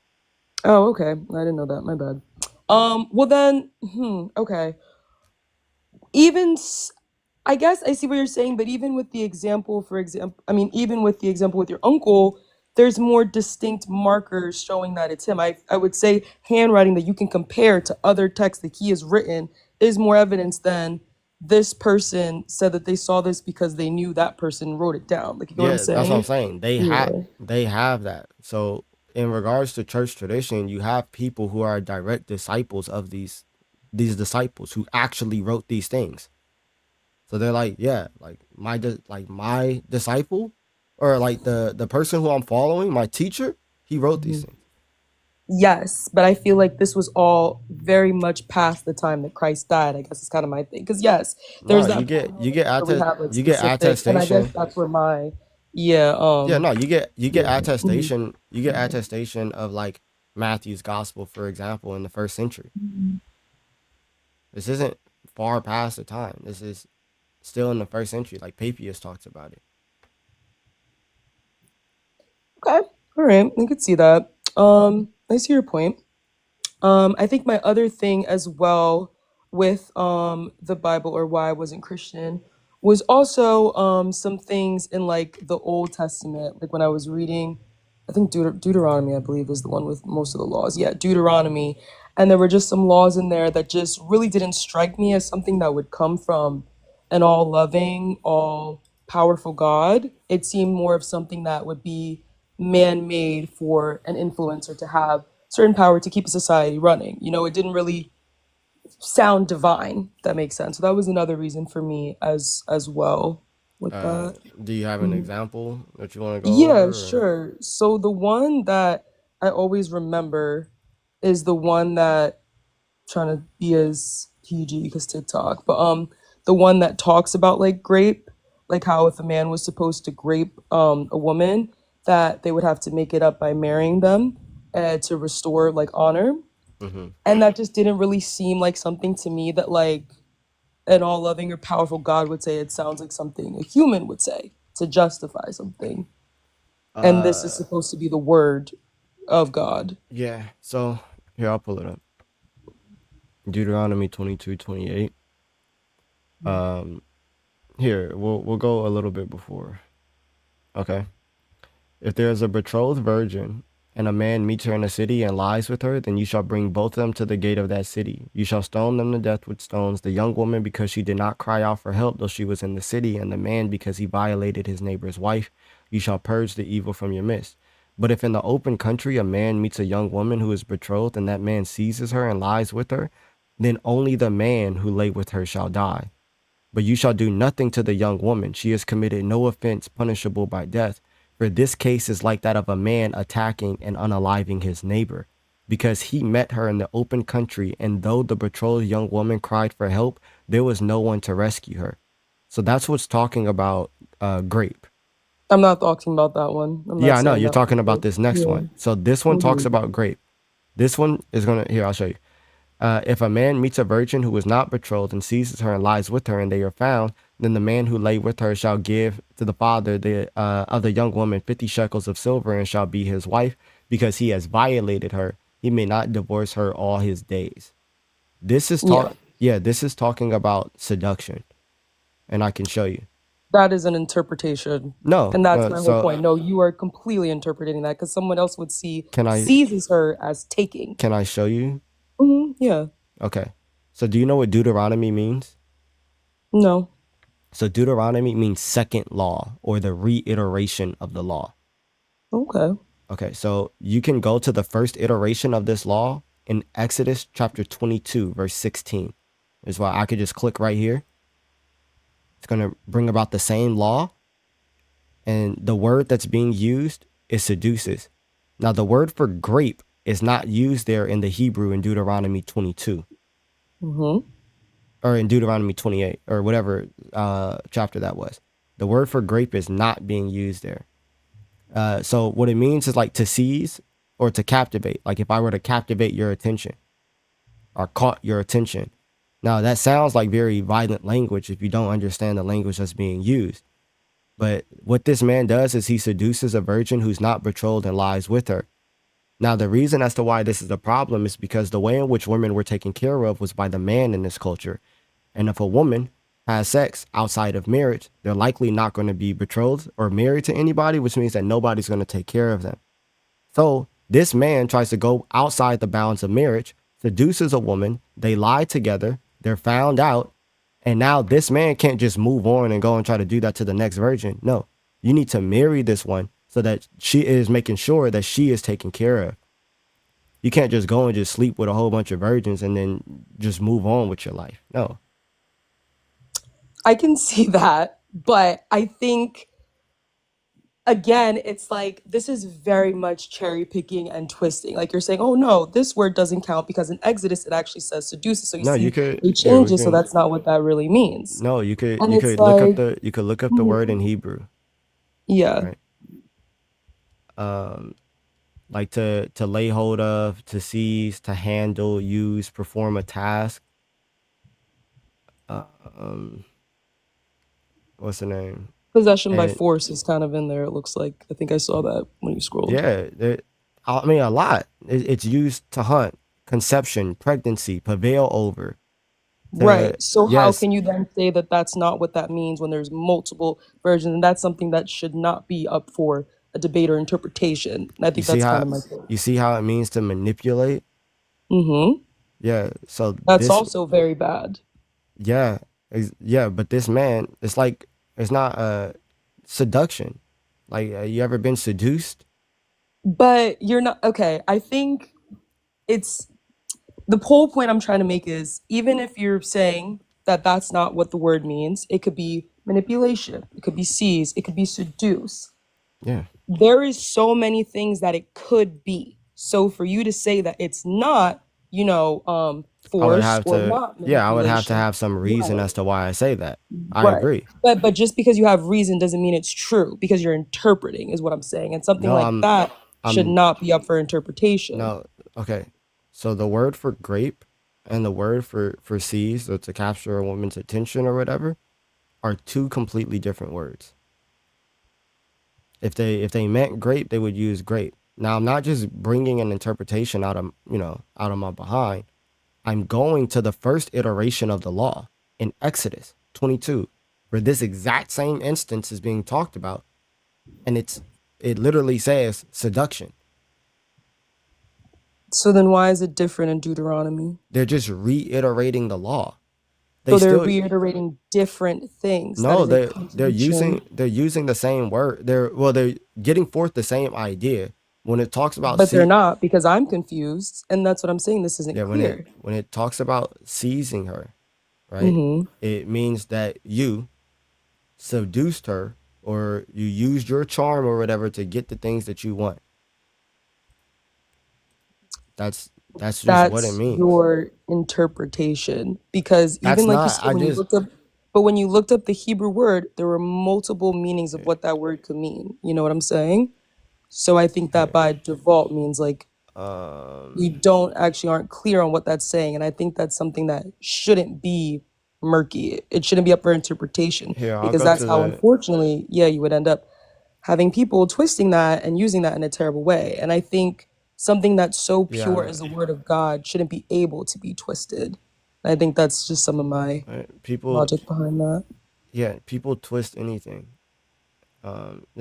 Speaker 8: Oh, okay. I didn't know that. My bad. Well then, okay. Even I guess I see what you're saying, but even with the example, for example, I mean, even with the example with your uncle, there's more distinct markers showing that it's him. I would say handwriting that you can compare to other texts that he has written is more evidence than this person said that they saw this because they knew that person wrote it down. Like, you know what I'm
Speaker 1: Yeah, that's what I'm
Speaker 8: saying?
Speaker 1: saying.
Speaker 8: Yeah.
Speaker 1: They have that. So in regards to church tradition, you have people who are direct disciples of these disciples who actually wrote these things. So they're like, yeah, like my disciple, or like the person who I'm following, my teacher, he wrote these
Speaker 8: Mhm.
Speaker 1: things.
Speaker 8: Yes, but I feel like this was all very much past the time that Christ died. I guess it's kind of my thing. Because yes,
Speaker 1: No,
Speaker 8: there's that part where we have like
Speaker 1: you get
Speaker 8: specific, and I guess
Speaker 1: attestation.
Speaker 8: that's where my yeah
Speaker 1: Yeah, no, you get
Speaker 8: yeah mhm.
Speaker 1: attestation. You get attestation of like Matthew's gospel, for example, in the first century. This isn't far past the time. This is still in the first century. Like Papias talks about it.
Speaker 8: Okay, all right, I could see that. I see your point. I think my other thing as well with the Bible, or why I wasn't Christian, was also some things in like the Old Testament. Like when I was reading, I think Deuteronomy, I believe, is the one with most of the laws. Yeah, Deuteronomy, and there were just some laws in there that just really didn't strike me as something that would come from an all loving, all powerful God. It seemed more of something that would be man made for an influencer to have certain power to keep a society running. You know, it didn't really sound divine. If that makes sense. So that was another reason for me as well with
Speaker 1: Uh,
Speaker 8: that.
Speaker 1: do you have an
Speaker 8: Mhm.
Speaker 1: example that you want to go
Speaker 8: Yeah,
Speaker 1: over? Or?
Speaker 8: sure. So the one that I always remember is the one that, trying to be as PG because TikTok, but the one that talks about like grape, like how if a man was supposed to grape a woman, that they would have to make it up by marrying them to restore like honor.
Speaker 1: Mm-hmm.
Speaker 8: And that just didn't really seem like something to me that like an all loving or powerful God would say. It sounds like something a human would say to justify something. And this is
Speaker 1: Uh,
Speaker 8: supposed to be the word of God.
Speaker 1: yeah. So here, I'll pull it up. Deuteronomy 22:28. Um, here we'll go a little bit before. Okay. If there is a betrothed virgin, and a man meets her in a city and lies with her, then you shall bring both of them to the gate of that city. You shall stone them to death with stones, the young woman because she did not cry out for help though she was in the city, and the man because he violated his neighbor's wife. You shall purge the evil from your midst. But if in the open country a man meets a young woman who is betrothed, and that man seizes her and lies with her, then only the man who lay with her shall die. But you shall do nothing to the young woman. She has committed no offense punishable by death. For this case is like that of a man attacking and unaliving his neighbor, because he met her in the open country, and though the betrothed young woman cried for help, there was no one to rescue her. So that's what's talking about grape.
Speaker 8: I'm not talking about that one. I'm
Speaker 1: Yeah,
Speaker 8: not
Speaker 1: I know.
Speaker 8: saying
Speaker 1: You're
Speaker 8: that
Speaker 1: talking
Speaker 8: one.
Speaker 1: about this next
Speaker 8: Yeah.
Speaker 1: one. So this one talks
Speaker 8: hmm
Speaker 1: about grape. This one is going to, here, I'll show you. If a man meets a virgin who is not betrothed and seizes her and lies with her, and they are found, then the man who lay with her shall give to the father of the young woman 50 shekels of silver, and shall be his wife, because he has violated her. He may not divorce her all his days. This is
Speaker 8: Yeah.
Speaker 1: this is talking about seduction, and I can show you.
Speaker 8: That is an interpretation.
Speaker 1: No,
Speaker 8: And that's my whole
Speaker 1: so
Speaker 8: point. No, you are completely interpreting that because someone else would see
Speaker 1: can
Speaker 8: seizes her as taking.
Speaker 1: I show you?
Speaker 8: Yeah.
Speaker 1: Okay. So do you know what Deuteronomy means?
Speaker 8: No.
Speaker 1: So Deuteronomy means second law, or the reiteration of the law.
Speaker 8: Okay.
Speaker 1: Okay, so you can go to the first iteration of this law in Exodus chapter 22, verse 16. Is why I could just click right here. It's going to bring about the same law. And the word that's being used is seduces. Now, the word for grape is not used there in the Hebrew in Deuteronomy 22
Speaker 8: Mm-hmm.
Speaker 1: or in Deuteronomy 28 or whatever chapter that was. The word for grape is not being used there. So what it means is like to seize or to captivate. Like if I were to captivate your attention or caught your attention. Now that sounds like very violent language if you don't understand the language that's being used. But what this man does is he seduces a virgin who's not betrothed and lies with her. Now, the reason as to why this is a problem is because the way in which women were taken care of was by the man in this culture. And if a woman has sex outside of marriage, they're likely not going to be betrothed or married to anybody, which means that nobody's going to take care of them. So this man tries to go outside the bounds of marriage, seduces a woman, they lie together, they're found out, and now this man can't just move on and go and try to do that to the next virgin. No, you need to marry this one so that she is making sure that she is taken care of. You can't just go and just sleep with a whole bunch of virgins and then just move on with your life. No.
Speaker 8: I can see that, but I think again, it's like this is very much cherry picking and twisting. Like you're saying, oh no, this word doesn't count because in Exodus it actually says seduces. So you
Speaker 1: No, you
Speaker 8: see
Speaker 1: could,
Speaker 8: they
Speaker 1: yeah, we
Speaker 8: change it, so
Speaker 1: can,
Speaker 8: that's not what that really means.
Speaker 1: no, you
Speaker 8: And it's
Speaker 1: could look up
Speaker 8: like,
Speaker 1: the word in Hebrew,
Speaker 8: yeah,
Speaker 1: right? Like to lay hold of, to seize, to handle, use, perform a task. Um, what's the name?
Speaker 8: possession by
Speaker 1: And
Speaker 8: force is kind of in there. It looks like I think I saw that when you scrolled.
Speaker 1: yeah, I mean, a lot. It's used to hunt, conception, pregnancy, prevail over.
Speaker 8: Right. So how
Speaker 1: Yes,
Speaker 8: can you then say that that's not what that means when there's multiple versions? And that's something that should not be up for a debate or interpretation. And I
Speaker 1: you
Speaker 8: think
Speaker 1: see
Speaker 8: that's kind
Speaker 1: how
Speaker 8: of my point.
Speaker 1: you see how it means to manipulate.
Speaker 8: Mm-hmm.
Speaker 1: Yeah. So
Speaker 8: That's
Speaker 1: this,
Speaker 8: also very bad.
Speaker 1: yeah, yeah. But this man, it's like it's not seduction. Like, you ever been seduced?
Speaker 8: But you're not okay. I think it's the whole point I'm trying to make is even if you're saying that that's not what the word means, it could be manipulation, it could be seize, it could be seduce.
Speaker 1: Yeah.
Speaker 8: There is so many things that it could be. So for you to say that it's not,
Speaker 1: I would
Speaker 8: force
Speaker 1: have
Speaker 8: or
Speaker 1: to,
Speaker 8: not
Speaker 1: yeah, I would have to
Speaker 8: manipulation,
Speaker 1: have some reason
Speaker 8: right?
Speaker 1: as to why I say that. I
Speaker 8: Right.
Speaker 1: agree.
Speaker 8: But just because you have reason doesn't mean it's true because you're interpreting is what I'm saying. And something
Speaker 1: No,
Speaker 8: like that should
Speaker 1: I'm,
Speaker 8: not be up for interpretation.
Speaker 1: no, okay. So the word for grape and the word for seize, so to capture a woman's attention or whatever, are two completely different words. If they meant grape, they would use grape. Now, I'm not just bringing an interpretation out of my behind. I'm going to the first iteration of the law in Exodus 22, where this exact same instance is being talked about, and it literally says seduction.
Speaker 8: So then why is it different in Deuteronomy?
Speaker 1: They're just reiterating the law. They
Speaker 8: So they're
Speaker 1: still
Speaker 8: reiterating different things. That
Speaker 1: no,
Speaker 8: is a
Speaker 1: they're using the same word. They're getting forth the same idea when it talks about
Speaker 8: but they're not because I'm confused, and that's what I'm saying. This isn't
Speaker 1: yeah,
Speaker 8: clear.
Speaker 1: when it talks about seizing her, right?
Speaker 8: Mm-hmm.
Speaker 1: It means that you seduced her or you used your charm or whatever to get the things that you want. That's just what it
Speaker 8: That's
Speaker 1: means.
Speaker 8: your interpretation because
Speaker 1: That's
Speaker 8: even like you
Speaker 1: not,
Speaker 8: said
Speaker 1: I
Speaker 8: when you
Speaker 1: just,
Speaker 8: looked up, but when you looked up the Hebrew word, there were multiple meanings of what that word could mean. You know what I'm saying? So I think that by default means like
Speaker 1: um
Speaker 8: you don't actually aren't clear on what that's saying, and I think that's something that shouldn't be murky. It shouldn't be up for interpretation
Speaker 1: here, I'll
Speaker 8: because
Speaker 1: go
Speaker 8: that's
Speaker 1: to
Speaker 8: how
Speaker 1: the,
Speaker 8: unfortunately, yeah, you would end up having people twisting that and using that in a terrible way. And I think something that's so pure
Speaker 1: yeah,
Speaker 8: as the word of God shouldn't be able to be twisted. And I think that's just some of my
Speaker 1: people,
Speaker 8: logic behind that.
Speaker 1: yeah, people twist anything.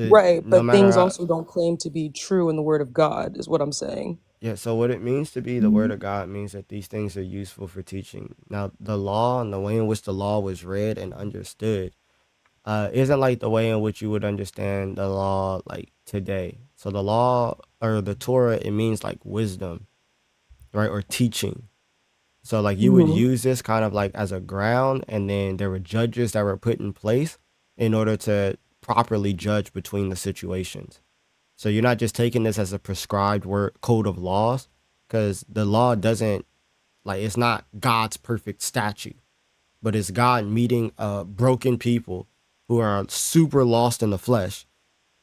Speaker 8: Right,
Speaker 1: No
Speaker 8: but
Speaker 1: matter
Speaker 8: things
Speaker 1: how,
Speaker 8: also don't claim to be true in the word of God, is what I'm saying.
Speaker 1: yeah, so what it means to be the word of God means that these things are useful for teaching. Now, the law and the way in which the law was read and understood isn't like the way in which you would understand the law like today. So the law or the Torah, it means like wisdom, right? Or teaching. So like you would
Speaker 8: Hmm.
Speaker 1: use this kind of like as a ground, and then there were judges that were put in place in order to properly judge between the situations. So you're not just taking this as a prescribed word code of laws, because the law doesn't like it's not God's perfect statute, but it's God meeting broken people who are super lost in the flesh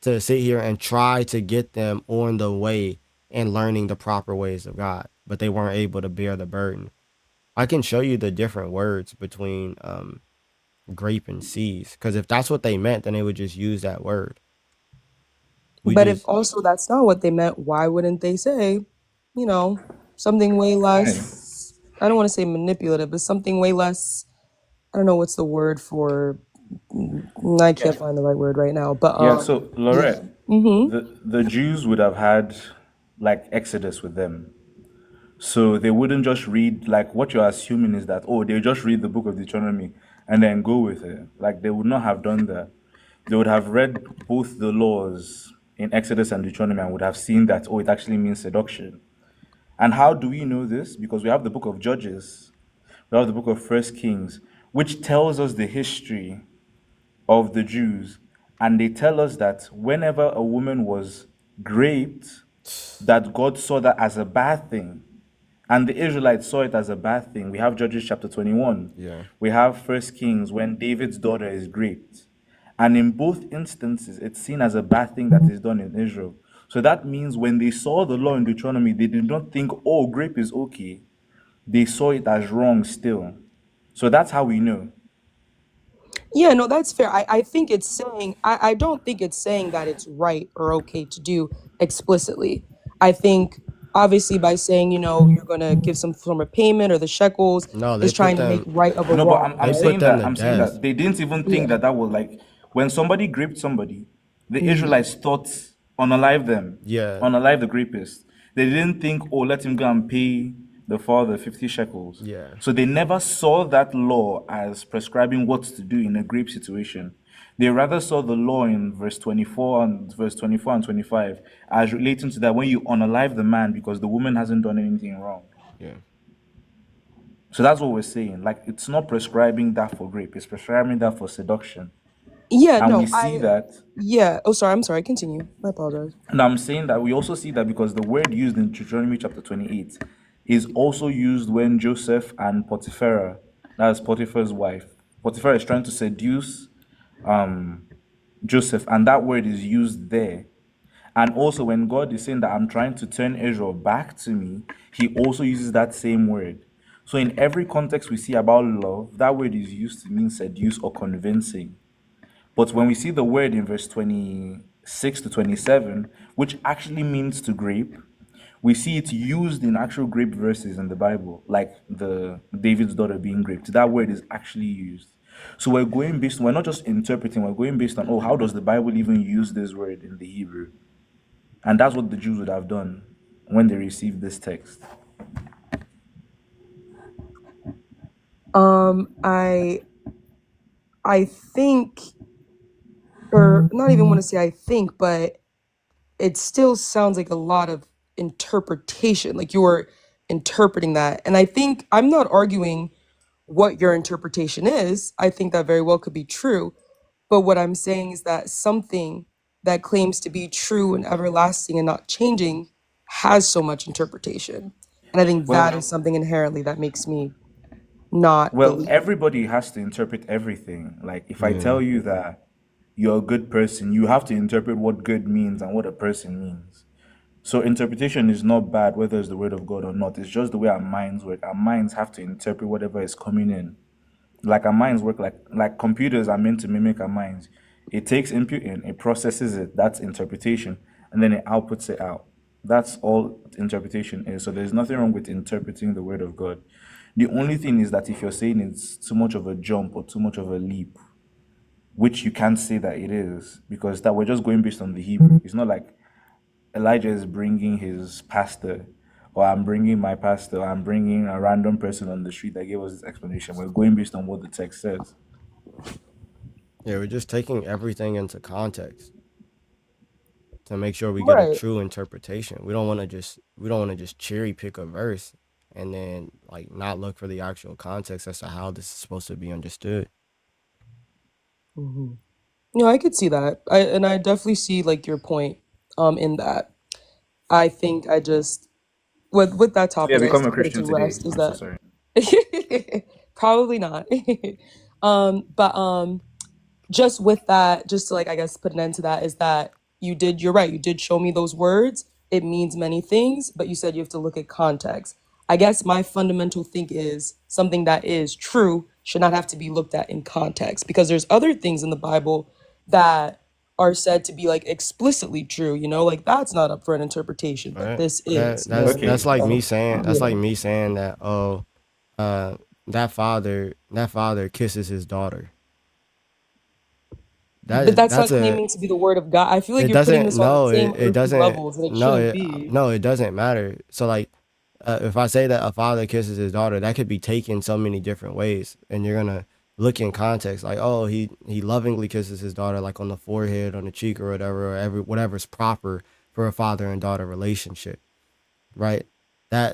Speaker 1: to sit here and try to get them on the way and learning the proper ways of God, but they weren't able to bear the burden. I can show you the different words between grape and seeds. Because if that's what they meant, then they would just use that word.
Speaker 8: But if also that's not what they meant, why wouldn't they say, you know, something way less, I don't want to say manipulative, but something way less, I don't know what's the word for, I can't find the right word right now, but
Speaker 9: Yeah, so Lorette,
Speaker 8: mm-hmm.
Speaker 9: the Jews would have had like Exodus with them. So they wouldn't just read, like what you're assuming is that, oh, they just read the book of Deuteronomy and then go with it. Like they would not have done that. They would have read both the laws in Exodus and Deuteronomy and would have seen that, oh, it actually means seduction. And how do we know this? Because we have the book of Judges, we have the book of First Kings, which tells us the history of the Jews. And they tell us that whenever a woman was raped, that God saw that as a bad thing. And the Israelites saw it as a bad thing. We have Judges chapter 21.
Speaker 1: Yeah.
Speaker 9: We have First Kings when David's daughter is raped. And in both instances, it's seen as a bad thing that is done in Israel. So that means when they saw the law in Deuteronomy, they did not think, oh, rape is okay. They saw it as wrong still. So that's how we know.
Speaker 8: Yeah, no, that's fair. I think it's saying, I don't think it's saying that it's right or okay to do explicitly. I think obviously by saying, you know, you're going to give some form of payment or the shekels
Speaker 1: No, they
Speaker 8: is
Speaker 1: put
Speaker 8: trying to make
Speaker 1: them.
Speaker 8: right of a
Speaker 9: No, but
Speaker 8: wrong,
Speaker 9: I'm
Speaker 1: They
Speaker 8: right?
Speaker 1: put
Speaker 9: saying
Speaker 1: them
Speaker 9: that
Speaker 1: to
Speaker 9: I'm saying
Speaker 1: death.
Speaker 9: that they didn't even think
Speaker 8: Yeah.
Speaker 9: that was like when somebody gripped somebody, the
Speaker 8: Mhm.
Speaker 9: Israelites thought unalive them,
Speaker 1: Yeah.
Speaker 9: unalive the grapist. They didn't think, oh, let him go and pay the father 50 shekels.
Speaker 1: Yeah.
Speaker 9: So they never saw that law as prescribing what to do in a grape situation. They rather saw the law in verse 24 and 25 as relating to that when you unalive the man because the woman hasn't done anything wrong.
Speaker 1: Yeah.
Speaker 9: So that's what we're saying. Like, it's not prescribing that for rape, it's prescribing that for seduction.
Speaker 8: Yeah,
Speaker 9: And we
Speaker 8: no,
Speaker 9: see that.
Speaker 8: yeah. Oh, sorry. I'm sorry. Continue. I apologize.
Speaker 9: And I'm saying that we also see that because the word used in Deuteronomy chapter 28 is also used when Joseph and Potiphar, that's Potiphar's wife, Potiphar is trying to seduce Joseph, and that word is used there. And also, when God is saying that I'm trying to turn Israel back to me, he also uses that same word. So, in every context we see about love, that word is used to mean seduce or convincing. But when we see the word in verse 26 to 27, which actually means to grape, we see it used in actual grape verses in the Bible, like the David's daughter being raped. That word is actually used. So we're not just interpreting, we're going based on, oh, how does the Bible even use this word in the Hebrew? And that's what the Jews would have done when they received this text.
Speaker 8: I think, or not even want to say I think, but it still sounds like a lot of interpretation. Like you were interpreting that. And I think I'm not arguing what your interpretation is. I think that very well could be true. But what I'm saying is that something that claims to be true and everlasting and not changing has so much interpretation. And I think that is something inherently that makes me not
Speaker 9: Well,
Speaker 8: believe.
Speaker 9: everybody has to interpret everything. Like, if I
Speaker 1: Yeah.
Speaker 9: tell you that you're a good person, you have to interpret what good means and what a person means. So interpretation is not bad, whether it's the word of God or not. It's just the way our minds work. Our minds have to interpret whatever is coming in. Like our minds work like computers are meant to mimic our minds. It takes input in, it processes it, that's interpretation, and then it outputs it out. That's all interpretation is. So there's nothing wrong with interpreting the word of God. The only thing is that if you're saying it's too much of a jump or too much of a leap, which you can't say that it is, because that we're just going based on the Hebrew. It's not like Elijah is bringing his pastor, or I'm bringing my pastor, or I'm bringing a random person on the street that gave us this explanation. We're going based on what the text says.
Speaker 1: Yeah, we're just taking everything into context to make sure we get a
Speaker 8: Right.
Speaker 1: true interpretation. We don't want to just cherry pick a verse and then like not look for the actual context as to how this is supposed to be understood.
Speaker 8: Mm-hmm. No, I could see that. I definitely see like your point in that. I think I just with that
Speaker 9: Yeah,
Speaker 8: topic, I guess
Speaker 9: become
Speaker 8: to
Speaker 9: a
Speaker 8: put it
Speaker 9: Christian
Speaker 8: to
Speaker 9: today.
Speaker 8: rest is
Speaker 9: I'm so
Speaker 8: that
Speaker 9: sorry.
Speaker 8: probably not. But just with that, just to like I guess put an end to that is that you're right, you did show me those words. It means many things, but you said you have to look at context. I guess my fundamental thing is something that is true should not have to be looked at in context, because there's other things in the Bible that are said to be like explicitly true, you know, like that's not up for an interpretation, but
Speaker 1: Right?
Speaker 8: this is, you know what I
Speaker 1: That's
Speaker 8: mean?
Speaker 9: Okay.
Speaker 1: like me
Speaker 8: So
Speaker 1: saying
Speaker 8: yeah.
Speaker 1: that uh that father kisses his daughter.
Speaker 8: But that's
Speaker 1: That's
Speaker 8: not
Speaker 1: a
Speaker 8: claiming to be the word of God. I feel like
Speaker 1: it
Speaker 8: you're putting
Speaker 1: doesn't
Speaker 8: this on the
Speaker 1: no
Speaker 8: same
Speaker 1: it
Speaker 8: earthly
Speaker 1: doesn't
Speaker 8: levels, and it shouldn't be.
Speaker 1: no it doesn't matter. So like if I say that a father kisses his daughter, that could be taken so many different ways, and you're gonna look in context like, oh, he lovingly kisses his daughter like on the forehead, on the cheek, or whatever, or whatever's proper for a father and daughter relationship, right?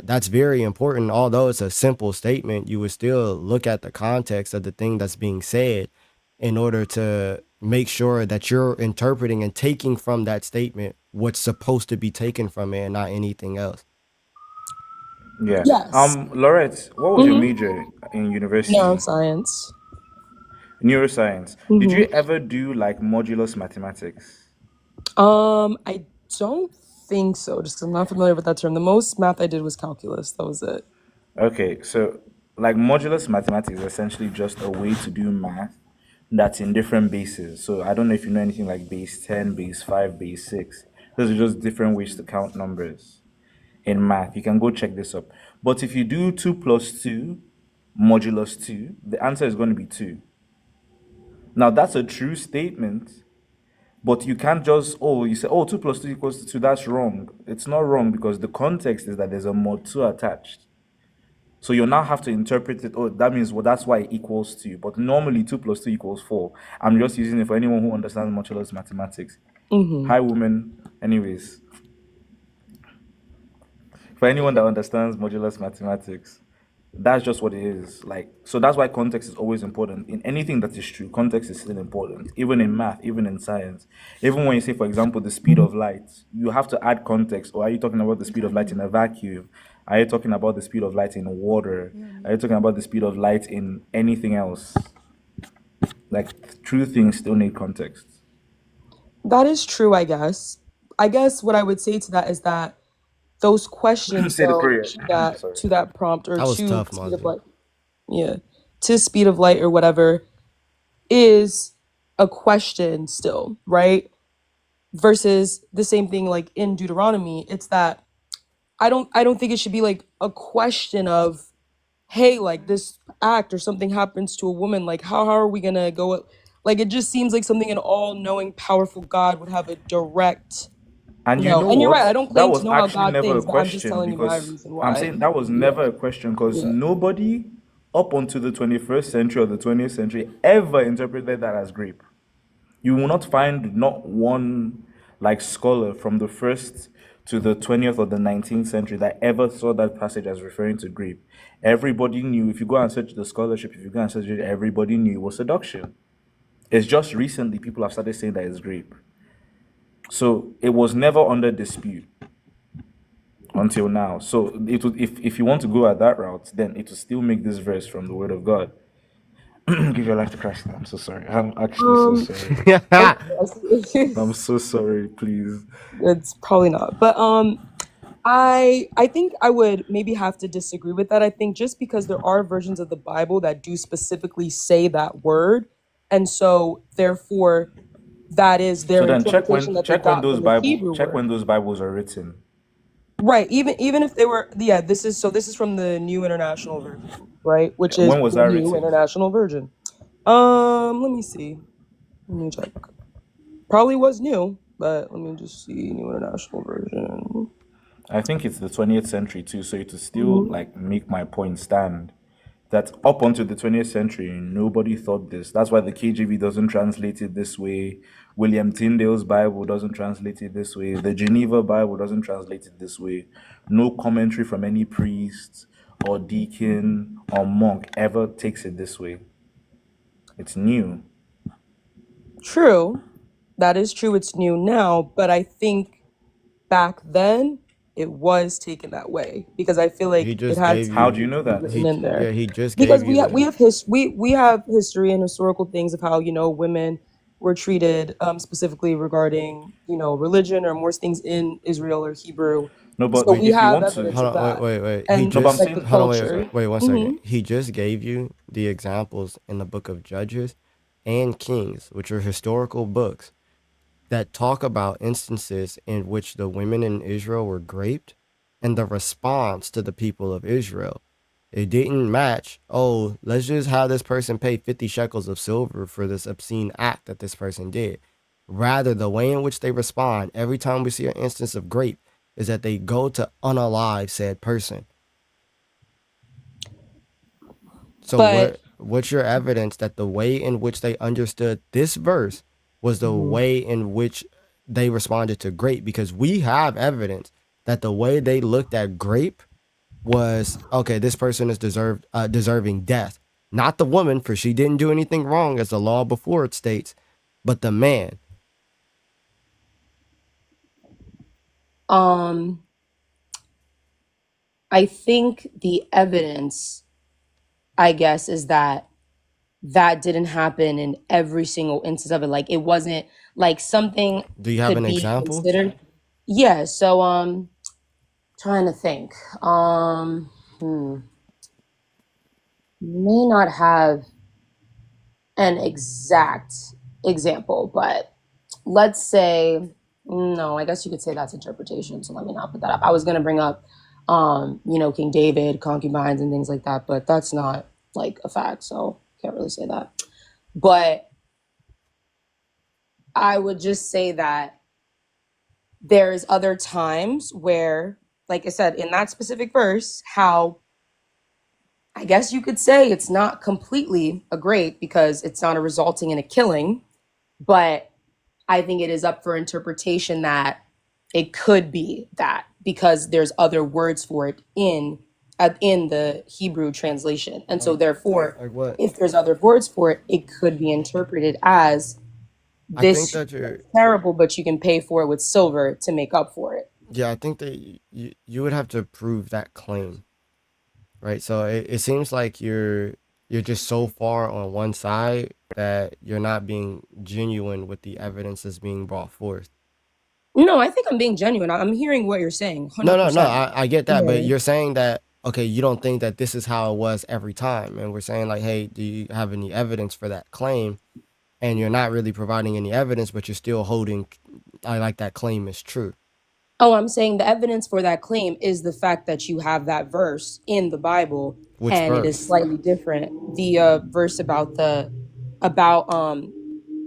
Speaker 1: That's very important. Although it's a simple statement, you would still look at the context of the thing that's being said in order to make sure that you're interpreting and taking from that statement what's supposed to be taken from it and not anything else.
Speaker 9: Yeah.
Speaker 8: Yes.
Speaker 9: Laurette, what was your
Speaker 8: Mm-hmm.
Speaker 9: major in university?
Speaker 8: Neuroscience.
Speaker 9: Neuroscience. Did you
Speaker 8: Mm-hmm.
Speaker 9: ever do like modulus mathematics?
Speaker 8: I don't think so, just 'cause I'm not familiar with that term. The most math I did was calculus. That was it.
Speaker 9: Okay, so like modulus mathematics is essentially just a way to do math that's in different bases. So I don't know if you know anything like base 10, base 5, base 6. Those are just different ways to count numbers in math. You can go check this up. But if you do 2 plus 2 modulus 2, the answer is going to be 2. Now that's a true statement, but you can't just, oh, you say, oh, 2 plus 2 equals to 2. That's wrong. It's not wrong because the context is that there's a mod 2 attached. So you now have to interpret it. Oh, that means, well, that's why it equals 2. But normally 2 plus 2 equals 4. I'm just using it for anyone who understands modulus mathematics.
Speaker 8: Mm-hmm.
Speaker 9: Hi, woman. Anyways, for anyone that understands modulus mathematics, that's just what it is. Like, so that's why context is always important. In anything that is true, context is still important. Even in math, even in science. Even when you say, for example, the speed of light, you have to add context. Or are you talking about the speed of light in a vacuum? Are you talking about the speed of light in water? Are you talking about the speed of light in anything else? Like, true things still need context.
Speaker 8: That is true, I guess. I guess what I would say to that is that those questions,
Speaker 9: Say the
Speaker 8: though,
Speaker 9: prayer. Sorry.
Speaker 8: to that prompt, or
Speaker 1: That was
Speaker 8: to
Speaker 1: tough,
Speaker 8: speed of
Speaker 1: Monty.
Speaker 8: light, yeah, to speed of light or whatever, is a question still, right? Versus the same thing like in Deuteronomy, it's that I don't think it should be like a question of, hey, like this act or something happens to a woman, like how are we gonna go? Like it just seems like something an all-knowing, powerful God would have a direct
Speaker 9: And you
Speaker 8: no.
Speaker 9: know
Speaker 8: And you're right, I
Speaker 9: what?
Speaker 8: don't
Speaker 9: That
Speaker 8: claim to
Speaker 9: was
Speaker 8: know how
Speaker 9: actually
Speaker 8: God
Speaker 9: never a
Speaker 8: thinks, but I'm just
Speaker 9: question
Speaker 8: telling you my
Speaker 9: because
Speaker 8: reason
Speaker 9: I'm
Speaker 8: why.
Speaker 9: saying that was
Speaker 8: Yeah,
Speaker 9: never a question because
Speaker 8: yeah.
Speaker 9: nobody up until the 21st century or the 20th century ever interpreted that as grape. You will not find not one like scholar from the first to the 20th or the 19th century that ever saw that passage as referring to grape. Everybody knew, if you go and search the scholarship, if you go and search it, everybody knew it was seduction. It's just recently people have started saying that it's grape. So it was never under dispute until now. So it would, if you want to go at that route, then it will still make this verse from the Word of God. Give your life to Christ. I'm so sorry. I'm actually so
Speaker 8: Um,
Speaker 9: sorry.
Speaker 8: okay, I see.
Speaker 9: I'm so sorry. Please.
Speaker 8: It's probably not. But I think I would maybe have to disagree with that. I think just because there are versions of the Bible that do specifically say that word, and so therefore that is
Speaker 9: So
Speaker 8: their
Speaker 9: then
Speaker 8: interpretation that they got from the Hebrew
Speaker 9: check
Speaker 8: word.
Speaker 9: when those Bibles are written.
Speaker 8: Right. Even if they were, yeah, this is from the New International Version, right? Which is
Speaker 9: When was
Speaker 8: the
Speaker 9: that
Speaker 8: New
Speaker 9: written?
Speaker 8: International Version. Let me see. Let me check. Probably was new, but let me just see. New International Version.
Speaker 9: I think it's the 20th century too, so it will still
Speaker 8: Mhm.
Speaker 9: like make my point stand. That up until the 20th century, nobody thought this. That's why the KJV doesn't translate it this way. William Tyndale's Bible doesn't translate it this way. The Geneva Bible doesn't translate it this way. No commentary from any priest or deacon or monk ever takes it this way. It's new.
Speaker 8: True. That is true. It's new now, but I think back then it was taken that way because I feel
Speaker 1: He
Speaker 8: like it
Speaker 1: just
Speaker 8: had
Speaker 1: gave
Speaker 8: to
Speaker 9: How do
Speaker 8: be
Speaker 9: you
Speaker 1: you
Speaker 9: know that?
Speaker 8: written in there.
Speaker 1: he just
Speaker 8: Because
Speaker 1: gave you the
Speaker 8: we have history and historical things of how, you know, women were treated specifically regarding, you know, religion or more things in Israel or Hebrew.
Speaker 9: No, but
Speaker 8: So
Speaker 1: Wait,
Speaker 8: we
Speaker 9: if you
Speaker 8: have
Speaker 9: want to,
Speaker 8: evidence
Speaker 1: hold
Speaker 8: of
Speaker 1: on,
Speaker 8: that.
Speaker 1: wait. He
Speaker 8: And
Speaker 9: no, but I'm
Speaker 1: just
Speaker 8: like the
Speaker 9: saying,
Speaker 1: hold on,
Speaker 8: culture.
Speaker 1: wait 1 second.
Speaker 8: Hmm.
Speaker 1: He just gave you the examples in the book of Judges and Kings, which are historical books that talk about instances in which the women in Israel were raped and the response to the people of Israel. It didn't match, oh, let's just have this person pay 50 shekels of silver for this obscene act that this person did. Rather, the way in which they respond every time we see an instance of rape is that they go to unalive said person. So
Speaker 8: But
Speaker 1: what's your evidence that the way in which they understood this verse was the
Speaker 8: mhm.
Speaker 1: way in which they responded to grape? Because we have evidence that the way they looked at grape was, okay, this person is deserving death. Not the woman, for she didn't do anything wrong, as the law before it states, but the man.
Speaker 8: I think the evidence, I guess, is that that didn't happen in every single instance of it. Like it wasn't like something
Speaker 1: Do you have
Speaker 8: could
Speaker 1: an
Speaker 8: be
Speaker 1: example?
Speaker 8: considered. Yeah. So trying to think. May not have an exact example, but let's say no, I guess you could say that's interpretation, so let me not put that up. I was gonna bring up King David, concubines and things like that, but that's not like a fact, so can't really say that. But I would just say that there's other times where, like I said, in that specific verse, how I guess you could say it's not completely a grape because it's not a resulting in a killing, but I think it is up for interpretation that it could be that because there's other words for it in the Hebrew translation. And so therefore,
Speaker 1: Like what?
Speaker 8: if there's other words for it, it could be interpreted as
Speaker 1: I think
Speaker 8: this
Speaker 1: that
Speaker 8: is terrible, but you can pay for it with silver to make up for it.
Speaker 1: yeah, I think that you would have to prove that claim, right? So it seems like you're just so far on one side that you're not being genuine with the evidence that's being brought forth.
Speaker 8: No, I think I'm being genuine. I'm hearing what you're saying,
Speaker 1: No,
Speaker 8: 100%.
Speaker 1: I get that, but
Speaker 8: Yeah.
Speaker 1: you're saying that, okay, you don't think that this is how it was every time. And we're saying, like, hey, do you have any evidence for that claim? And you're not really providing any evidence, but you're still holding, I like that claim is true.
Speaker 8: Oh, I'm saying the evidence for that claim is the fact that you have that verse in the Bible
Speaker 1: Which
Speaker 8: and it is
Speaker 1: verse?
Speaker 8: slightly different. The verse about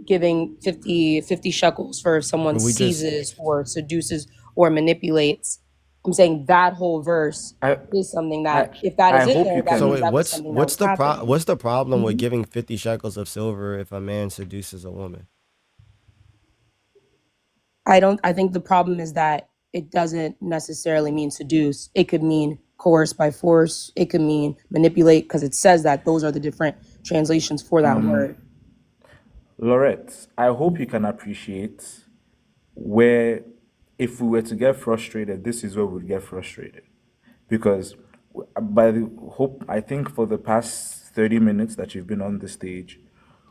Speaker 8: giving 50 shekels for if someone
Speaker 1: But we just,
Speaker 8: seizes or seduces or manipulates. I'm saying that whole verse
Speaker 9: I,
Speaker 8: is something
Speaker 9: I,
Speaker 8: that if that
Speaker 9: I
Speaker 8: is in
Speaker 9: hope
Speaker 8: there,
Speaker 9: you
Speaker 8: that
Speaker 1: so
Speaker 8: means
Speaker 1: wait,
Speaker 9: can.
Speaker 8: that was something that was happening.
Speaker 1: what's the problem with
Speaker 8: Mhm.
Speaker 1: giving 50 shekels of silver if a man seduces a woman?
Speaker 8: I think the problem is that it doesn't necessarily mean seduce. It could mean coerce by force. It could mean manipulate because it says that those are the different translations for that word.
Speaker 9: Laurette, I hope you can appreciate where, if we were to get frustrated, this is where we'd get frustrated. Because by the hope, I think for the past 30 minutes that you've been on the stage,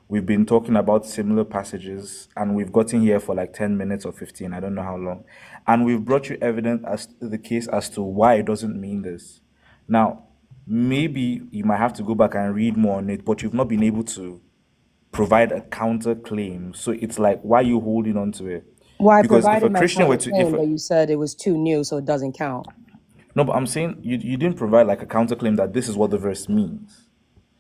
Speaker 9: we've been talking about similar passages, and we've gotten here for like 10 minutes or 15, I don't know how long. And we've brought you evidence as the case as to why it doesn't mean this. Now, maybe you might have to go back and read more on it, but you've not been able to provide a counter claim. So it's like, why are you holding on to it?
Speaker 8: Well, I
Speaker 9: Because if a
Speaker 8: provided my
Speaker 9: Christian were to, if
Speaker 8: counterclaim,
Speaker 9: a,
Speaker 8: but you said it was too new, so it doesn't count.
Speaker 9: no, but I'm saying you didn't provide like a counterclaim that this is what the verse means.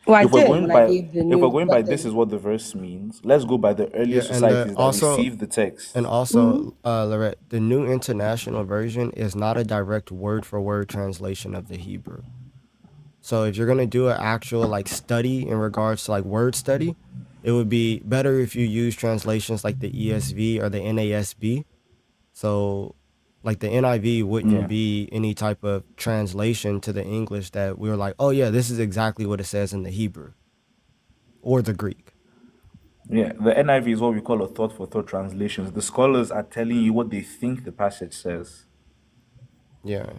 Speaker 8: Well, I
Speaker 9: If we're
Speaker 8: did
Speaker 9: going
Speaker 8: when I
Speaker 9: by
Speaker 8: gave the
Speaker 9: if we're
Speaker 8: new,
Speaker 9: going by
Speaker 8: like
Speaker 9: this
Speaker 8: the
Speaker 9: is what the verse means, let's go by the earlier
Speaker 1: Yeah, and
Speaker 9: societies that received the text.
Speaker 8: Mhm.
Speaker 1: Lorette, the New International Version is not a direct word for word translation of the Hebrew. So if you're gonna do an actual like study in regards to like word study, it would be better if you use translations like the ESV or the NASB. So like the NIV wouldn't
Speaker 9: Yeah.
Speaker 1: be any type of translation to the English that we were like, oh yeah, this is exactly what it says in the Hebrew or the Greek.
Speaker 9: Yeah. The NIV is what we call a thought for thought translations. The scholars are telling you what they think the passage says.
Speaker 1: Yeah,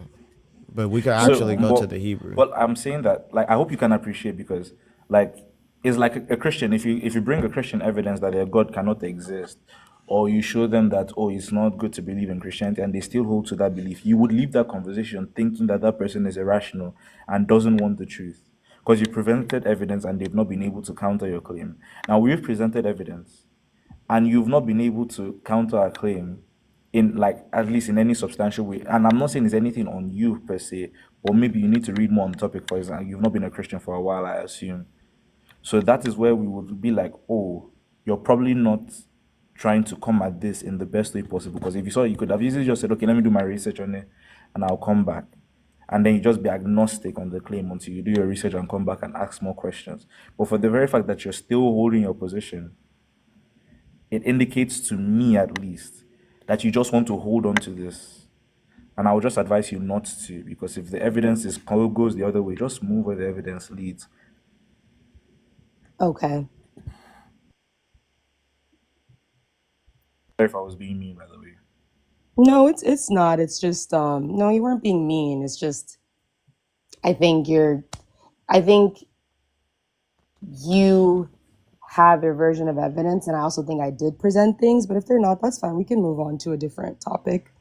Speaker 1: but we could
Speaker 9: So,
Speaker 1: actually go to
Speaker 9: but
Speaker 1: the Hebrew.
Speaker 9: but I'm saying that, like, I hope you can appreciate, because like it's like a Christian. If you bring a Christian evidence that their God cannot exist, or you show them that, oh, it's not good to believe in Christianity, and they still hold to that belief, you would leave that conversation thinking that that person is irrational and doesn't want the truth, because you presented evidence and they've not been able to counter your claim. Now we've presented evidence and you've not been able to counter our claim in, like, at least in any substantial way. And I'm not saying it's anything on you per se, but maybe you need to read more on the topic. For example, you've not been a Christian for a while, I assume. So that is where we would be like, oh, you're probably not trying to come at this in the best way possible. Because if you saw it, you could have easily just said, okay, let me do my research on it and I'll come back. And then you just be agnostic on the claim until you do your research and come back and ask more questions. But for the very fact that you're still holding your position, it indicates to me at least that you just want to hold on to this. And I would just advise you not to, because if the evidence goes the other way, just move where the evidence leads.
Speaker 8: Okay.
Speaker 9: Sorry if I was being mean, by the way.
Speaker 8: No, it's not. It's just no, you weren't being mean. It's just I think you have a version of evidence, and I also think I did present things, but if they're not, that's fine. We can move on to a different topic.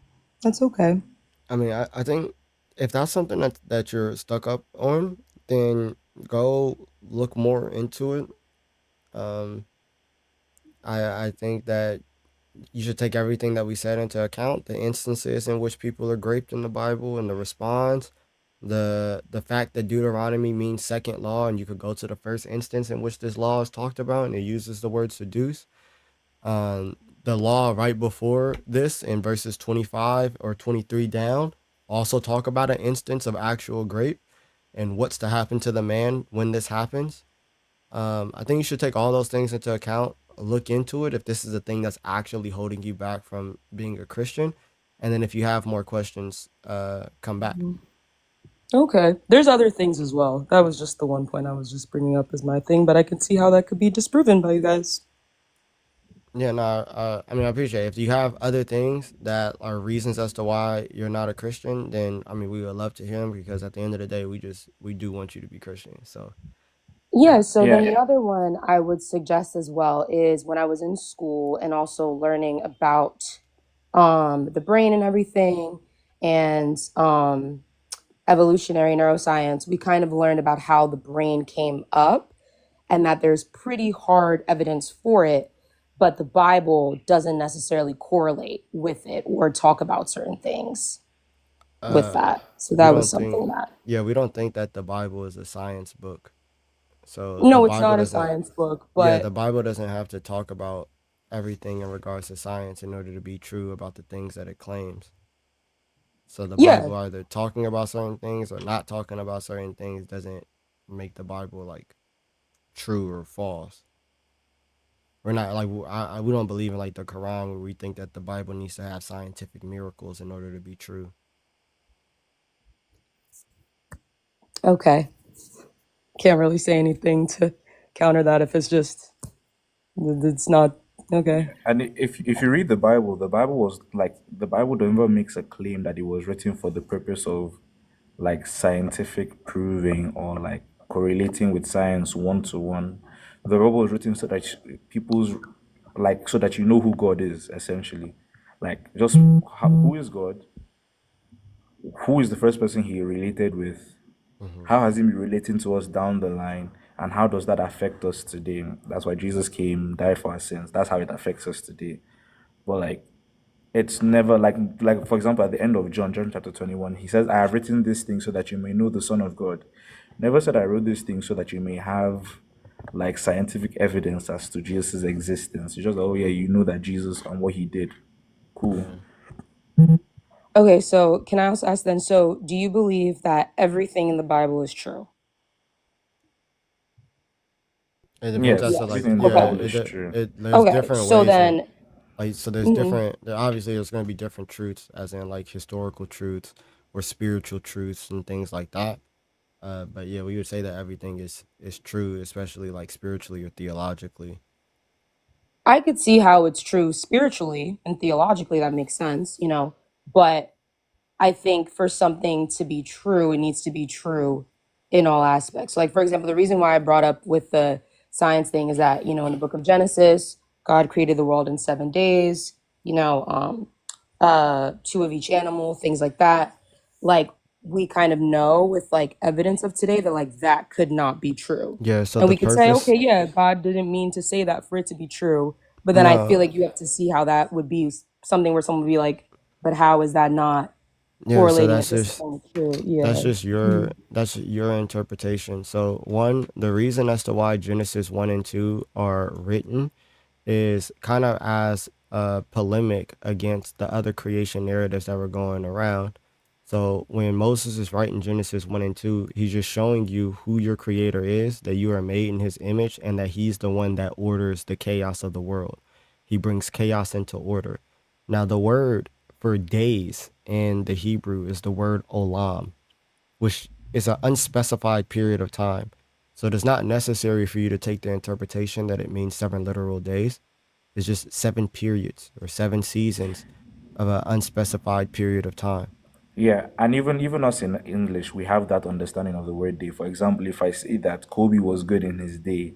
Speaker 8: That's okay.
Speaker 1: I mean, I think if that's something that you're stuck up on, then go look more into it. Um, I think that you should take everything that we said into account, the instances in which people are graped in the Bible and the response, the fact that Deuteronomy means second law, and you could go to the first instance in which this law is talked about, and it uses the word seduce. The law right before this in verses 25 or 23 down also talk about an instance of actual grape and what's to happen to the man when this happens. I think you should take all those things into account, look into it if this is a thing that's actually holding you back from being a Christian, and then if you have more questions, come back.
Speaker 8: Okay. There's other things as well. That was just the one point I was just bringing up as my thing, but I can see how that could be disproven by you guys.
Speaker 1: Yeah, no, I mean, I appreciate it. If you have other things that are reasons as to why you're not a Christian, then I mean, we would love to hear them, because at the end of the day, we do want you to be Christian. So
Speaker 8: Yeah, so then
Speaker 9: Yeah.
Speaker 8: the other one I would suggest as well is when I was in school and also learning about the brain and everything, and evolutionary neuroscience, we kind of learned about how the brain came up and that there's pretty hard evidence for it, but the Bible doesn't necessarily correlate with it or talk about certain things with
Speaker 1: uh,
Speaker 8: that. So
Speaker 1: we
Speaker 8: that was
Speaker 1: don't think,
Speaker 8: something that,
Speaker 1: yeah, we don't think that the Bible is a science book. So the
Speaker 8: no, it's
Speaker 1: Bible
Speaker 8: not a
Speaker 1: doesn't,
Speaker 8: science book,
Speaker 1: yeah, the
Speaker 8: but
Speaker 1: Bible doesn't have to talk about everything in regards to science in order to be true about the things that it claims. So the
Speaker 8: yeah,
Speaker 1: Bible either talking about certain things or not talking about certain things doesn't make the Bible like true or false. We're not like we don't believe in like the Quran, where we think that the Bible needs to have scientific miracles in order to be true.
Speaker 8: okay. Can't really say anything to counter that if it's not okay.
Speaker 9: And if you read the Bible was like, the Bible never makes a claim that it was written for the purpose of like scientific proving or like correlating with science one to one. The Bible was written so that people's, like, so that you know who God is, essentially. Like, just who is God? Who is the first person he related with?
Speaker 1: Hmm.
Speaker 9: How has he been relating to us down the line? And how does that affect us today? That's why Jesus came, died for our sins. That's how it affects us today. But like, it's never like for example, at the end of John chapter 21, he says, I have written this thing so that you may know the Son of God. Never said I wrote this thing so that you may have like scientific evidence as to Jesus' existence. It's just, oh yeah, you know that Jesus and what he did. Cool.
Speaker 1: Yeah.
Speaker 8: Okay, so can I also ask then, so do you believe that everything in the Bible is true?
Speaker 1: It depends as
Speaker 9: Yes,
Speaker 1: to like,
Speaker 8: Yes.
Speaker 9: everything in the
Speaker 1: yeah,
Speaker 8: Okay.
Speaker 9: Bible is true.
Speaker 1: there's
Speaker 8: Okay.
Speaker 1: different
Speaker 8: So
Speaker 1: ways of
Speaker 8: then,
Speaker 1: like, so there's
Speaker 8: mhm.
Speaker 1: different, obviously there's going to be different truths, as in like historical truths or spiritual truths and things like that. But yeah, we would say that everything is true, especially like spiritually or theologically.
Speaker 8: I could see how it's true spiritually and theologically, that makes sense, but I think for something to be true, it needs to be true in all aspects. Like, for example, the reason why I brought up with the science thing is that, in the book of Genesis, God created the world in 7 days, two of each animal, things like that. Like, we kind of know with like evidence of today that like that could not be true.
Speaker 1: Yeah, so
Speaker 8: And
Speaker 1: the
Speaker 8: we could say,
Speaker 1: purpose,
Speaker 8: okay, yeah, God didn't mean to say that for it to be true. But then I feel
Speaker 1: no,
Speaker 8: like you have to see how that would be something where someone would be like, but how is that not
Speaker 1: yeah, so
Speaker 8: correlating as this is only true?
Speaker 1: that's
Speaker 8: Yeah.
Speaker 1: just your that's your interpretation. So one, the reason as to why Genesis 1 and 2 are written is kind of as a polemic against the other creation narratives that were going around. So when Moses is writing Genesis 1 and 2, he's just showing you who your creator is, that you are made in his image, and that he's the one that orders the chaos of the world. He brings chaos into order. Now, the word for days in the Hebrew is the word olam, which is an unspecified period of time. So it is not necessary for you to take the interpretation that it means 7 literal days. It's just 7 periods or 7 seasons of an unspecified period of time.
Speaker 9: Yeah, and even us in English, we have that understanding of the word day. For example, if I say that Kobe was good in his day,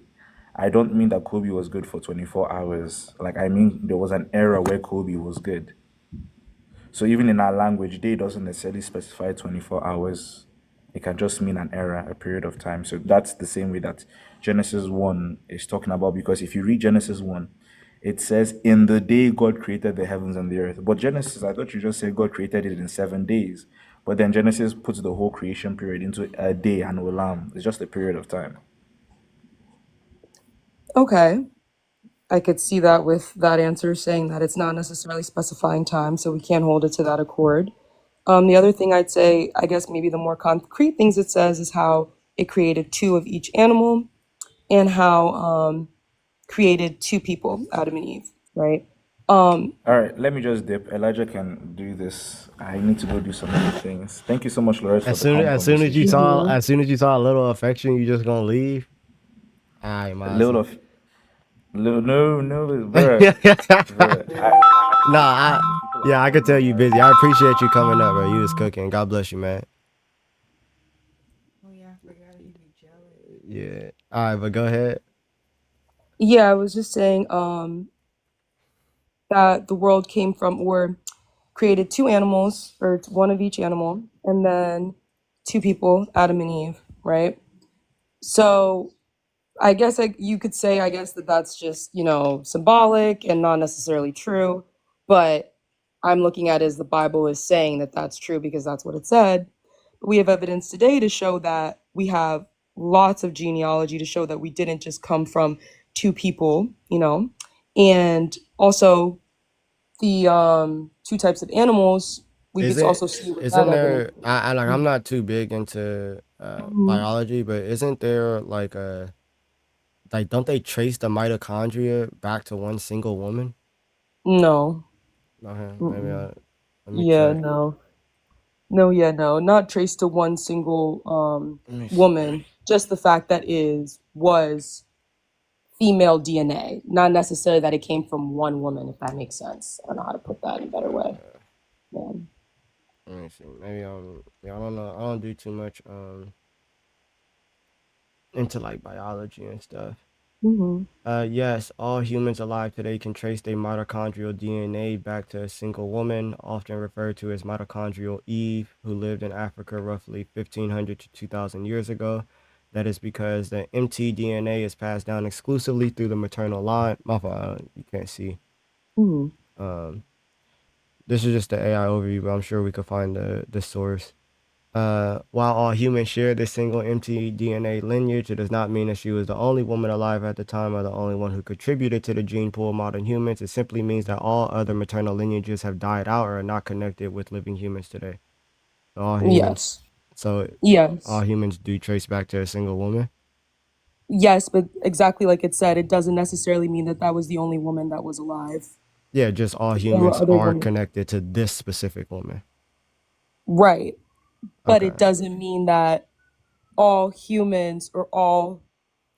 Speaker 9: I don't mean that Kobe was good for 24 hours. Like, I mean there was an era where Kobe was good. So even in our language, day doesn't necessarily specify 24 hours. It can just mean an era, a period of time. So that's the same way that Genesis 1 is talking about. Because if you read Genesis 1, it says, in the day God created the heavens and the earth. But Genesis, I thought you just said God created it in 7 days. But then Genesis puts the whole creation period into a day and olam. It's just a period of time.
Speaker 8: Okay. I could see that with that answer saying that it's not necessarily specifying time, so we can't hold it to that accord. The other thing I'd say, I guess maybe the more concrete things it says is how it created 2 of each animal and how created 2 people, Adam and Eve, right?
Speaker 9: All right, let me just dip. Elijah can do this. I need to go do some other things. Thank you so much, Lawrence, for
Speaker 1: As
Speaker 9: the
Speaker 1: soon
Speaker 9: calm
Speaker 1: as soon as you
Speaker 9: conversation.
Speaker 1: saw as soon as you saw a little affection, you just gonna leave. All right,
Speaker 9: A little
Speaker 1: Mozzie.
Speaker 9: of, little, no, bro.
Speaker 1: Nah, yeah, I could tell you busy. I appreciate you coming up, bro. You was cooking. God bless you, man.
Speaker 10: Oh yeah, I forgot you'd be jealous.
Speaker 1: Yeah. All right, but go ahead.
Speaker 8: Yeah, I was just saying that the world came from or created 2 animals or 1 of each animal and then 2 people, Adam and Eve, right? So I guess you could say, I guess that that's just, symbolic and not necessarily true. But I'm looking at it as the Bible is saying that that's true because that's what it said. But we have evidence today to show that we have lots of genealogy to show that we didn't just come from 2 people, and also the 2 types of animals. We could
Speaker 1: Isn't
Speaker 8: also see with that
Speaker 1: isn't
Speaker 8: evidence.
Speaker 1: there? I'm not too big into
Speaker 8: Mhm.
Speaker 1: biology, but isn't there like a like don't they trace the mitochondria back to one single woman?
Speaker 8: No.
Speaker 1: Okay, maybe
Speaker 8: Mm-mm.
Speaker 1: I let me
Speaker 8: Yeah,
Speaker 1: check.
Speaker 8: no. No, yeah, no, not traced to one single
Speaker 1: Let me see.
Speaker 8: woman. Just the fact that was female DNA, not necessarily that it came from one woman, if that makes sense. I don't know how to put that in a better way. Yeah.
Speaker 1: Let me see. Maybe yeah, I don't know. I don't do too much into like biology and stuff.
Speaker 8: Hmm.
Speaker 1: Yes, all humans alive today can trace their mitochondrial DNA back to a single woman, often referred to as mitochondrial Eve, who lived in Africa roughly 1500 to 2000 years ago. That is because the mtDNA is passed down exclusively through the maternal line. My fault, you can't see.
Speaker 8: Hmm.
Speaker 1: Um, this is just the AI overview, but I'm sure we could find the source. While all humans share this single mtDNA lineage, it does not mean that she was the only woman alive at the time or the only one who contributed to the gene pool of modern humans. It simply means that all other maternal lineages have died out or are not connected with living humans today. So all humans,
Speaker 8: Yes.
Speaker 1: so all
Speaker 8: Yes.
Speaker 1: humans do trace back to a single woman.
Speaker 8: Yes, but exactly like it said, it doesn't necessarily mean that that was the only woman that was alive.
Speaker 1: Yeah, just all
Speaker 8: There were
Speaker 1: humans
Speaker 8: other
Speaker 1: are
Speaker 8: women.
Speaker 1: connected to this specific woman.
Speaker 8: Right. But
Speaker 1: Okay.
Speaker 8: it doesn't mean that all humans or all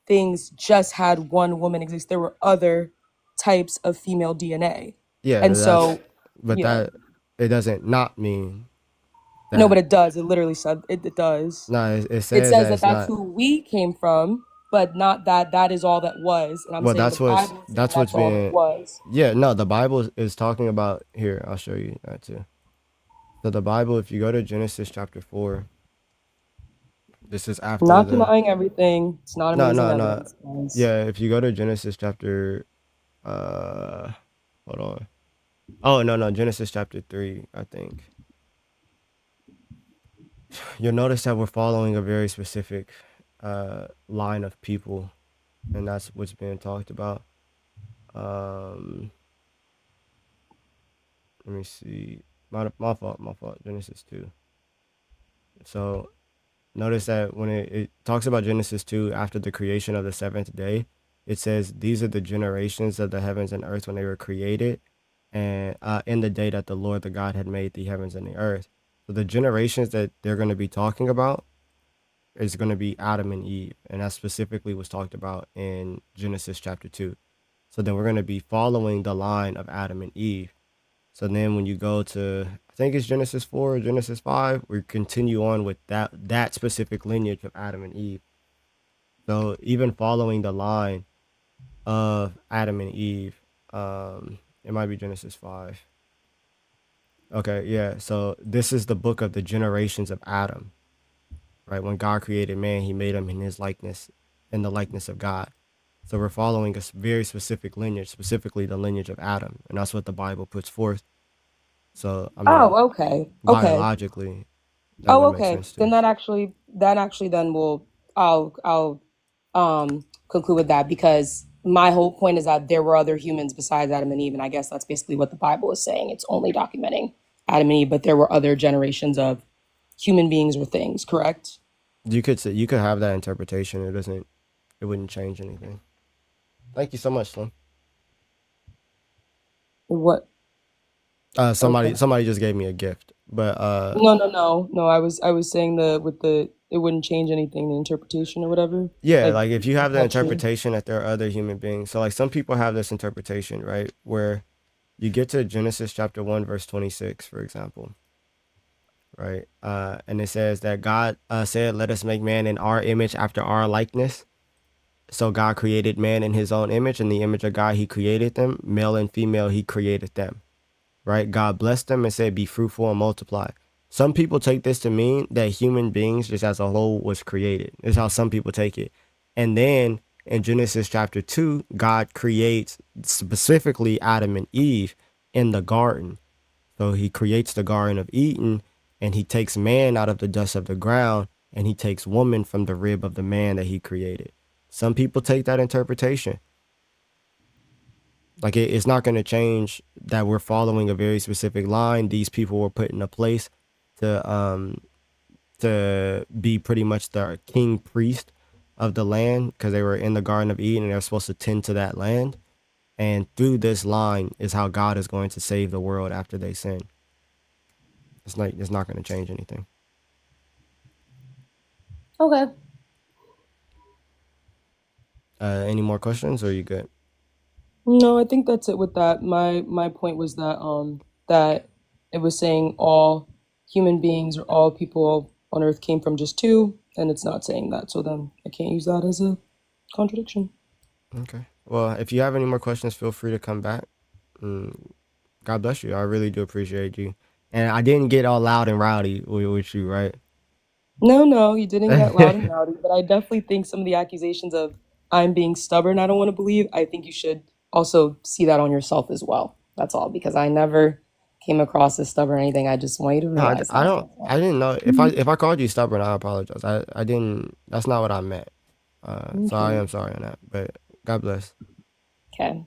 Speaker 8: things just had one woman exist. There were other types of female DNA.
Speaker 1: Yeah,
Speaker 8: And so,
Speaker 1: but
Speaker 8: yeah.
Speaker 1: that it doesn't not mean
Speaker 8: No, but
Speaker 1: that.
Speaker 8: it does. It literally said it does.
Speaker 1: No, it
Speaker 8: It
Speaker 1: says
Speaker 8: says
Speaker 1: that
Speaker 8: that
Speaker 1: it's
Speaker 8: that's
Speaker 1: not.
Speaker 8: who we came from, but not that that is all that was. And I'm
Speaker 1: Well,
Speaker 8: saying the Bible is saying
Speaker 1: that's what's
Speaker 8: that's all that
Speaker 1: being.
Speaker 8: was.
Speaker 1: Yeah, no, the Bible is talking about here. I'll show you that too. So the Bible, if you go to Genesis chapter 4, this is after
Speaker 8: Not
Speaker 1: the.
Speaker 8: denying everything. It's not
Speaker 1: No,
Speaker 8: amazing
Speaker 1: no, no.
Speaker 8: evidence, guys.
Speaker 1: Yeah, if you go to Genesis chapter, uh, hold on. Oh no, no, Genesis chapter 3, I think. You'll notice that we're following a very specific line of people, and that's what's being talked about. Um, let me see. My fault, my fault. Genesis 2. So notice that when it talks about Genesis 2, after the creation of the seventh day, it says, these are the generations of the heavens and earth when they were created, and in the day that the Lord the God had made the heavens and the earth. So the generations that they're going to be talking about is going to be Adam and Eve, and that specifically was talked about in Genesis chapter 2. So then we're going to be following the line of Adam and Eve. So then when you go to, I think it's Genesis 4 or Genesis 5, we continue on with that specific lineage of Adam and Eve. So even following the line of Adam and Eve, it might be Genesis 5. Okay, yeah. So this is the book of the generations of Adam, right? When God created man, he made him in his likeness, in the likeness of God. So we're following a very specific lineage, specifically the lineage of Adam. And that's what the Bible puts forth. So, I mean,
Speaker 8: Oh, okay. Okay.
Speaker 1: biologically, that
Speaker 8: Oh,
Speaker 1: would make
Speaker 8: okay.
Speaker 1: sense
Speaker 8: Then
Speaker 1: too.
Speaker 8: that actually then will I'll conclude with that, because my whole point is that there were other humans besides Adam and Eve, and I guess that's basically what the Bible is saying. It's only documenting Adam and Eve, but there were other generations of human beings or things, correct?
Speaker 1: You could say, you could have that interpretation. It wouldn't change anything. Thank you so much, Slim.
Speaker 8: What? Okay.
Speaker 1: Somebody just gave me a gift, but
Speaker 8: No. I was saying it wouldn't change anything, the interpretation or whatever.
Speaker 1: yeah,
Speaker 8: Like
Speaker 1: like if you have the
Speaker 8: that's true.
Speaker 1: interpretation that there are other human beings. So like some people have this interpretation, right? Where you get to Genesis chapter 1 verse 26, for example, right? And it says that God said, "Let us make man in our image after our likeness." So God created man in his own image, in the image of God he created them, male and female he created them. Right? God blessed them and said, "Be fruitful and multiply." Some people take this to mean that human beings, just as a whole, was created. This is how some people take it. And then in Genesis chapter 2, God creates specifically Adam and Eve in the garden. So he creates the Garden of Eden, and he takes man out of the dust of the ground, and he takes woman from the rib of the man that he created. Some people take that interpretation. Like it's not going to change that we're following a very specific line. These people were put in a place to be pretty much the king priest of the land, because they were in the Garden of Eden and they're supposed to tend to that land. And through this line is how God is going to save the world after they sin. It's not going to change anything.
Speaker 8: Okay.
Speaker 1: Any more questions, or are you good?
Speaker 8: No, I think that's it with that. My point was that it was saying all human beings or all people on earth came from just two, and it's not saying that. So then I can't use that as a contradiction.
Speaker 1: Okay. Well, if you have any more questions, feel free to come back. God bless you. I really do appreciate you. And I didn't get all loud and rowdy with you, right?
Speaker 8: No, you didn't get loud and rowdy, but I definitely think some of the accusations of I'm being stubborn, I don't want to believe, I think you should also see that on yourself as well. That's all, because I never came across as stubborn or anything. I just want you to
Speaker 1: No,
Speaker 8: realize
Speaker 1: I
Speaker 8: that.
Speaker 1: don't. I didn't know if I called you stubborn. I apologize. I didn't. That's not what I meant. So I
Speaker 8: Okay.
Speaker 1: am sorry on that. But God bless.
Speaker 8: Okay.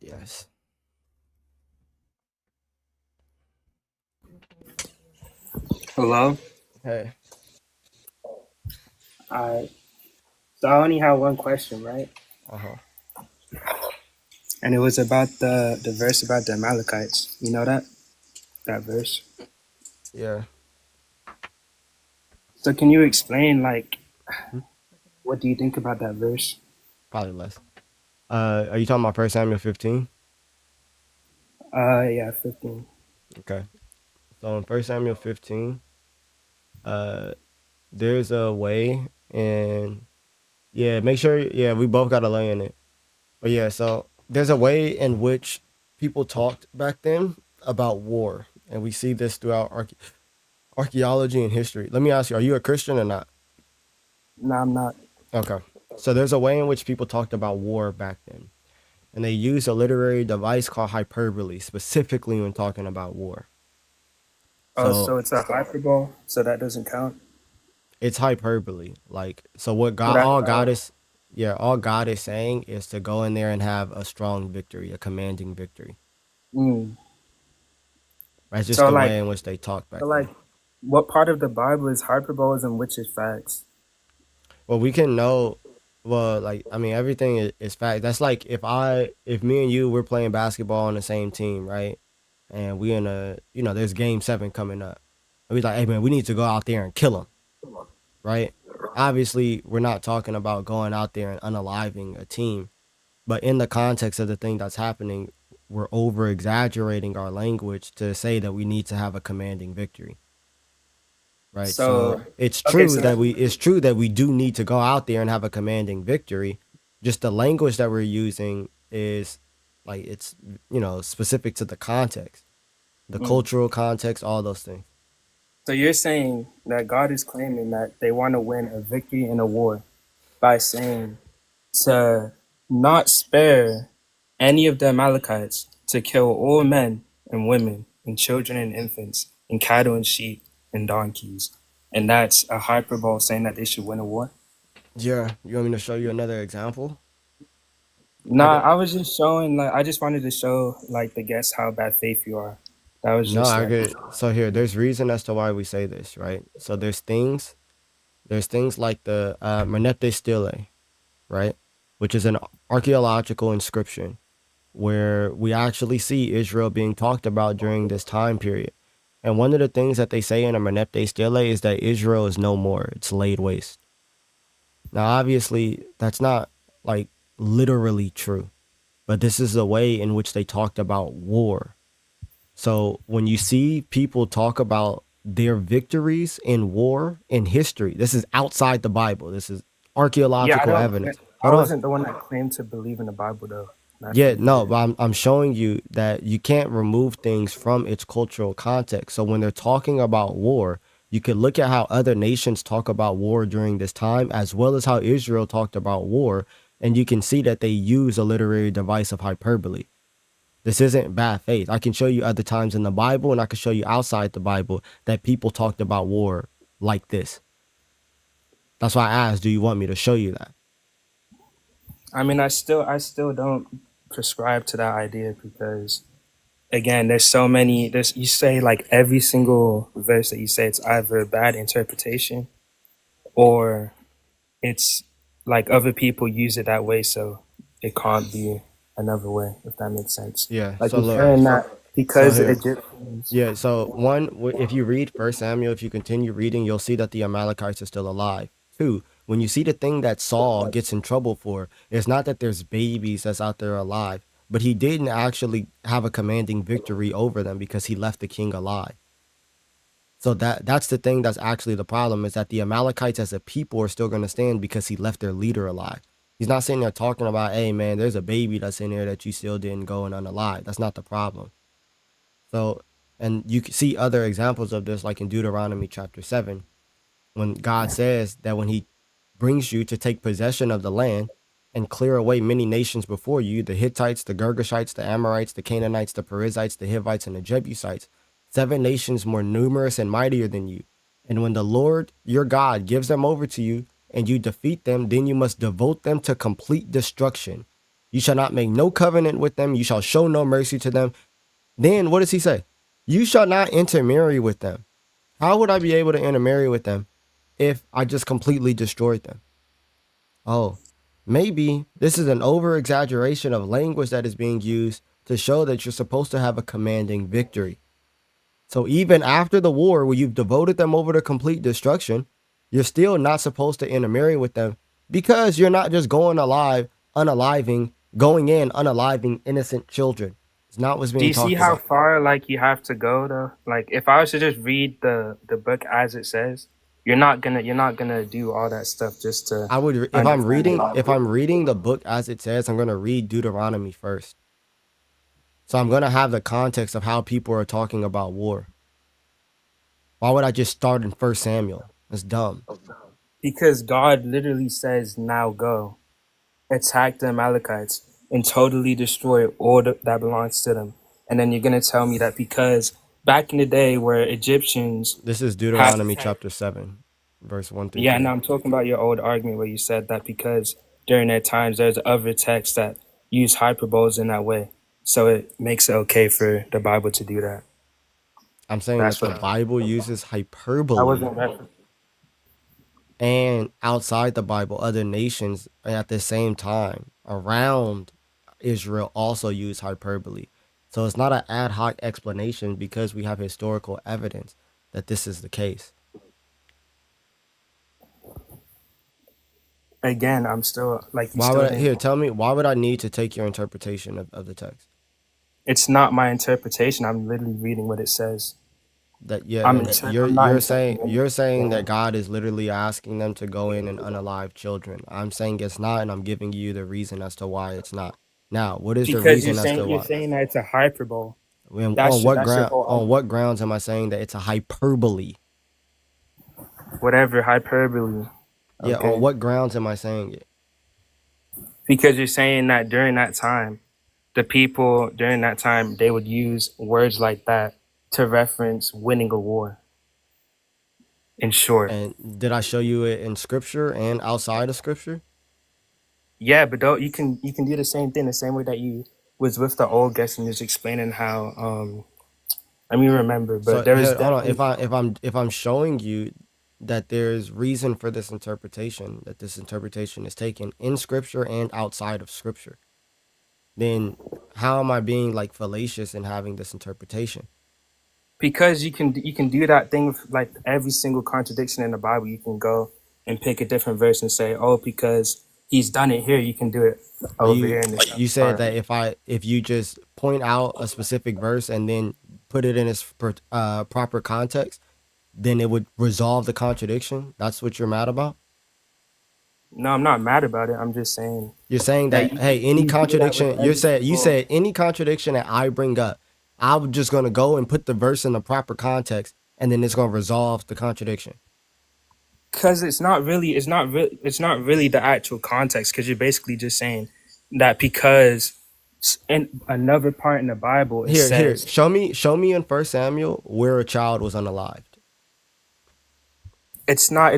Speaker 1: Yes.
Speaker 11: Hello.
Speaker 1: Hey.
Speaker 11: So I only have one question, right?
Speaker 1: Uh-huh.
Speaker 11: And it was about the verse about the Amalekites. You know that verse.
Speaker 1: Yeah.
Speaker 11: So can you explain, like,
Speaker 1: Hmm?
Speaker 11: what do you think about that verse?
Speaker 1: Probably less. Are you talking about 1 Samuel 15?
Speaker 11: Yeah, 15.
Speaker 1: Okay. So in 1 Samuel 15, there's a way, and yeah, make sure, yeah, we both got to lay in it. But yeah, so there's a way in which people talked back then about war, and we see this throughout archaeology and history. Let me ask you, are you a Christian or not?
Speaker 11: No, I'm not.
Speaker 1: Okay. So there's a way in which people talked about war back then, and they used a literary device called hyperbole, specifically when talking about war.
Speaker 11: Oh,
Speaker 1: So
Speaker 11: so it's a hyperbole, so that doesn't count.
Speaker 1: it's hyperbole. Like, so what
Speaker 11: But
Speaker 1: God, all God is, yeah, all God is saying is to go in there and have a strong victory, a commanding victory.
Speaker 11: mm.
Speaker 1: That's just
Speaker 11: So
Speaker 1: the
Speaker 11: like,
Speaker 1: way in which they talk back
Speaker 11: so
Speaker 1: then.
Speaker 11: like, what part of the Bible is hyperboles and which is facts?
Speaker 1: Well, we can know. Well, like, I mean, everything is fact. That's like if me and you, we're playing basketball on the same team, right? And we in a, there's game 7 coming up. And we like, hey man, we need to go out there and kill them, right? Obviously, we're not talking about going out there and unaliving a team, but in the context of the thing that's happening, we're over exaggerating our language to say that we need to have a commanding victory. Right. So
Speaker 11: So
Speaker 1: it's
Speaker 11: okay,
Speaker 1: true
Speaker 11: so
Speaker 1: that we do need to go out there and have a commanding victory. Just the language that we're using is like it's specific to the context, the
Speaker 11: mm.
Speaker 1: cultural context, all those things.
Speaker 11: So you're saying that God is claiming that they want to win a victory in a war by saying to not spare any of the Amalekites, to kill all men and women and children and infants and cattle and sheep and donkeys. And that's a hyperbole saying that they should win a war?
Speaker 1: Yeah. You want me to show you another example? I
Speaker 11: Nah,
Speaker 1: could
Speaker 11: I was just showing, like, I just wanted to show, like, the guests how bad faith you are. That was
Speaker 1: no,
Speaker 11: just
Speaker 1: I
Speaker 11: like,
Speaker 1: could. So here, there's reason as to why we say this, right? So there's things like the Monete Stele, right, which is an archaeological inscription where we actually see Israel being talked about during this time period. And one of the things that they say in a Menepte Stele is that Israel is no more. It's laid waste. Now, obviously, that's not like literally true, but this is the way in which they talked about war. So when you see people talk about their victories in war in history, this is outside the Bible. This is
Speaker 11: yeah,
Speaker 1: archaeological evidence.
Speaker 11: I
Speaker 1: Hold on.
Speaker 11: wasn't the one that claimed to believe in the Bible, though.
Speaker 1: Yeah,
Speaker 11: Naturally, you
Speaker 1: no,
Speaker 11: did.
Speaker 1: but I'm showing you that you can't remove things from its cultural context. So when they're talking about war, you can look at how other nations talk about war during this time, as well as how Israel talked about war, and you can see that they use a literary device of hyperbole. This isn't bad faith. I can show you other times in the Bible, and I can show you outside the Bible that people talked about war like this. That's why I asked, do you want me to show you that?
Speaker 11: I mean, I still don't prescribe to that idea because, again, there's so many. There's you say like every single verse that you say it's either a bad interpretation or it's like other people use it that way, so it can't be another way. If that makes sense.
Speaker 1: Yeah,
Speaker 11: Like
Speaker 1: so
Speaker 11: you're
Speaker 1: look.
Speaker 11: saying that
Speaker 1: So
Speaker 11: because the
Speaker 1: here.
Speaker 11: Egyptians.
Speaker 1: Yeah, so one, if you read First Samuel, if you continue reading, you'll see that the Amalekites are still alive. Two, when you see the thing that Saul gets in trouble for, it's not that there's babies that's out there alive, but he didn't actually have a commanding victory over them because he left the king alive. So that's the thing that's actually the problem, is that the Amalekites as a people are still going to stand because he left their leader alive. He's not sitting there talking about, hey man, there's a baby that's in there that you still didn't go and unalive. That's not the problem. So, and you can see other examples of this, like in Deuteronomy chapter 7, when God says that when he brings you to take possession of the land and clear away many nations before you, the Hittites, the Girgashites, the Amorites, the Canaanites, the Perizzites, the Hivites, and the Jebusites, 7 nations more numerous and mightier than you. And when the Lord your God gives them over to you and you defeat them, then you must devote them to complete destruction. You shall not make no covenant with them. You shall show no mercy to them. Then what does he say? You shall not intermarry with them. How would I be able to intermarry with them if I just completely destroyed them? Oh, maybe this is an over exaggeration of language that is being used to show that you're supposed to have a commanding victory. So even after the war where you've devoted them over to complete destruction, you're still not supposed to intermarry with them because you're not just going in, unaliving innocent children. It's not what's
Speaker 11: Do
Speaker 1: being
Speaker 11: you see
Speaker 1: talked
Speaker 11: how
Speaker 1: about.
Speaker 11: far like you have to go though? Like if I was to just read the book as it says, you're not gonna do all that stuff just to
Speaker 1: I would
Speaker 11: understand it.
Speaker 1: if I'm reading the book as it says, I'm gonna read Deuteronomy first. So I'm gonna have the context of how people are talking about war. Why would I just start in First Samuel? That's dumb.
Speaker 11: Because God literally says, "Now go, attack the Amalekites, and totally destroy all that belongs to them." And then you're gonna tell me that because back in the day where Egyptians
Speaker 1: This is
Speaker 11: had,
Speaker 1: Deuteronomy chapter 7, verse 1 through
Speaker 11: yeah,
Speaker 1: 3.
Speaker 11: no, I'm talking about your old argument where you said that because during their times there's other texts that use hyperboles in that way, so it makes it okay for the Bible to do that.
Speaker 1: I'm saying that
Speaker 11: That's
Speaker 1: the
Speaker 11: what
Speaker 1: Bible uses
Speaker 11: I
Speaker 1: hyperbole,
Speaker 11: wasn't referencing.
Speaker 1: and outside the Bible, other nations at the same time around Israel also use hyperbole. So it's not an ad hoc explanation because we have historical evidence that this is the case.
Speaker 11: Again, I'm still like you
Speaker 1: Why would
Speaker 11: still
Speaker 1: I,
Speaker 11: didn't.
Speaker 1: here, tell me, why would I need to take your interpretation of the text?
Speaker 11: It's not my interpretation. I'm literally reading what it says.
Speaker 1: That yeah, and
Speaker 11: I'm not interpreting
Speaker 1: you're saying that
Speaker 11: anything.
Speaker 1: God is literally asking them to go in and unalive children. I'm saying it's not, and I'm giving you the reason as to why it's not. Now, what is the
Speaker 11: Because you're
Speaker 1: reason as to
Speaker 11: saying
Speaker 1: why?
Speaker 11: that it's a hyperbole.
Speaker 1: On what
Speaker 11: That's your
Speaker 1: ground?
Speaker 11: whole
Speaker 1: On
Speaker 11: argument.
Speaker 1: what grounds am I saying that it's a hyperbole?
Speaker 11: Whatever hyperbole.
Speaker 1: Yeah, on
Speaker 11: Okay.
Speaker 1: what grounds am I saying it?
Speaker 11: Because you're saying that during that time, the people during that time they would use words like that to reference winning a war. In short,
Speaker 1: And did I show you it in scripture and outside of scripture?
Speaker 11: yeah, but don't you can do the same thing the same way that you was with the old guest and just explaining how I mean remember, but
Speaker 1: So
Speaker 11: there is
Speaker 1: here, hold on.
Speaker 11: definitely
Speaker 1: If I'm showing you that there's reason for this interpretation, that this interpretation is taken in scripture and outside of scripture, then how am I being like fallacious in having this interpretation?
Speaker 11: because you can do that thing with like every single contradiction in the Bible. You can go and pick a different verse and say, oh, because he's done it here, you can do it
Speaker 1: Are
Speaker 11: over here in this
Speaker 1: you
Speaker 11: other
Speaker 1: said
Speaker 11: part.
Speaker 1: that if you just point out a specific verse and then put it in its proper context, then it would resolve the contradiction? That's what you're mad about?
Speaker 11: No, I'm not mad about it. I'm just saying
Speaker 1: You're saying
Speaker 11: that
Speaker 1: that, hey, any
Speaker 11: you do that with
Speaker 1: contradiction,
Speaker 11: every
Speaker 1: you
Speaker 11: single.
Speaker 1: said any contradiction that I bring up, I'm just gonna go and put the verse in the proper context, and then it's gonna resolve the contradiction.
Speaker 11: Because it's not really the actual context. Because you're basically just saying that because in another part in the Bible it
Speaker 1: Here,
Speaker 11: says
Speaker 1: show me in First Samuel where a child was unalived.
Speaker 11: it's not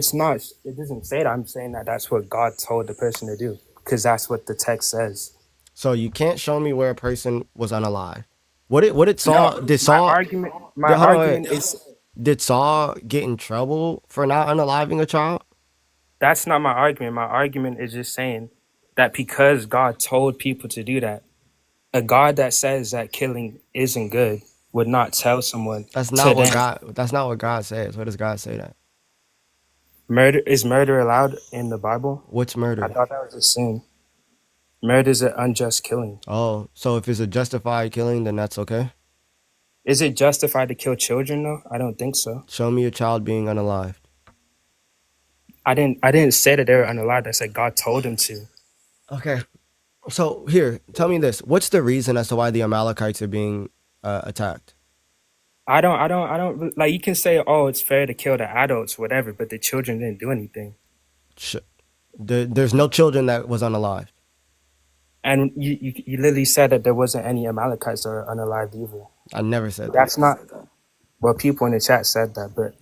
Speaker 11: it doesn't say that. I'm saying that that's what God told the person to do because that's what the text says.
Speaker 1: So you can't show me where a person was unalived. What did
Speaker 11: No,
Speaker 1: Saul did
Speaker 11: my
Speaker 1: Saul
Speaker 11: argument my
Speaker 1: hold on, wait.
Speaker 11: argument is
Speaker 1: Did Saul get in trouble for not unaliving a child?
Speaker 11: that's not my argument. My argument is just saying that because God told people to do that, a God that says that killing isn't good would not tell someone to then
Speaker 1: That's not what God says. Where does God say that?
Speaker 11: murder allowed in the Bible?
Speaker 1: What's
Speaker 11: I
Speaker 1: murder?
Speaker 11: thought that was a sin. Murder is an unjust killing.
Speaker 1: Oh, so if it's a justified killing, then that's okay.
Speaker 11: Is it justified to kill children though? I don't think so.
Speaker 1: Show me a child being unalived.
Speaker 11: I didn't say that they were unalive. I said God told him to.
Speaker 1: Okay. So here, tell me this. What's the reason as to why the Amalekites are being attacked?
Speaker 11: I don't like you can say, oh, it's fair to kill the adults, whatever, but the children didn't do anything.
Speaker 1: Sh- there's no children that was unalived.
Speaker 11: And you literally said that there wasn't any Amalekites that are unalived either.
Speaker 1: I never said that.
Speaker 11: That's not well, people in the chat said that, but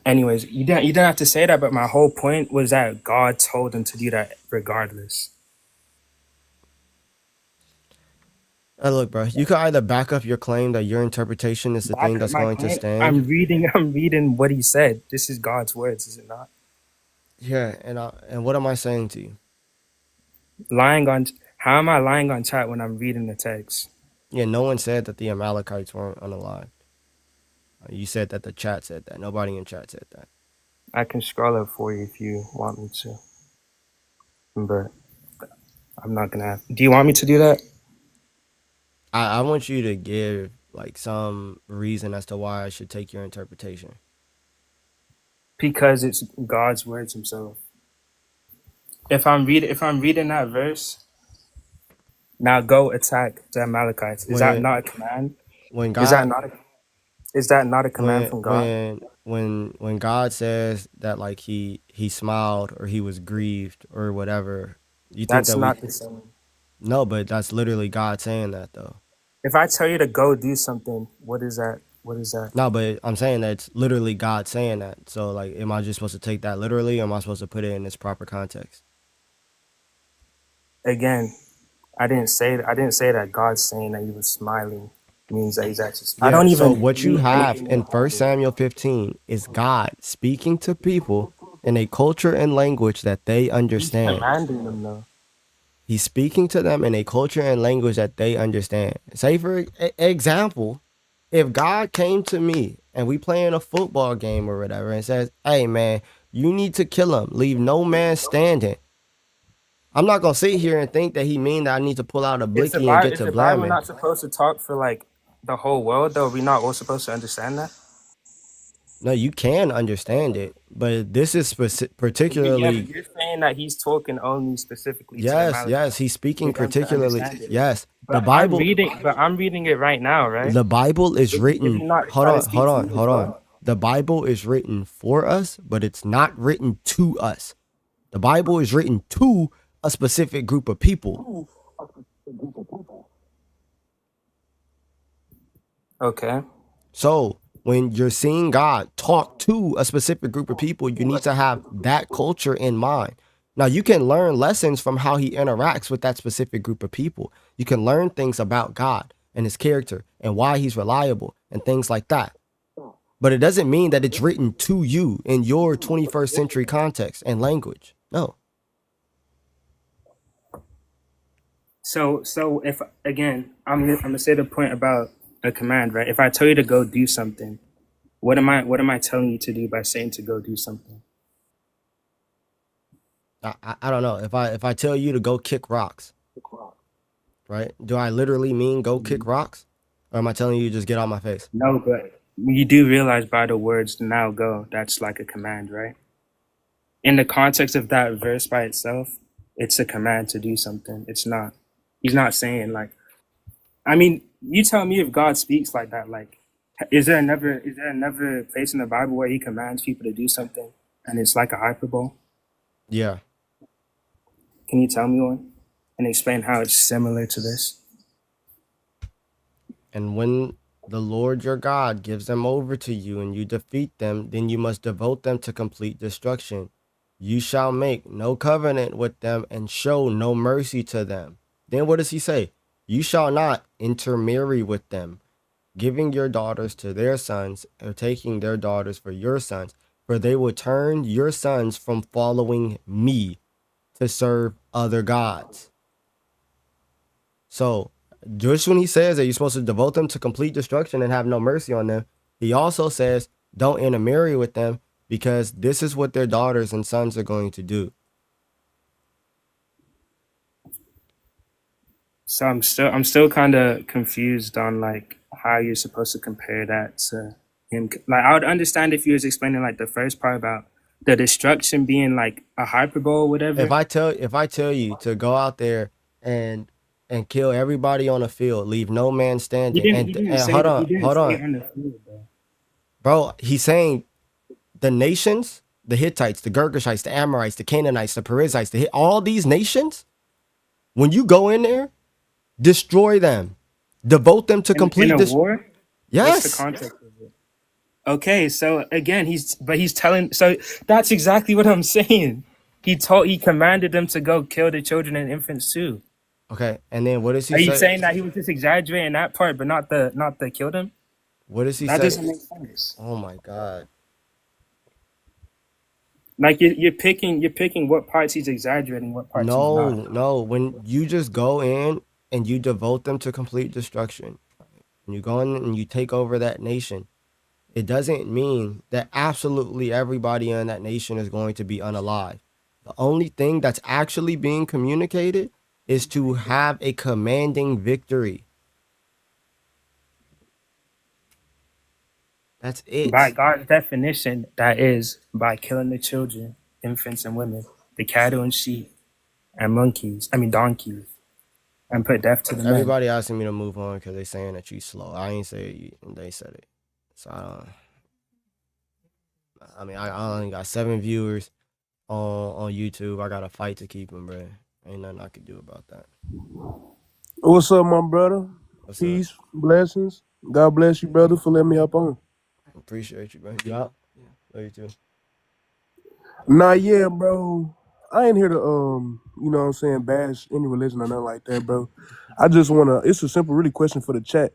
Speaker 11: anyways, you didn't have to say that, but my whole point was that God told them to do that regardless.
Speaker 1: Look, bro, you could either back up your claim that your interpretation is the thing
Speaker 11: Back up
Speaker 1: that's
Speaker 11: my
Speaker 1: going to
Speaker 11: claim.
Speaker 1: stand.
Speaker 11: I'm reading what he said. This is God's words, is it not?
Speaker 1: Yeah, and what am I saying to you?
Speaker 11: Lying on how am I lying on chat when I'm reading the text?
Speaker 1: Yeah, no one said that the Amalekites weren't unalived. You said that the chat said that. Nobody in chat said that.
Speaker 11: I can scroll up for you if you want me to. But I'm not gonna have. Do you want me to do that?
Speaker 1: I want you to give like some reason as to why I should take your interpretation.
Speaker 11: Because it's God's words Himself. If I'm reading that verse, now go attack the Amalekites. Is that
Speaker 1: When
Speaker 11: not a command?
Speaker 1: when
Speaker 11: Is that
Speaker 1: God
Speaker 11: not a is that not a command
Speaker 1: when
Speaker 11: from God?
Speaker 1: when God says that like he smiled or he was grieved or whatever, you think
Speaker 11: That's
Speaker 1: that we
Speaker 11: not the same.
Speaker 1: no, but that's literally God saying that though.
Speaker 11: If I tell you to go do something, what is that? What is that?
Speaker 1: No, but I'm saying that it's literally God saying that. So like, am I just supposed to take that literally, or am I supposed to put it in its proper context?
Speaker 11: Again, I didn't say that God's saying that He was smiling means that He's actually. I
Speaker 1: Yeah.
Speaker 11: don't
Speaker 1: So
Speaker 11: even
Speaker 1: what you
Speaker 11: read
Speaker 1: have
Speaker 11: anything in the
Speaker 1: in First
Speaker 11: Bible.
Speaker 1: Samuel 15 is God speaking to people in a culture and language that they
Speaker 11: He's
Speaker 1: understand.
Speaker 11: commanding them though.
Speaker 1: He's speaking to them in a culture and language that they understand. Say for example, if God came to me and we playing a football game or whatever and says, "Hey man, you need to kill him. Leave no man standing." I'm not gonna sit here and think that he mean that I need to pull out a blicky and get
Speaker 11: Is
Speaker 1: to
Speaker 11: the Bible
Speaker 1: blamming.
Speaker 11: not supposed to talk for like the whole world though? Are we not all supposed to understand that?
Speaker 1: No, you can understand it, but this is
Speaker 11: Yeah, but
Speaker 1: particularly
Speaker 11: you're saying that He's talking only specifically to the
Speaker 1: yes,
Speaker 11: Amalekites
Speaker 1: yes. He's
Speaker 11: for
Speaker 1: speaking
Speaker 11: them to
Speaker 1: particularly
Speaker 11: understand it.
Speaker 1: yes. The
Speaker 11: But I'm
Speaker 1: Bible,
Speaker 11: reading. But I'm reading it right now, right?
Speaker 1: the Bible is
Speaker 11: Is He
Speaker 1: written.
Speaker 11: not
Speaker 1: Hold
Speaker 11: trying to
Speaker 1: on,
Speaker 11: speak
Speaker 1: hold
Speaker 11: to
Speaker 1: on,
Speaker 11: me as
Speaker 1: hold on.
Speaker 11: well?
Speaker 1: The Bible is written for us, but it's not written to us. The Bible is written to a specific group of people.
Speaker 11: Okay.
Speaker 1: So when you're seeing God talk to a specific group of people, you need to have that culture in mind. Now, you can learn lessons from how he interacts with that specific group of people. You can learn things about God and his character and why he's reliable and things like that. But it doesn't mean that it's written to you in your 21st century context and language. No.
Speaker 11: So if again, I'm gonna say the point about a command, right? If I tell you to go do something, what am I telling you to do by saying to go do something?
Speaker 1: I don't know. If I tell you to go kick rocks, right? Do I literally mean go kick rocks? Or am I telling you just get out my face?
Speaker 11: No, but you do realize by the words "now go" that's like a command, right? In the context of that verse by itself, it's a command to do something. It's not. He's not saying like. I mean, you tell me if God speaks like that. Like, is there another place in the Bible where He commands people to do something and it's like a hyperbole?
Speaker 1: Yeah.
Speaker 11: Can you tell me one and explain how it's similar to this?
Speaker 1: And when the Lord your God gives them over to you and you defeat them, then you must devote them to complete destruction. You shall make no covenant with them and show no mercy to them. Then what does he say? You shall not intermarry with them, giving your daughters to their sons or taking their daughters for your sons, for they will turn your sons from following me to serve other gods. So just when he says that you're supposed to devote them to complete destruction and have no mercy on them, he also says don't intermarry with them because this is what their daughters and sons are going to do.
Speaker 11: So I'm still kind of confused on like how you're supposed to compare that to him. Like I would understand if you was explaining like the first part about the destruction being like a hyperbole or
Speaker 1: If
Speaker 11: whatever.
Speaker 1: I tell you to go out there and kill everybody on the field, leave no man
Speaker 11: He
Speaker 1: standing,
Speaker 11: didn't. He didn't
Speaker 1: and
Speaker 11: say that. He didn't
Speaker 1: hold
Speaker 11: say
Speaker 1: on,
Speaker 11: on the field though.
Speaker 1: bro. He's saying the nations, the Hittites, the Girgashites, the Amorites, the Canaanites, the Perizzites, all these nations. When you go in there, destroy them, devote them to
Speaker 11: In
Speaker 1: complete
Speaker 11: a
Speaker 1: this.
Speaker 11: war, what's the
Speaker 1: Yes.
Speaker 11: context of it? Okay, so again, he's telling. So that's exactly what I'm saying. He commanded them to go kill the children and infants too.
Speaker 1: Okay. And then what does he
Speaker 11: Are you
Speaker 1: say?
Speaker 11: saying that he was just exaggerating that part, but not the kill them?
Speaker 1: What does he
Speaker 11: That
Speaker 1: say?
Speaker 11: doesn't make sense.
Speaker 1: Oh my God.
Speaker 11: Like you're picking what parts he's exaggerating, what parts he's
Speaker 1: No,
Speaker 11: not.
Speaker 1: no. When you just go in and you devote them to complete destruction, when you go in and you take over that nation, it doesn't mean that absolutely everybody in that nation is going to be unalive. The only thing that's actually being communicated is to have a commanding victory. That's
Speaker 11: By
Speaker 1: it.
Speaker 11: God's definition, that is by killing the children, infants, and women, the cattle and sheep, and donkeys, and put death to the men.
Speaker 1: Everybody asking me to move on because they saying that you slow. I ain't say it, they said it. So I mean, I only got 7 viewers on YouTube. I got a fight to keep them, bro. Ain't nothing I can do about that.
Speaker 12: What's up, my brother?
Speaker 1: What's
Speaker 12: Peace, blessings. God bless you, brother, for letting me hop on.
Speaker 1: Appreciate you, bro. You out? Love you too.
Speaker 12: Nah, yeah, bro. I ain't here to you know what I'm saying, bash any religion or nothing like that, bro. I just wanna it's a simple really question for the chat.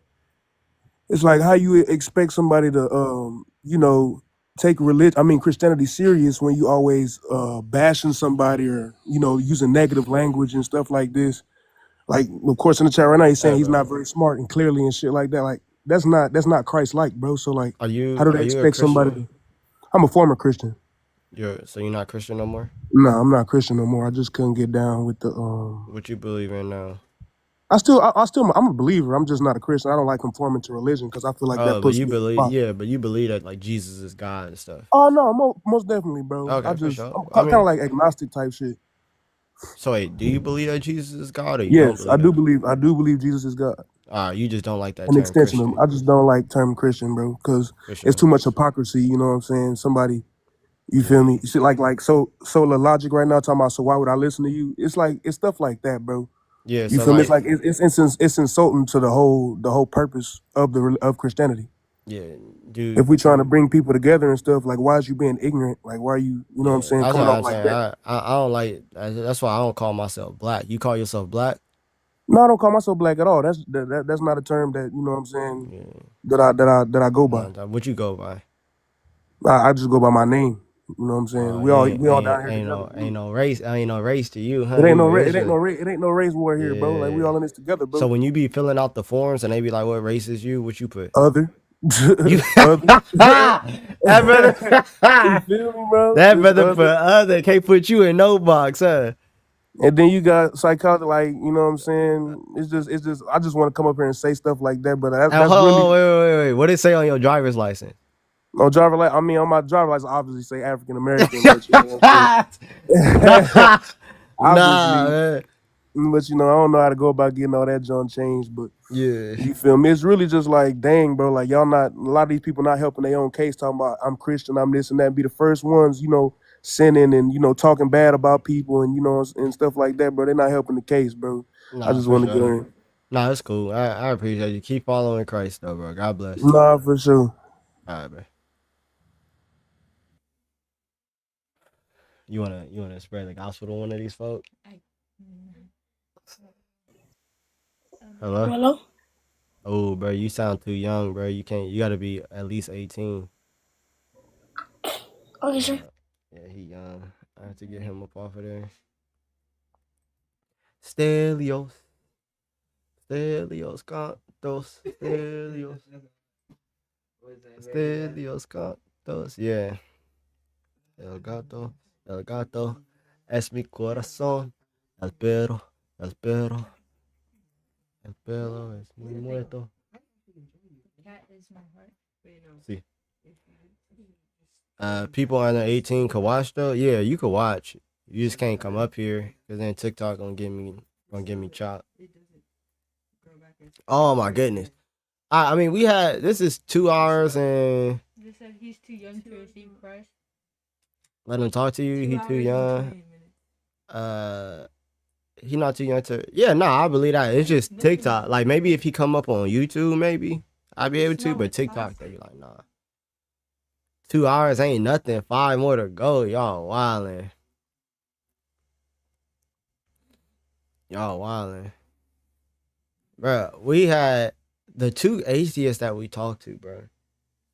Speaker 12: It's like how you expect somebody to you know, take Christianity serious when you always bashing somebody or, you know, using negative language and stuff like this. Like, of course, in the chat right now, he's saying
Speaker 1: Hey,
Speaker 12: he's
Speaker 1: bro.
Speaker 12: not very smart and clearly and shit like that. Like, that's not Christ-like, bro. So, like,
Speaker 1: Are
Speaker 12: how do they
Speaker 1: you a
Speaker 12: expect somebody
Speaker 1: Christian?
Speaker 12: to? I'm a former Christian.
Speaker 1: So you're not Christian no more?
Speaker 12: No, I'm not Christian no more. I just couldn't get down with the.
Speaker 1: What you believe in now?
Speaker 12: I'm a believer. I'm just not a Christian. I don't like conforming to religion because I feel like that
Speaker 1: But
Speaker 12: puts
Speaker 1: you
Speaker 12: me in the
Speaker 1: believe,
Speaker 12: box.
Speaker 1: yeah, but you believe that like Jesus is God and stuff.
Speaker 12: Oh no, most definitely, bro.
Speaker 1: Okay, for sure.
Speaker 12: I'm
Speaker 1: I
Speaker 12: kind of
Speaker 1: mean,
Speaker 12: like agnostic type shit.
Speaker 1: so wait, do you believe that Jesus is God or you don't
Speaker 12: Yes, I
Speaker 1: believe
Speaker 12: do
Speaker 1: that?
Speaker 12: believe. I do believe Jesus is God.
Speaker 1: You just don't like that
Speaker 12: An
Speaker 1: term
Speaker 12: extension of.
Speaker 1: Christian.
Speaker 12: I just don't like term Christian, bro, because
Speaker 1: For
Speaker 12: it's
Speaker 1: sure.
Speaker 12: too much hypocrisy. You know what I'm saying? Somebody. You feel
Speaker 1: Yeah.
Speaker 12: me? You see, like solar logic right now talking about. So why would I listen to you? It's like it's stuff like that, bro.
Speaker 1: Yeah,
Speaker 12: You
Speaker 1: so
Speaker 12: feel me? It's
Speaker 1: like,
Speaker 12: like it's insulting to the whole purpose of of Christianity.
Speaker 1: yeah, dude.
Speaker 12: If we trying to bring people together and stuff, like why is you being ignorant? Like why are you know what I'm
Speaker 1: Yeah,
Speaker 12: saying,
Speaker 1: that's what
Speaker 12: coming off
Speaker 1: I'm
Speaker 12: like
Speaker 1: saying.
Speaker 12: that?
Speaker 1: I don't like. That's why I don't call myself black. You call yourself black?
Speaker 12: No, I don't call myself black at all. That's not a term that you know what I'm saying
Speaker 1: Yeah.
Speaker 12: that I go by.
Speaker 1: What you go by?
Speaker 12: I just go by my name. You know what I'm saying? We all down here together.
Speaker 1: Ain't no race. Ain't no race to you, huh?
Speaker 12: It ain't
Speaker 1: You
Speaker 12: no
Speaker 1: a Israel.
Speaker 12: it ain't no race war here, bro. Like we
Speaker 1: Yeah.
Speaker 12: all in this together,
Speaker 1: So
Speaker 12: bro.
Speaker 1: when you be filling out the forms and they be like, "What race is you?" What you put?
Speaker 12: Other.
Speaker 1: You
Speaker 12: Other.
Speaker 1: that brother.
Speaker 12: You feel me, bro?
Speaker 1: That
Speaker 12: Just
Speaker 1: brother put
Speaker 12: other.
Speaker 1: other. Can't put you in no box, huh?
Speaker 12: And then you got psychology, like, you know what I'm saying? It's just I just want to come up here and say stuff like that, but
Speaker 1: And
Speaker 12: that's
Speaker 1: hold
Speaker 12: really
Speaker 1: on, wait. What it say on your driver's license?
Speaker 12: no driver like I mean on my driver license obviously say African American, but you know what I'm saying?
Speaker 1: Nah,
Speaker 12: Obviously,
Speaker 1: man.
Speaker 12: but you know, I don't know how to go about getting all that junk changed, but
Speaker 1: Yeah.
Speaker 12: you feel me? It's really just like, dang, bro, like y'all not a lot of these people not helping their own case, talking about I'm Christian, I'm this and that, and be the first ones, you know, sinning and you know talking bad about people and you know and stuff like that, bro. They're not helping the case, bro. I
Speaker 1: Nah,
Speaker 12: just
Speaker 1: for
Speaker 12: want to get
Speaker 1: sure.
Speaker 12: in.
Speaker 1: Nah, it's cool. I appreciate you. Keep following Christ though, bro. God bless.
Speaker 12: Nah, for sure.
Speaker 1: All right, bro. You wanna spread the gospel to one of these folks? Hello?
Speaker 13: Hello?
Speaker 1: Oh, bro, you sound too young, bro. You can't. You gotta be at least 18.
Speaker 13: Okay, sure.
Speaker 1: Yeah, he young. I have to get him up off of there. Stelios, Stelios Cantos, Stelios Cantos. Yeah, el gato, es mi corazón. El perro, el perro, el perro es muy muerto. See. People under 18 can watch though. Yeah, you can watch. You just can't come up here because then TikTok gonna get me chopped. Oh my goodness. I mean, this is 2 hours and.
Speaker 10: They said he's too young to receive Christ.
Speaker 1: Let him talk to you. He too young. He not too young to. Yeah, nah, I believe that. It's just TikTok. Like maybe if he come up on YouTube, maybe I'd be able to. But TikTok, they be like, nah. 2 hours ain't nothing. 5 more to go. Y'all wildin'. Bro, we had the 2 atheists that we talked to, bro.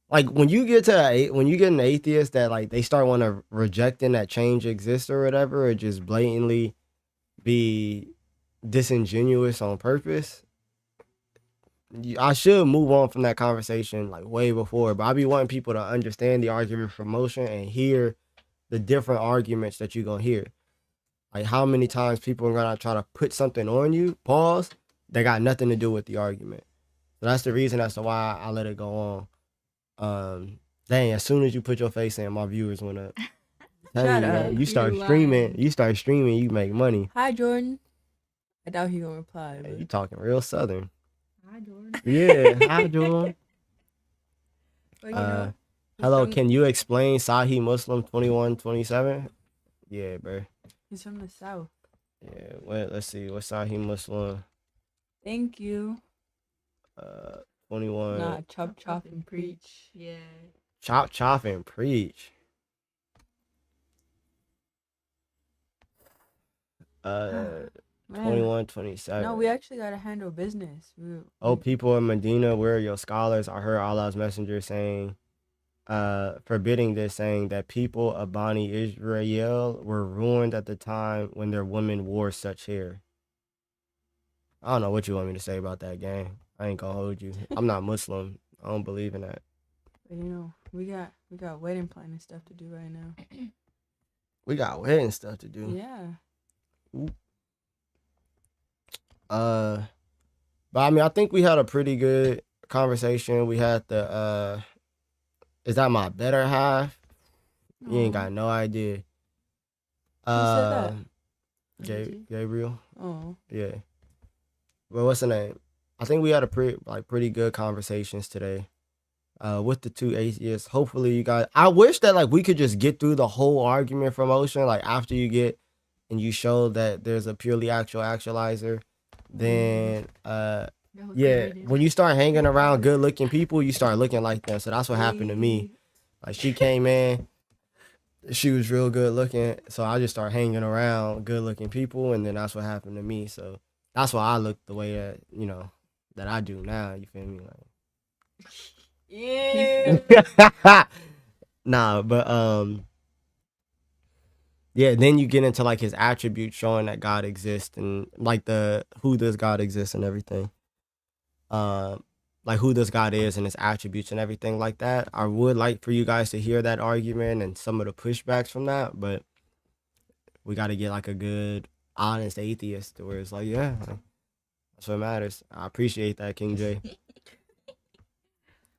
Speaker 1: Like when you get an atheist that like they start want to rejecting that change exists or whatever, or just blatantly be disingenuous on purpose, I should move on from that conversation like way before. But I be wanting people to understand the argument for motion and hear the different arguments that you're gonna hear. Like how many times people are gonna try to put something on you, pause, that got nothing to do with the argument. So that's the reason as to why I let it go on. Dang, as soon as you put your face in, my viewers went up. Telling
Speaker 10: Shut
Speaker 1: you,
Speaker 10: up.
Speaker 1: man, you
Speaker 10: You're
Speaker 1: start streaming,
Speaker 10: lying.
Speaker 1: you make money.
Speaker 10: Hi, Jordan. I doubt he gonna reply.
Speaker 1: Hey,
Speaker 10: But...
Speaker 1: you talking real southern.
Speaker 10: Hi, Jordan.
Speaker 1: Yeah, hi, Jordan.
Speaker 10: But, you know, he's
Speaker 1: Hello,
Speaker 10: from,
Speaker 1: can you explain Sahih Muslim 2127? Yeah, bro.
Speaker 10: he's from the South.
Speaker 1: Yeah, well, let's see. What's Sahih Muslim?
Speaker 10: Thank you.
Speaker 1: 21.
Speaker 10: Nah, chop and preach. Yeah.
Speaker 1: Chop and preach.
Speaker 10: Man.
Speaker 1: 2127.
Speaker 10: No, we actually gotta handle business.
Speaker 1: Oh, people in Medina, where are your scholars? I heard Allah's messenger saying, forbidding this, saying that people of Bani Israel were ruined at the time when their women wore such hair. I don't know what you want me to say about that, gang. I ain't gonna hold you. I'm not Muslim. I don't believe in that.
Speaker 10: But you know, we got wedding planning stuff to do right now.
Speaker 1: We got wedding stuff to do.
Speaker 10: Yeah.
Speaker 1: But I mean, I think we had a pretty good conversation. We had the is that my better half? You ain't got no idea.
Speaker 10: Who said that?
Speaker 1: Gabriel.
Speaker 10: Oh.
Speaker 1: Yeah. Well, what's the name? I think we had a pretty good conversations today. With the two atheists. Hopefully you guys, I wish that like we could just get through the whole argument from Ocean. Like after you get and you show that there's a purely actual actualizer, then yeah, when you start hanging around good looking people, you start looking like them. So that's what happened to me. Like she came in, she was real good looking, so I just started hanging around good looking people, and then that's what happened to me. So that's why I look the way that that I do now. You feel me? Like
Speaker 10: Yeah.
Speaker 1: nah, but yeah, then you get into like his attributes showing that God exists and like the who does God exist and everything. Like who does God is and his attributes and everything like that. I would like for you guys to hear that argument and some of the pushbacks from that, but we got to get like a good, honest atheist where it's like, yeah, like, that's what matters. I appreciate that, King J.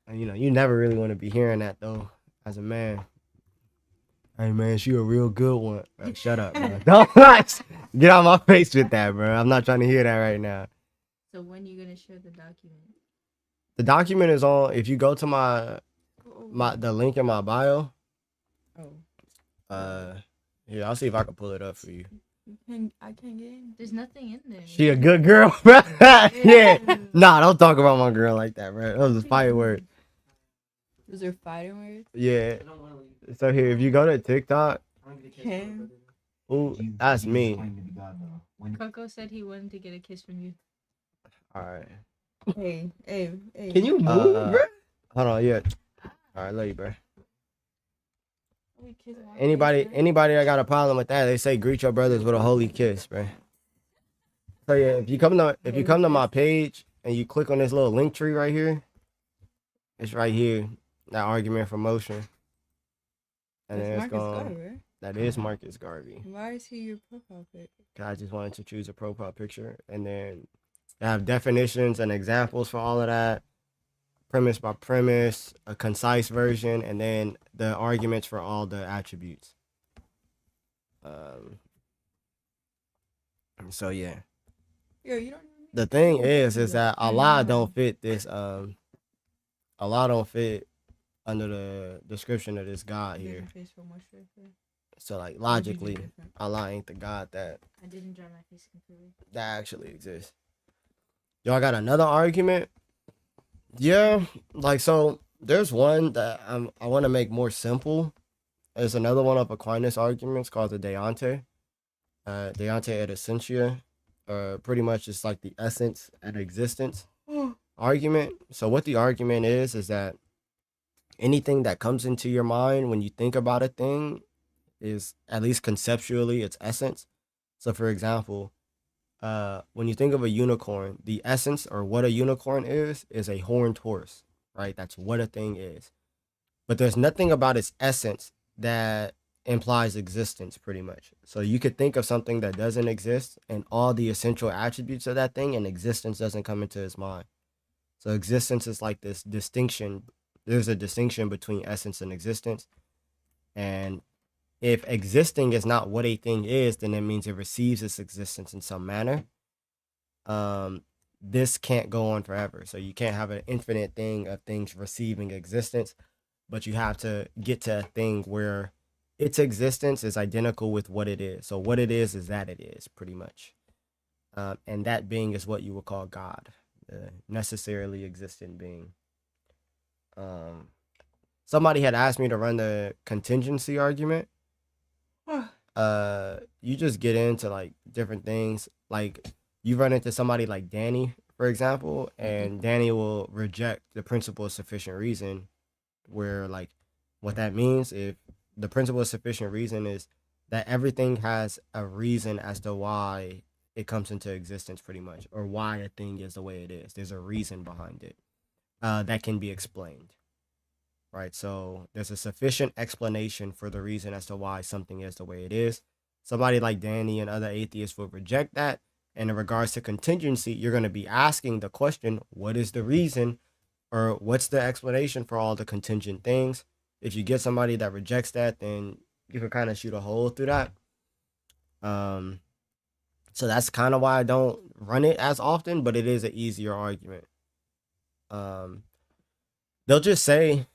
Speaker 1: And you never really want to be hearing that though, as a man. Hey man, she a real good one. Like, shut up, bro. Don't get out my face with that, bro. I'm not trying to hear that right now.
Speaker 10: So when you gonna share the document?
Speaker 1: The document is on. If you go to the link in my bio.
Speaker 10: Oh.
Speaker 1: Here, I'll see if I can pull it up for you.
Speaker 10: I can't get in. There's nothing in there.
Speaker 1: She a good girl, bro. Yeah. Nah, don't talk about my girl like that, bro. That was a fire word.
Speaker 10: Those are fighting words?
Speaker 1: Yeah. So here, if you go to TikTok.
Speaker 10: Him.
Speaker 1: Ooh, that's me.
Speaker 10: Coco said he wanted to get a kiss from you.
Speaker 1: All right.
Speaker 10: Hey.
Speaker 1: Can you move, bro? Hold on, yeah. All right, love you, bro. Anybody that got a problem with that, they say greet your brothers with a holy kiss, bro. So yeah, if you come to my page and you click on this little link tree right here, it's right here. That argument for motion. And then it's going. Right? That is Marcus Garvey.
Speaker 10: Why is he your profile pic?
Speaker 1: I just wanted to choose a profile picture, and then I have definitions and examples for all of that, premise by premise, a concise version, and then the arguments for all the attributes. So yeah.
Speaker 10: Yo, you don't.
Speaker 1: The thing is that Allah don't fit this. Allah don't fit under the description of this God here. So like logically, Allah ain't the God that
Speaker 10: I didn't draw my face completely.
Speaker 1: That actually exists. Y'all got another argument? Yeah, like so. There's one that I want to make more simple. There's another one of Aquinas arguments called the Deante. Deante et Essentia. Pretty much it's like the essence and existence argument. So what the argument is that anything that comes into your mind when you think about a thing is at least conceptually its essence. So for example, when you think of a unicorn, the essence or what a unicorn is a horned horse, right? That's what a thing is. But there's nothing about its essence that implies existence pretty much. So you could think of something that doesn't exist and all the essential attributes of that thing, and existence doesn't come into his mind. So existence is like this distinction there's a distinction between essence and existence. And if existing is not what a thing is, then it means it receives its existence in some manner. This can't go on forever. So you can't have an infinite thing of things receiving existence, but you have to get to a thing where its existence is identical with what it is. So what it is that it is, pretty much. And that being is what you would call God, the necessarily existent being. Somebody had asked me to run the contingency argument. You just get into like different things. Like you run into somebody like Danny, for example, and Danny will reject the principle of sufficient reason, where like what that means, if the principle of sufficient reason is that everything has a reason as to why it comes into existence, pretty much, or why a thing is the way it is. There's a reason behind it that can be explained. Right, so there's a sufficient explanation for the reason as to why something is the way it is. Somebody like Danny and other atheists will reject that. And in regards to contingency, you're going to be asking the question, what is the reason, or what's the explanation for all the contingent things? If you get somebody that rejects that, then you can kind of shoot a hole through that. So that's kind of why I don't run it as often, but it is an easier argument. They'll just say,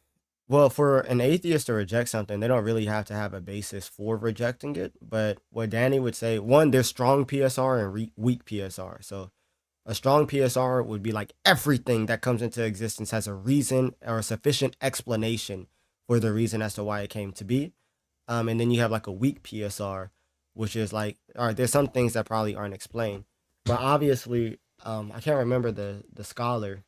Speaker 1: well, for an atheist to reject something, they don't really have to have a basis for rejecting it. But what Danny would say, one, there's strong PSR and weak PSR. So a strong PSR would be like everything that comes into existence has a reason or a sufficient explanation for the reason as to why it came to be. And then you have like a weak PSR, which is like, all right, there's some things that probably aren't explained. But obviously, I can't remember the scholar.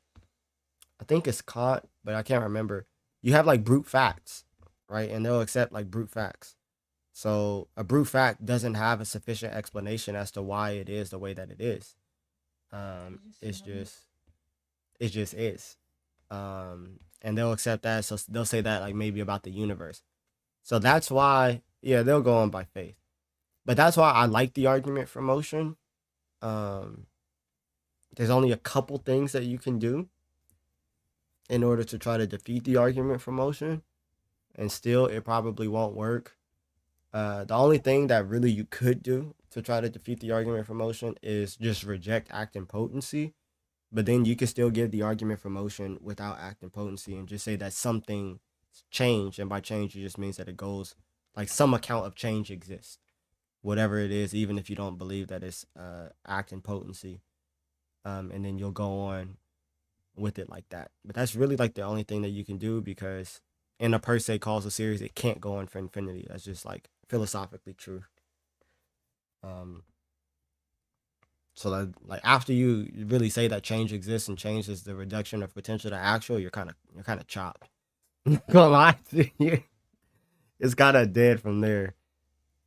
Speaker 1: I think it's Kant, but I can't remember. You have like brute facts, right? And they'll accept like brute facts. So a brute fact doesn't have a sufficient explanation as to why it is the way that it is. It just is. And they'll accept that. So they'll say that like maybe about the universe. So that's why, yeah, they'll go on by faith. But that's why I like the argument for motion. There's only a couple things that you can do in order to try to defeat the argument for motion, and still it probably won't work. The only thing that really you could do to try to defeat the argument for motion is just reject act and potency, but then you can still give the argument for motion without act and potency and just say that something changed, and by change it just means that it goes like some account of change exists, whatever it is, even if you don't believe that it's act and potency, and then you'll go on with it like that. But that's really like the only thing that you can do, because in a per se causal series it can't go on for infinity. That's just like philosophically true. So that, like after you really say that change exists and change is the reduction of potential to actual, you're kind of chopped. I'm not gonna lie to you, it's kind of dead from there.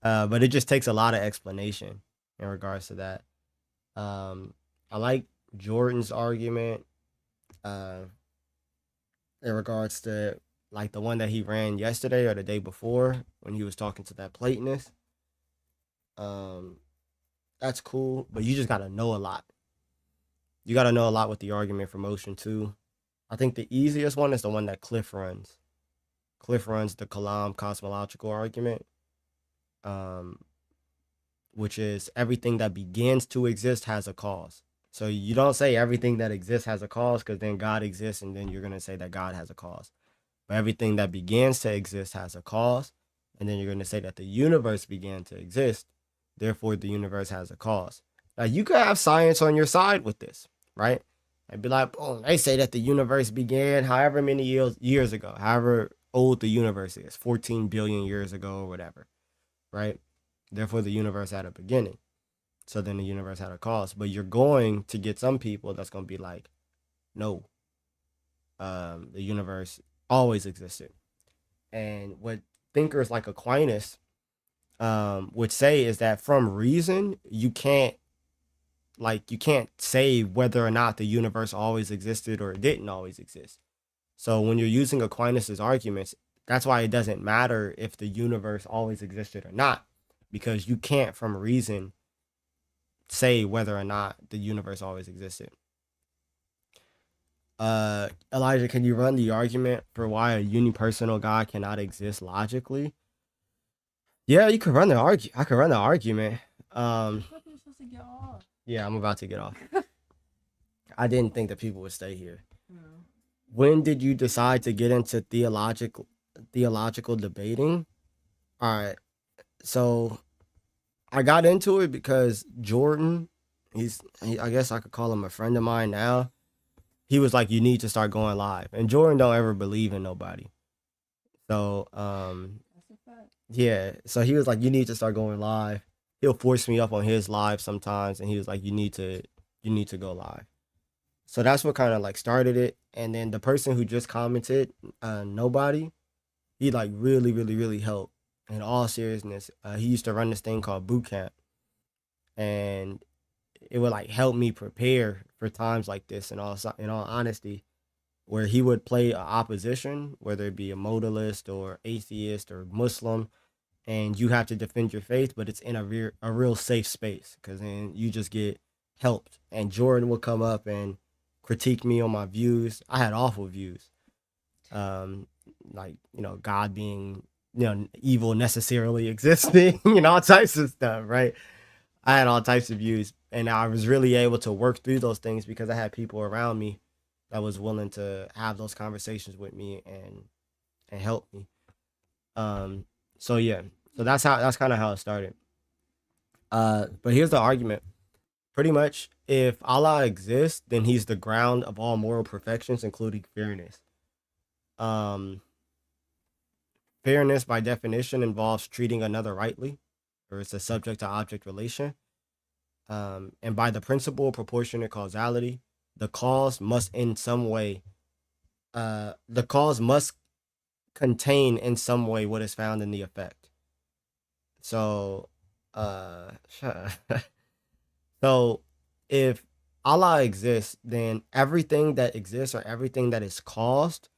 Speaker 1: But it just takes a lot of explanation in regards to that. I like Jordan's argument in regards to like the one that he ran yesterday or the day before when he was talking to that Platonist. That's cool, but you just gotta know a lot. You gotta know a lot with the argument for motion too. I think the easiest one is the one that Cliff runs. Cliff runs the Kalam cosmological argument, which is everything that begins to exist has a cause. So you don't say everything that exists has a cause, because then God exists and then you're going to say that God has a cause. But everything that begins to exist has a cause, and then you're going to say that the universe began to exist, therefore the universe has a cause. Now you could have science on your side with this, right? And be like, oh, they say that the universe began however many years ago, however old the universe is, 14 billion years ago or whatever, right? Therefore the universe had a beginning. So then the universe had a cause. But you're going to get some people that's going to be like, no, the universe always existed. And what thinkers like Aquinas would say is that from reason, you can't say whether or not the universe always existed or it didn't always exist. So when you're using Aquinas's arguments, that's why it doesn't matter if the universe always existed or not, because you can't from reason say whether or not the universe always existed. Elijah, can you run the argument for why a unipersonal God cannot exist logically? Yeah, you could run the I could run the argument. Yeah, I'm about to get off. I didn't think that people would stay here. When did you decide to get into theological debating? All right, so I got into it because Jordan, I guess I could call him a friend of mine now. He was like, you need to start going live, and Jordan don't ever believe in nobody. So yeah, so he was like, you need to start going live. He'll force me up on his live sometimes, and he was like, you need to go live. So that's what kind of like started it. And then the person who just commented, nobody, he like really, really, really helped. In all seriousness, he used to run this thing called boot camp, and it would like help me prepare for times like this. In all honesty, where he would play a opposition, whether it be a modalist or atheist or Muslim, and you have to defend your faith, but it's in a real safe space, because then you just get helped. And Jordan would come up and critique me on my views. I had awful views, like, God being, evil necessarily existing, all types of stuff, right? I had all types of views, and I was really able to work through those things because I had people around me that was willing to have those conversations with me and help me. So yeah, so that's kind of how it started. But here's the argument. Pretty much, if Allah exists, then he's the ground of all moral perfections, including fairness. Fairness, by definition, involves treating another rightly, or it's a subject to object relation. And by the principle of proportionate causality, the cause must in some way, the cause must contain in some way what is found in the effect. So, so if Allah exists, then everything that exists or everything that is caused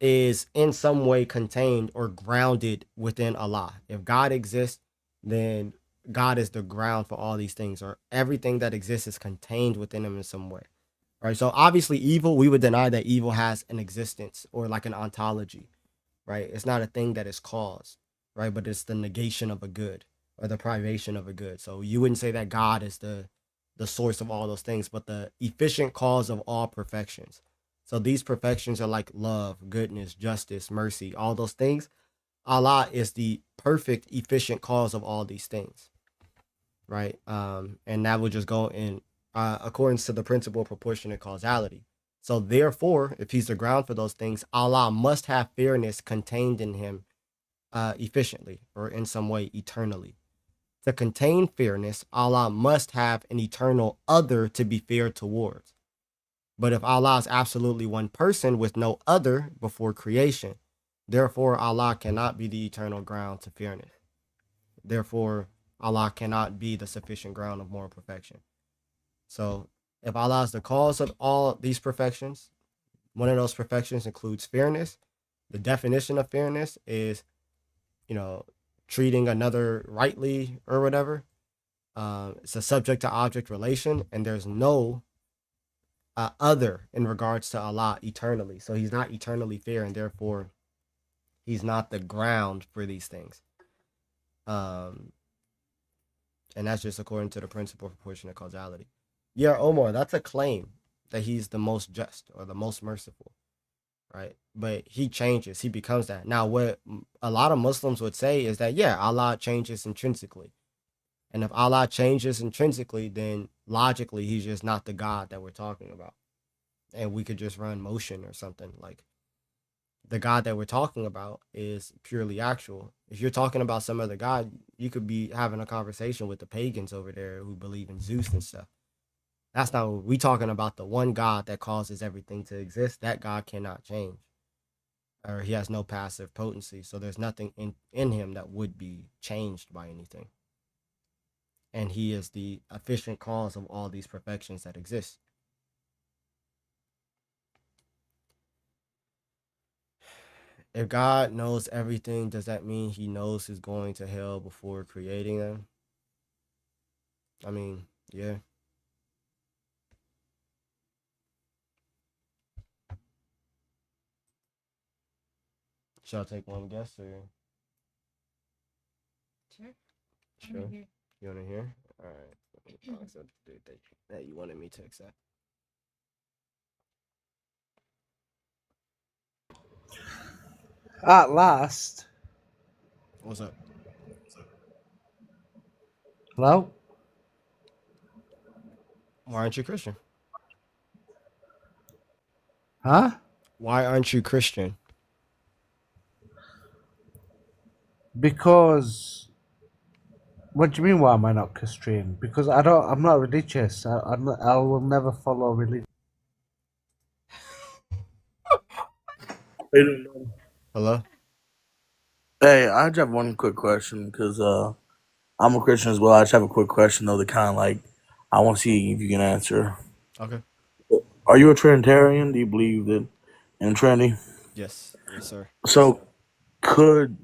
Speaker 1: is in some way contained or grounded within Allah. If God exists, then God is the ground for all these things, or everything that exists is contained within him in some way. Right? So obviously evil, we would deny that evil has an existence or like an ontology, right? It's not a thing that is caused, right? But it's the negation of a good or the privation of a good. So you wouldn't say that God is the source of all those things, but the efficient cause of all perfections. So these perfections are like love, goodness, justice, mercy, all those things. Allah is the perfect, efficient cause of all these things, right? And that would just go in accordance to the principle of proportionate causality. So therefore, if he's the ground for those things, Allah must have fairness contained in him efficiently or in some way eternally. To contain fairness, Allah must have an eternal other to be fair towards. But if Allah is absolutely one person with no other before creation, therefore Allah cannot be the eternal ground to fairness. Therefore, Allah cannot be the sufficient ground of moral perfection. So if Allah is the cause of all these perfections, one of those perfections includes fairness. The definition of fairness is, treating another rightly or whatever. It's a subject to object relation, and there's no other in regards to Allah eternally. So he's not eternally fair, and therefore he's not the ground for these things. And that's just according to the principle of proportionate causality. Yeah, Omar, that's a claim that he's the most just or the most merciful, right? But he changes, he becomes that. Now, what a lot of Muslims would say is that, yeah, Allah changes intrinsically. And if Allah changes intrinsically, then logically, he's just not the God that we're talking about. And we could just run motion or something. Like, the God that we're talking about is purely actual. If you're talking about some other God, you could be having a conversation with the pagans over there who believe in Zeus and stuff. That's not what we talking about. The one God that causes everything to exist. That God cannot change, or he has no passive potency. So there's nothing in him that would be changed by anything. And he is the efficient cause of all these perfections that exist. If God knows everything, does that mean he knows who's going to hell before creating them? I mean, yeah. Shall I take one guess or?
Speaker 10: Sure.
Speaker 1: Sure. You want to hear? All right. I'll accept the dude that you wanted me to accept.
Speaker 13: At last.
Speaker 1: What's up?
Speaker 13: Hello?
Speaker 1: Why aren't you Christian?
Speaker 13: Huh?
Speaker 1: Why aren't you Christian?
Speaker 13: Because what do you mean? Why am I not Christian? Because I'm not religious. I will never follow religion.
Speaker 1: Hello?
Speaker 14: Hey, I just have one quick question because I'm a Christian as well. I just have a quick question though, that kind of like I want to see if you can answer.
Speaker 1: Okay.
Speaker 14: Are you a Trinitarian? Do you believe that in Trinity?
Speaker 1: Yes. Yes, sir.
Speaker 14: So, could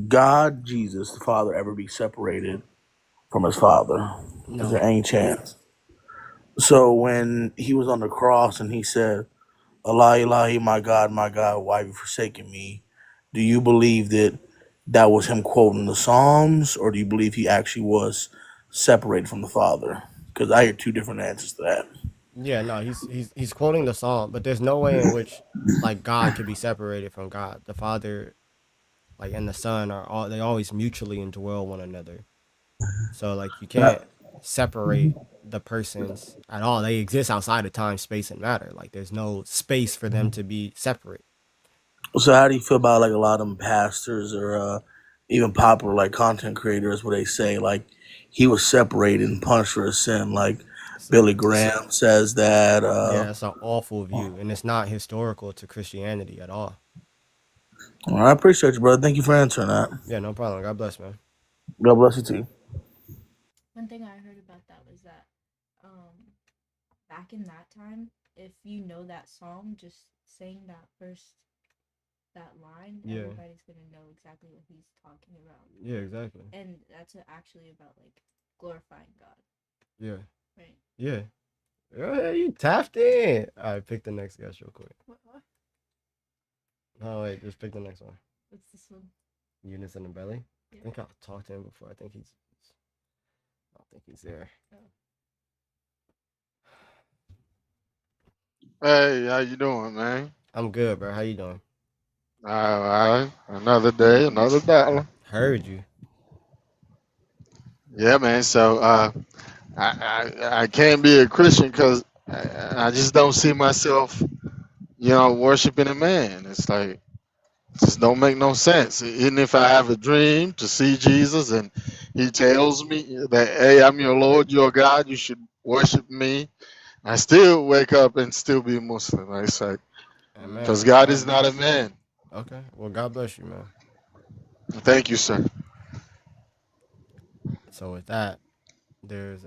Speaker 14: God, Jesus, the Father, ever be separated from his Father? Is
Speaker 1: No.
Speaker 14: there any chance? So, when he was on the cross and he said, "Allah, Ilahi, my God, why have you forsaken me?" Do you believe that that was him quoting the Psalms, or do you believe he actually was separated from the Father? Because I hear two different answers to that.
Speaker 1: Yeah, no, he's quoting the psalm, but there's no way in which like God could be separated from God. The Father, like, and the Son they always mutually indwell one another. So like you can't separate the persons at all. They exist outside of time, space, and matter. Like there's no space for them to be separate.
Speaker 14: So, how do you feel about like a lot of them pastors or even popular like content creators where they say like he was separated and punished for his sin? Like Billy Graham says that.
Speaker 1: Yeah, that's an awful view, and it's not historical to Christianity at all.
Speaker 14: Well, I appreciate you, brother. Thank you for answering that.
Speaker 1: Yeah, no problem. God bless, man.
Speaker 14: God bless you too.
Speaker 10: One thing I heard about that was that back in that time, if you know that psalm, just saying that line,
Speaker 1: Yeah.
Speaker 10: everybody's gonna know exactly what he's talking about.
Speaker 1: Yeah, exactly.
Speaker 10: And that's actually about like glorifying God.
Speaker 1: Yeah.
Speaker 10: Right.
Speaker 1: Yeah. Yeah, you tapped in. All right, pick the next guest real quick.
Speaker 10: What?
Speaker 1: No, wait, just pick the next one.
Speaker 10: What's this one?
Speaker 1: Eunice in the belly.
Speaker 10: Yeah.
Speaker 1: I think I've talked to him before. I don't think he's there.
Speaker 15: Hey, how you doing, man?
Speaker 1: I'm good, bro. How you doing?
Speaker 15: All right, another day, another dollar.
Speaker 1: Heard you.
Speaker 15: Yeah, man. So I can't be a Christian because I just don't see myself, worshiping a man. It's like it just don't make no sense. Even if I have a dream to see Jesus and he tells me that, hey, I'm your Lord, your God, you should worship me, I still wake up and still be a Muslim. It's like
Speaker 1: Amen.
Speaker 15: because God is not a man.
Speaker 1: Okay. Well, God bless you, man.
Speaker 15: Thank you, sir.
Speaker 1: So with that, there's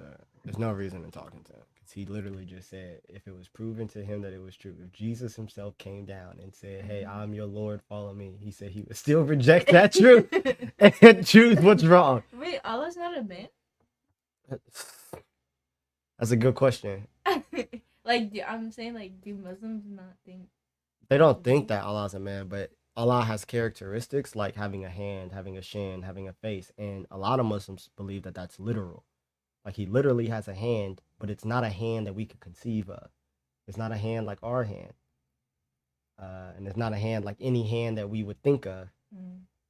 Speaker 1: no reason in talking to him because he literally just said if it was proven to him that it was true, if Jesus himself came down and said, "Hey, I'm your Lord, follow me," he said he would still reject that truth and choose what's wrong.
Speaker 10: Wait, Allah's not a man?
Speaker 1: That's a good question.
Speaker 10: Like, I'm saying, like, do Muslims not think?
Speaker 1: They don't think that Allah's a man, but Allah has characteristics like having a hand, having a shin, having a face, and a lot of Muslims believe that that's literal. Like he literally has a hand, but it's not a hand that we could conceive of. It's not a hand like our hand, and it's not a hand like any hand that we would think of.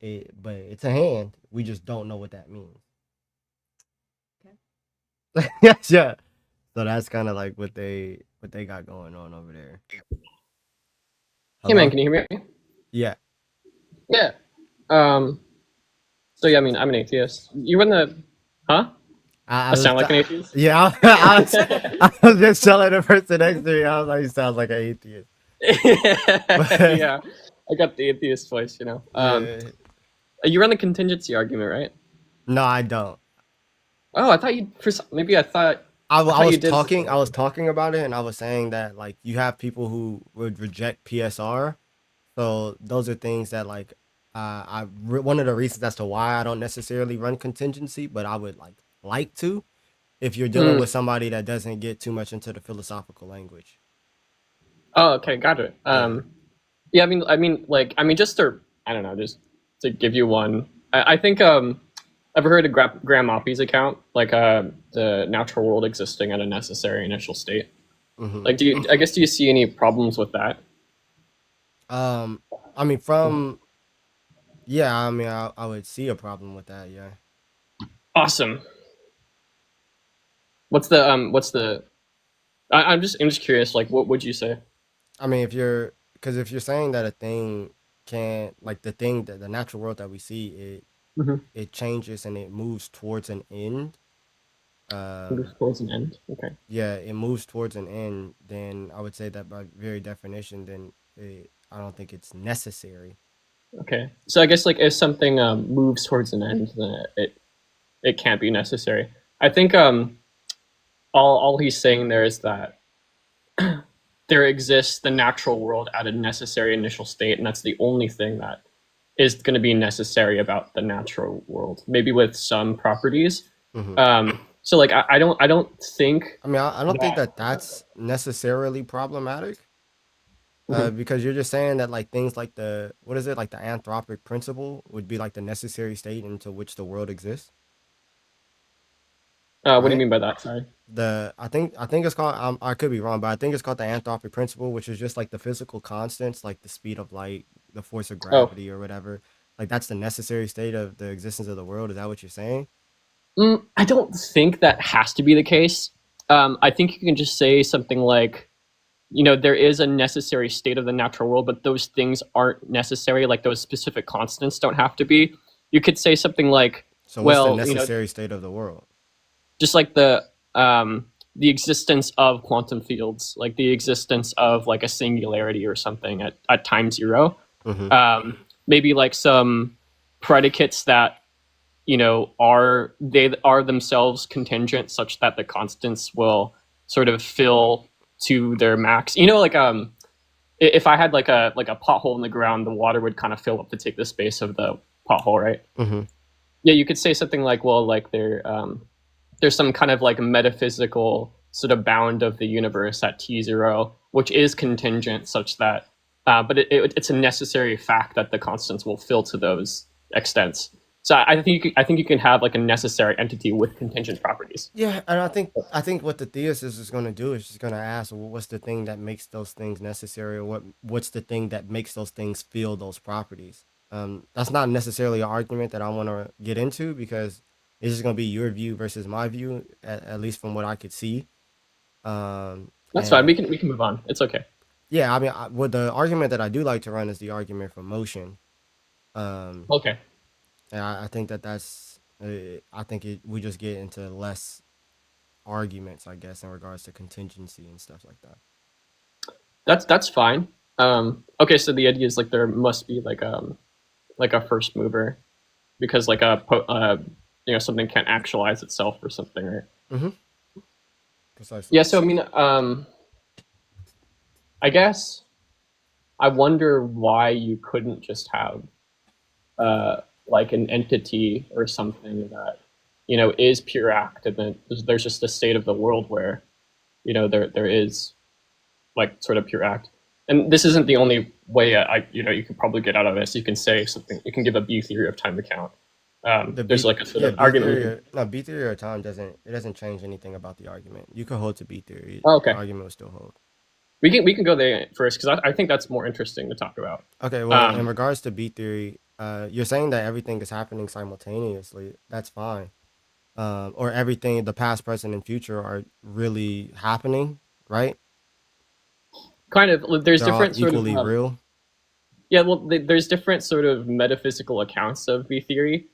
Speaker 1: But it's a hand. We just don't know what that means. Okay. Yeah. So that's kind of like what they got going on over there.
Speaker 16: Hey man, can you hear me?
Speaker 1: Yeah.
Speaker 16: Yeah. So yeah, I mean, I'm an atheist. You run the, huh? I sound like an atheist.
Speaker 1: Yeah, I was just telling the person next to me. I was like, "You sound like an atheist."
Speaker 16: Yeah, I got the atheist voice, you know.
Speaker 1: Yeah.
Speaker 16: You run the contingency argument, right?
Speaker 1: No, I don't.
Speaker 16: Oh, I thought you. Maybe I thought.
Speaker 1: I was
Speaker 16: you did.
Speaker 1: I was talking about it, and I was saying that like you have people who would reject PSR. So those are things that like one of the reasons as to why I don't necessarily run contingency, but I would like to if you're dealing with somebody that doesn't get too much into the philosophical language.
Speaker 16: Oh, okay, got it. Yeah, I mean, just to I don't know, just to give you one. I think ever heard of Graham Oppy's account, like the natural world existing at a necessary initial state?
Speaker 1: Mm-hmm.
Speaker 16: Like, do you see any problems with that?
Speaker 1: I mean, from yeah, I mean, I would see a problem with that. Yeah.
Speaker 16: Awesome. What's the I'm just curious, like what would you say?
Speaker 1: I mean, if you're saying that a thing can't, like the thing that the natural world that we see, it changes and it moves towards an end.
Speaker 16: Moves towards an end. Okay.
Speaker 1: Yeah, it moves towards an end. Then I would say that by very definition, then I don't think it's necessary.
Speaker 16: Okay. So I guess like if something moves towards an end, then it can't be necessary. I think all he's saying there is that there exists the natural world at a necessary initial state, and that's the only thing that is going to be necessary about the natural world, maybe with some properties. So like I don't think.
Speaker 1: I mean, I don't think that that's necessarily problematic. Because you're just saying that like things like what is it, like the anthropic principle would be like the necessary state into which the world exists.
Speaker 16: What do you mean by that? Sorry.
Speaker 1: I think it's called, I could be wrong, but I think it's called the anthropic principle, which is just like the physical constants, like the speed of light, the force of gravity, or whatever. Like that's the necessary state of the existence of the world. Is that what you're saying?
Speaker 16: I don't think that has to be the case. I think you can just say something like, there is a necessary state of the natural world, but those things aren't necessary. Like those specific constants don't have to be. You could say something like,
Speaker 1: so what's the necessary state of the world?
Speaker 16: Just like the existence of quantum fields, like the existence of like a singularity or something at time zero. Maybe like some predicates that are themselves contingent, such that the constants will sort of fill to their max. Like if I had like a pothole in the ground, the water would kind of fill up to take the space of the pothole, right? Yeah, you could say something like, well, like there's some kind of like metaphysical sort of bound of the universe at t0, which is contingent, such that but it's a necessary fact that the constants will fill to those extents. So I think you can have like a necessary entity with contingent properties.
Speaker 1: Yeah, and I think what the theist is going to do is just going to ask, well, what's the thing that makes those things necessary, or what's the thing that makes those things feel those properties? That's not necessarily an argument that I want to get into, because it's just going to be your view versus my view, at least from what I could see.
Speaker 16: That's fine. We can move on. It's okay.
Speaker 1: Yeah, I mean, the argument that I do like to run is the argument for motion.
Speaker 16: Okay.
Speaker 1: And I think that's, we just get into less arguments, I guess, in regards to contingency and stuff like that.
Speaker 16: That's fine. Okay, so the idea is like there must be like a first mover, because like something can't actualize itself or something, right?
Speaker 1: Precisely.
Speaker 16: Yeah. So I mean, I guess I wonder why you couldn't just have like an entity or something that is pure act, and then there's just a state of the world where there is like sort of pure act. And this isn't the only way you could probably get out of this. You can say something. You can give a B theory of time account. There's like a sort of argument.
Speaker 1: B theory of time doesn't change anything about the argument. You can hold to B theory.
Speaker 16: Oh, okay.
Speaker 1: The argument will still hold.
Speaker 16: We can go there first, because I think that's more interesting to talk about.
Speaker 1: Okay. Well, in regards to B theory, you're saying that everything is happening simultaneously. That's fine. Or everything, the past, present, and future are really happening, right?
Speaker 16: Kind of. There's different sort of
Speaker 1: equally real.
Speaker 16: Yeah, well, there's different sort of metaphysical accounts of B theory.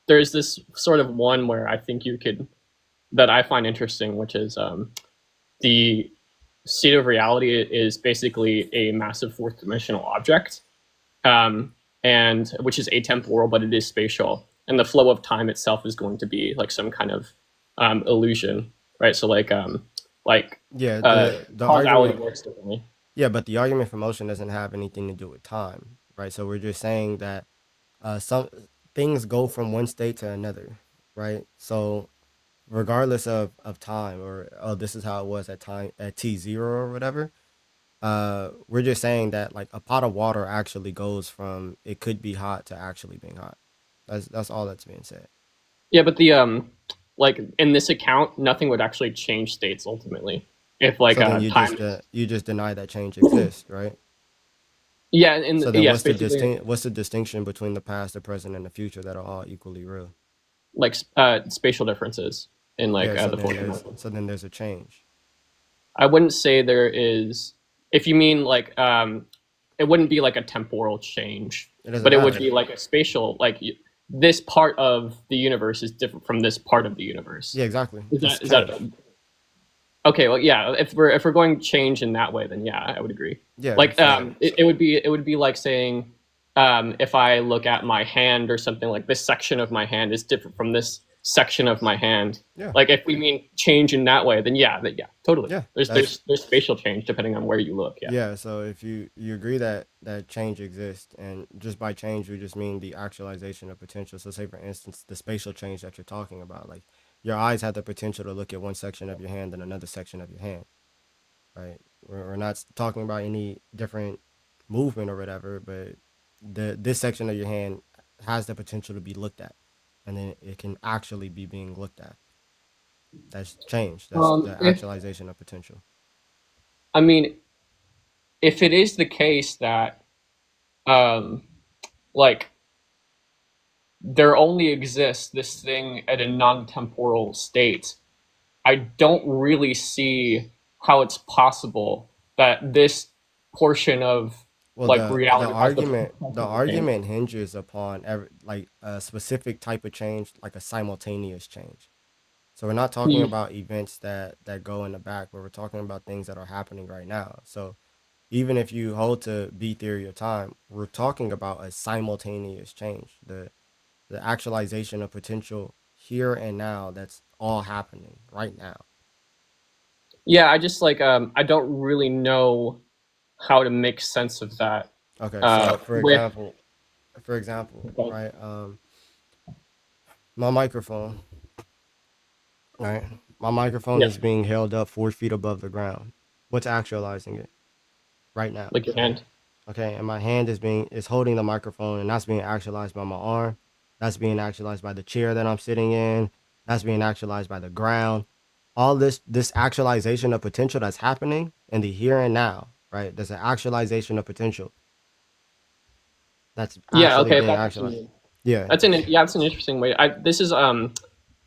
Speaker 16: There's this sort of one where I think that I find interesting, which is the state of reality is basically a massive fourth dimensional object, and which is atemporal, but it is spatial, and the flow of time itself is going to be like some kind of illusion, right? So like the argument works differently.
Speaker 1: Yeah, but the argument for motion doesn't have anything to do with time, right? So we're just saying that some things go from one state to another, right? So regardless of time, or this is how it was at t0 or whatever, We're just saying that like a pot of water actually goes from it could be hot to actually being hot. That's all that's being said.
Speaker 16: Yeah, but the like in this account, nothing would actually change states ultimately. If like
Speaker 1: So then
Speaker 16: time,
Speaker 1: you just deny that change exists, right?
Speaker 16: yeah, and
Speaker 1: So then
Speaker 16: yes, basically
Speaker 1: what's the distinction between the past, the present, and the future that are all equally real?
Speaker 16: like spatial differences in like
Speaker 1: Yeah, so
Speaker 16: the
Speaker 1: then
Speaker 16: form.
Speaker 1: there's a change.
Speaker 16: I wouldn't say there is. If you mean like it wouldn't be like a temporal change,
Speaker 1: It doesn't
Speaker 16: but it would
Speaker 1: matter.
Speaker 16: be like a spatial. Like this part of the universe is different from this part of the universe.
Speaker 1: Yeah, exactly.
Speaker 16: Is
Speaker 1: It's
Speaker 16: that
Speaker 1: change.
Speaker 16: okay? Well, yeah. If we're going change in that way, then yeah, I would agree.
Speaker 1: Yeah,
Speaker 16: Like
Speaker 1: so
Speaker 16: it would be like saying if I look at my hand or something, like this section of my hand is different from this section of my hand.
Speaker 1: yeah.
Speaker 16: Like if we mean change in that way, then yeah, totally.
Speaker 1: Yeah,
Speaker 16: There's spatial change depending on where you look. Yeah.
Speaker 1: Yeah, so if you agree that change exists, and just by change we just mean the actualization of potential. So say for instance the spatial change that you're talking about, like your eyes have the potential to look at one section of your hand and another section of your hand, right? We're not talking about any different movement or whatever, but this section of your hand has the potential to be looked at, and then it can actually be being looked at. That's change. That's the
Speaker 16: If
Speaker 1: actualization of potential.
Speaker 16: I mean, if it is the case that um, like there only exists this thing at a non-temporal state, I don't really see how it's possible that this portion of
Speaker 1: Well,
Speaker 16: like reality has the
Speaker 1: the
Speaker 16: potential to change.
Speaker 1: argument hinges upon like a specific type of change, like a simultaneous change. So we're not talking
Speaker 16: Hmm.
Speaker 1: about events that go in the back, but we're talking about things that are happening right now. So even if you hold to B theory of time, we're talking about a simultaneous change, the actualization of potential here and now. That's all happening right now.
Speaker 16: Yeah, I just like I don't really know how to make sense of that.
Speaker 1: Okay, so
Speaker 16: With
Speaker 1: for example, right? My microphone, right? My microphone
Speaker 16: yeah,
Speaker 1: is being held up 4 feet above the ground. What's actualizing it right now?
Speaker 16: like your hand.
Speaker 1: Okay, and my hand is holding the microphone, and that's being actualized by my arm. That's being actualized by the chair that I'm sitting in. That's being actualized by the ground. All this actualization of potential that's happening in the here and now, right? There's an actualization of potential that's
Speaker 16: Yeah,
Speaker 1: actually
Speaker 16: okay, if
Speaker 1: being
Speaker 16: that's what you
Speaker 1: actualized.
Speaker 16: mean.
Speaker 1: Yeah,
Speaker 16: That's an interesting way.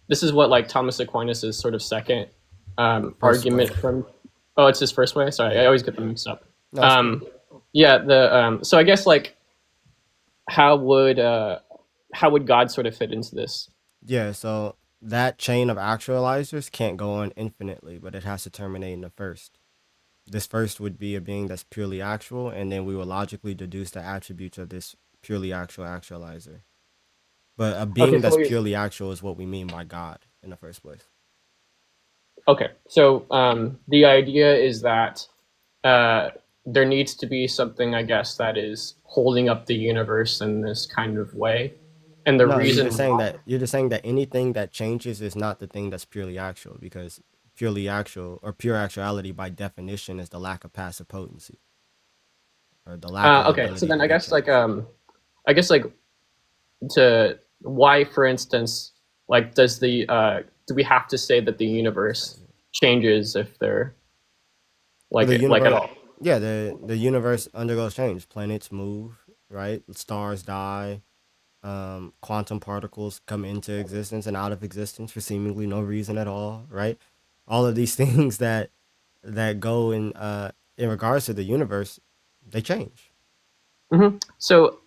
Speaker 16: This is what like Thomas Aquinas' sort of second
Speaker 1: first way.
Speaker 16: argument from. Oh, it's his first way. Sorry, I
Speaker 1: Yeah,
Speaker 16: always get them mixed up.
Speaker 1: no, it's cool.
Speaker 16: Um, yeah, the so I guess like how would God sort of fit into this?
Speaker 1: Yeah, so that chain of actualizers can't go on infinitely, but it has to terminate in the first. This first would be a being that's purely actual, and then we will logically deduce the attributes of this purely actual actualizer. But a
Speaker 16: Okay,
Speaker 1: being
Speaker 16: so
Speaker 1: that's
Speaker 16: wait,
Speaker 1: purely actual is what we mean by God in the first place.
Speaker 16: okay, so the idea is that there needs to be something, I guess, that is holding up the universe in this kind of way, and the
Speaker 1: No,
Speaker 16: reason why.
Speaker 1: you're just saying that anything that changes is not the thing that's purely actual, because purely actual or pure actuality by definition is the lack of passive potency or the lack of
Speaker 16: Okay, so
Speaker 1: ability
Speaker 16: then
Speaker 1: to be changed.
Speaker 16: I guess like to why, for instance, like does the do we have to say that the universe changes if they're
Speaker 1: Well, the
Speaker 16: like at
Speaker 1: universe,
Speaker 16: all?
Speaker 1: yeah, the universe undergoes change. Planets move, right? Stars die. Quantum particles come into existence and out of existence for seemingly no reason at all, right? All of these things that go in regards to the universe, they change.
Speaker 16: So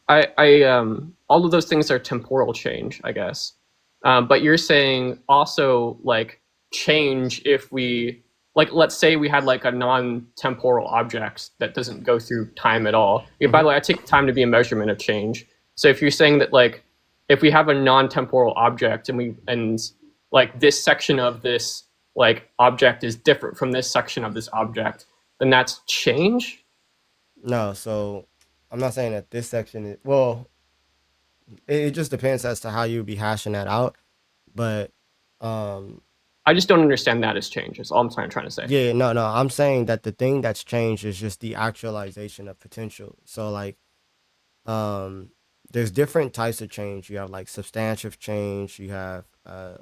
Speaker 16: all of those things are temporal change, I guess. But you're saying also like change if we like let's say we had like a non-temporal object that doesn't go through time at all. Yeah, by
Speaker 1: hmm
Speaker 16: the way, I take time to be a measurement of change. So if you're saying that like if we have a non-temporal object and like this section of this like object is different from this section of this object, then that's change.
Speaker 1: No, so I'm not saying that this section is well. It just depends as to how you be hashing that out, but um
Speaker 16: I just don't understand that as change. That's all I'm trying to say.
Speaker 1: Yeah, no, I'm saying that the thing that's changed is just the actualization of potential. So like, there's different types of change. You have like substantive change, you have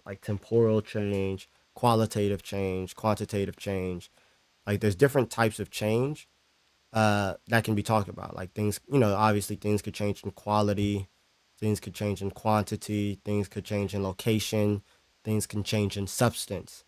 Speaker 1: like temporal change, qualitative change, quantitative change. Like there's different types of change that can be talked about. Like things, obviously things could change in quality, things could change in quantity, things could change in location, things can change in substance,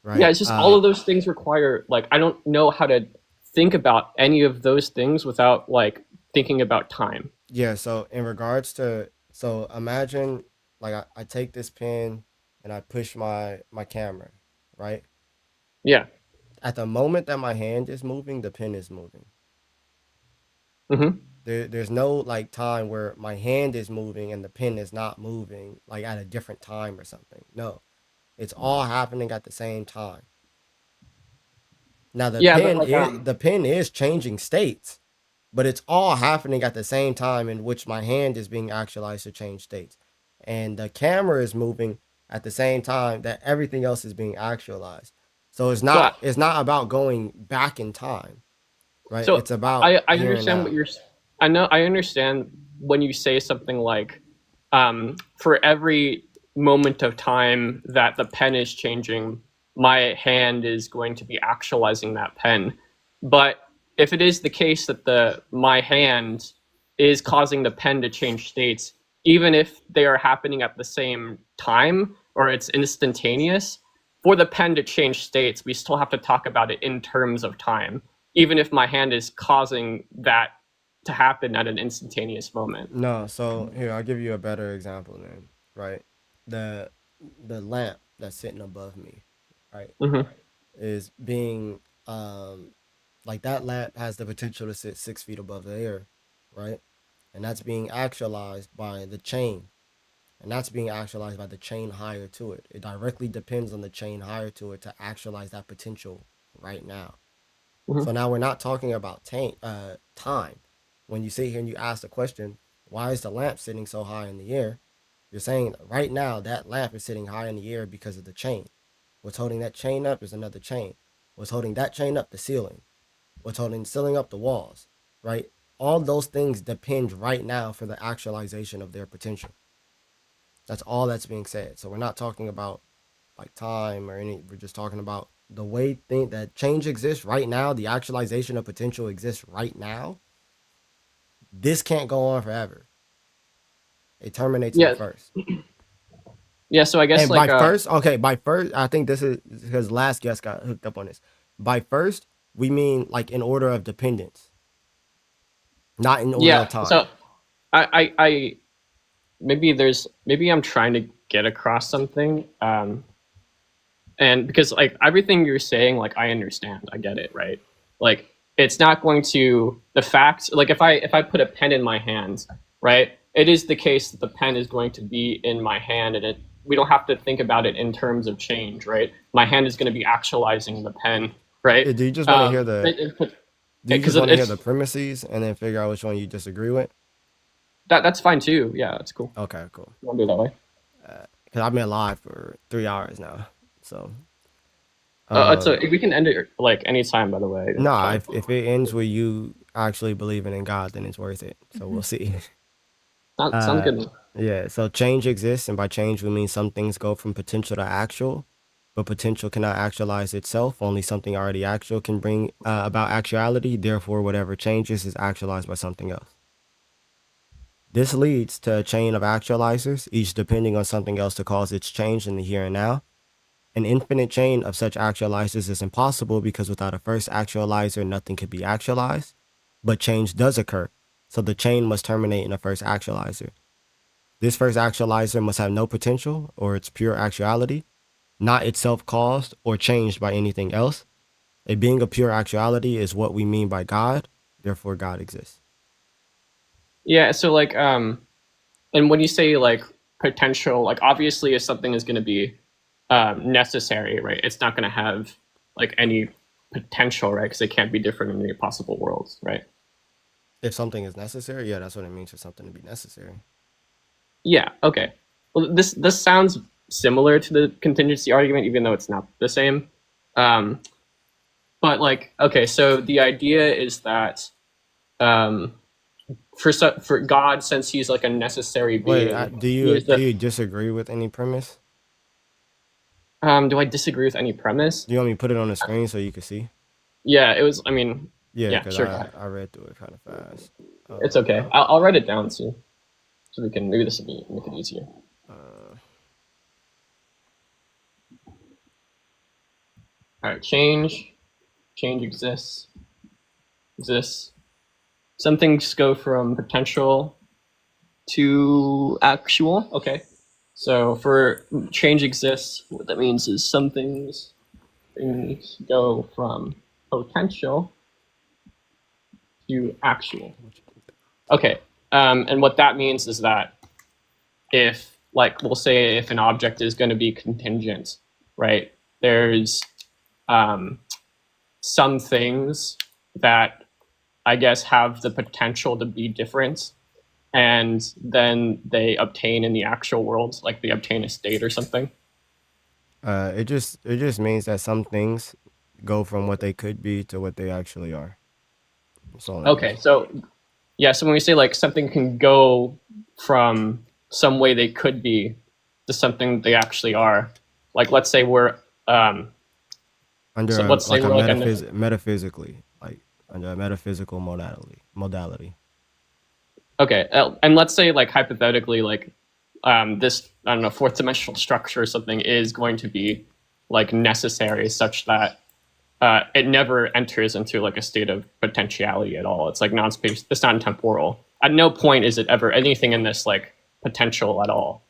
Speaker 16: Yeah,
Speaker 1: right?
Speaker 16: it's just all of those things require, like, I don't know how to think about any of those things without like thinking about time.
Speaker 1: Yeah, so in regards to, so imagine like I take this pen and I push my camera, right?
Speaker 16: Yeah.
Speaker 1: At the moment that my hand is moving, the pen is moving.
Speaker 16: Mm-hmm.
Speaker 1: There's no like time where my hand is moving and the pen is not moving, like at a different time or something. No, it's all happening at the same time. Now
Speaker 16: Yeah, but like
Speaker 1: the pen is changing states, but it's all happening at the same time in which my hand is being actualized to change states, and the camera is moving at the same time that everything else is being actualized. So it's not about going back in time, right?
Speaker 16: So
Speaker 1: It's about
Speaker 16: I
Speaker 1: here and
Speaker 16: understand
Speaker 1: now.
Speaker 16: what you're. I understand when you say something like, for every moment of time that the pen is changing, my hand is going to be actualizing that pen. But if it is the case that my hand is causing the pen to change states, even if they are happening at the same time or it's instantaneous, for the pen to change states, we still have to talk about it in terms of time, even if my hand is causing that to happen at an instantaneous moment.
Speaker 1: No, so here I'll give you a better example then, right? The the lamp that's sitting above me, right,
Speaker 16: Mm-hmm.
Speaker 1: is being like that lamp has the potential to sit 6 feet above the air, right? And that's being actualized by the chain. And that's being actualized by the chain higher to it. It directly depends on the chain higher to it to actualize that potential right now.
Speaker 16: Mm-hmm.
Speaker 1: So now we're not talking about time. When you sit here and you ask the question, why is the lamp sitting so high in the air? You're saying right now that lamp is sitting high in the air because of the chain. What's holding that chain up is another chain. What's holding that chain up? The ceiling. What's holding the ceiling up? The walls, right? All those things depend right now for the actualization of their potential. That's all that's being said. So we're not talking about like time or any, we're just talking about the way that change exists right now, the actualization of potential exists right now. This can't go on forever. It terminates
Speaker 16: Yeah.
Speaker 1: at first.
Speaker 16: Yeah, so I guess
Speaker 1: And
Speaker 16: like
Speaker 1: by first, I think this is because last guest got hooked up on this. By first, we mean like in order of dependence, not in order of time.
Speaker 16: So I maybe I'm trying to get across something. And because like everything you're saying, like I understand, I get it, right? Like it's not going to, the fact, like if I put a pen in my hand, right? It is the case that the pen is going to be in my hand, and we don't have to think about it in terms of change, right? My hand is going to be actualizing the pen, right?
Speaker 1: Do you just want to hear the premises and then figure out which one you disagree with?
Speaker 16: That's fine too. Yeah, that's cool.
Speaker 1: Okay, cool.
Speaker 16: You want to do it that way?
Speaker 1: Because I've been live for 3 hours now, so.
Speaker 16: We can end it like anytime, by the way.
Speaker 1: Nah, if it ends with you actually believing in God, then it's worth it. So we'll see.
Speaker 16: Sounds good.
Speaker 1: Yeah, so change exists, and by change we mean some things go from potential to actual, but potential cannot actualize itself. Only something already actual can bring about actuality. Therefore, whatever changes is actualized by something else. This leads to a chain of actualizers, each depending on something else to cause its change in the here and now. An infinite chain of such actualizers is impossible because without a first actualizer, nothing could be actualized. But change does occur, so the chain must terminate in a first actualizer. This first actualizer must have no potential, or its pure actuality, not itself caused or changed by anything else. A being of pure actuality is what we mean by God, therefore God exists.
Speaker 16: Yeah, so like and when you say like potential, like obviously if something is going to be necessary, right, it's not going to have like any potential, right, because it can't be different in any possible worlds, right?
Speaker 1: If something is necessary, yeah, that's what it means for something to be necessary.
Speaker 16: Yeah, okay. Well, this sounds similar to the contingency argument, even though it's not the same. But like, okay, so the idea is that for God, since he's like a necessary being,
Speaker 1: Wait, do
Speaker 16: he is
Speaker 1: you disagree with any premise?
Speaker 16: do I disagree with any premise?
Speaker 1: Do you want me to put it on the screen so you can see?
Speaker 16: Yeah, it was. I mean,
Speaker 1: Yeah,
Speaker 16: yeah,
Speaker 1: because
Speaker 16: sure.
Speaker 1: I read through it kind of fast.
Speaker 16: It's okay. I'll write it down too, so we can maybe this will make it easier. All right, change exists. Some things go from potential to actual. Okay, so for change exists, what that means is some things go from potential to actual. Okay, and what that means is that if, like, we'll say if an object is going to be contingent, right? There's some things that I guess have the potential to be different, and then they obtain in the actual world, like they obtain a state or something.
Speaker 1: It just means that some things go from what they could be to what they actually are.
Speaker 16: Okay, so yeah, so when we say like something can go from some way they could be to something they actually are, like let's say we're
Speaker 1: under
Speaker 16: so let's say
Speaker 1: like
Speaker 16: we're
Speaker 1: a metaphysically, like under a metaphysical modality.
Speaker 16: Okay, and let's say like hypothetically, like this, I don't know, fourth dimensional structure or something is going to be like necessary such that it never enters into like a state of potentiality at all. It's like non-space, it's non-temporal. At no point is it ever anything in this like potential at all.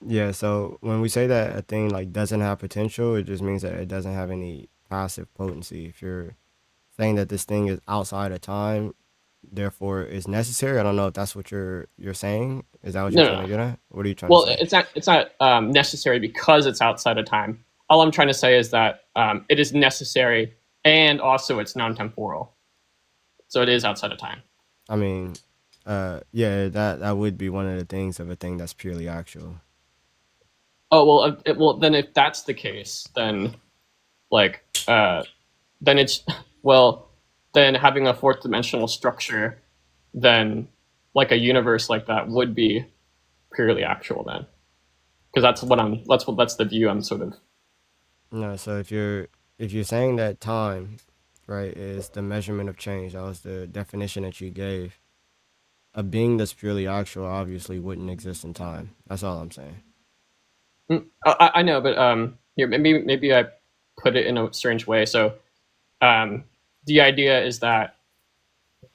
Speaker 1: Yeah, so when we say that a thing like doesn't have potential, it just means that it doesn't have any passive potency. If you're saying that this thing is outside of time, therefore is necessary, I don't know if that's what you're saying. Is that what you're trying to get at? What are you trying to say?
Speaker 16: It's not necessary because it's outside of time. All I'm trying to say is that it is necessary and also it's non-temporal. So it is outside of time.
Speaker 1: I mean, yeah, that would be one of the things of a thing that's purely actual.
Speaker 16: Oh, well, then if that's the case, then like, then it's, well, then having a fourth dimensional structure, then like a universe like that would be purely actual then. Because that's the view I'm sort of.
Speaker 1: No, so if you're saying that time, right, is the measurement of change, that was the definition that you gave. A being that's purely actual obviously wouldn't exist in time. That's all I'm saying.
Speaker 16: I know, but here maybe I put it in a strange way. So, the idea is that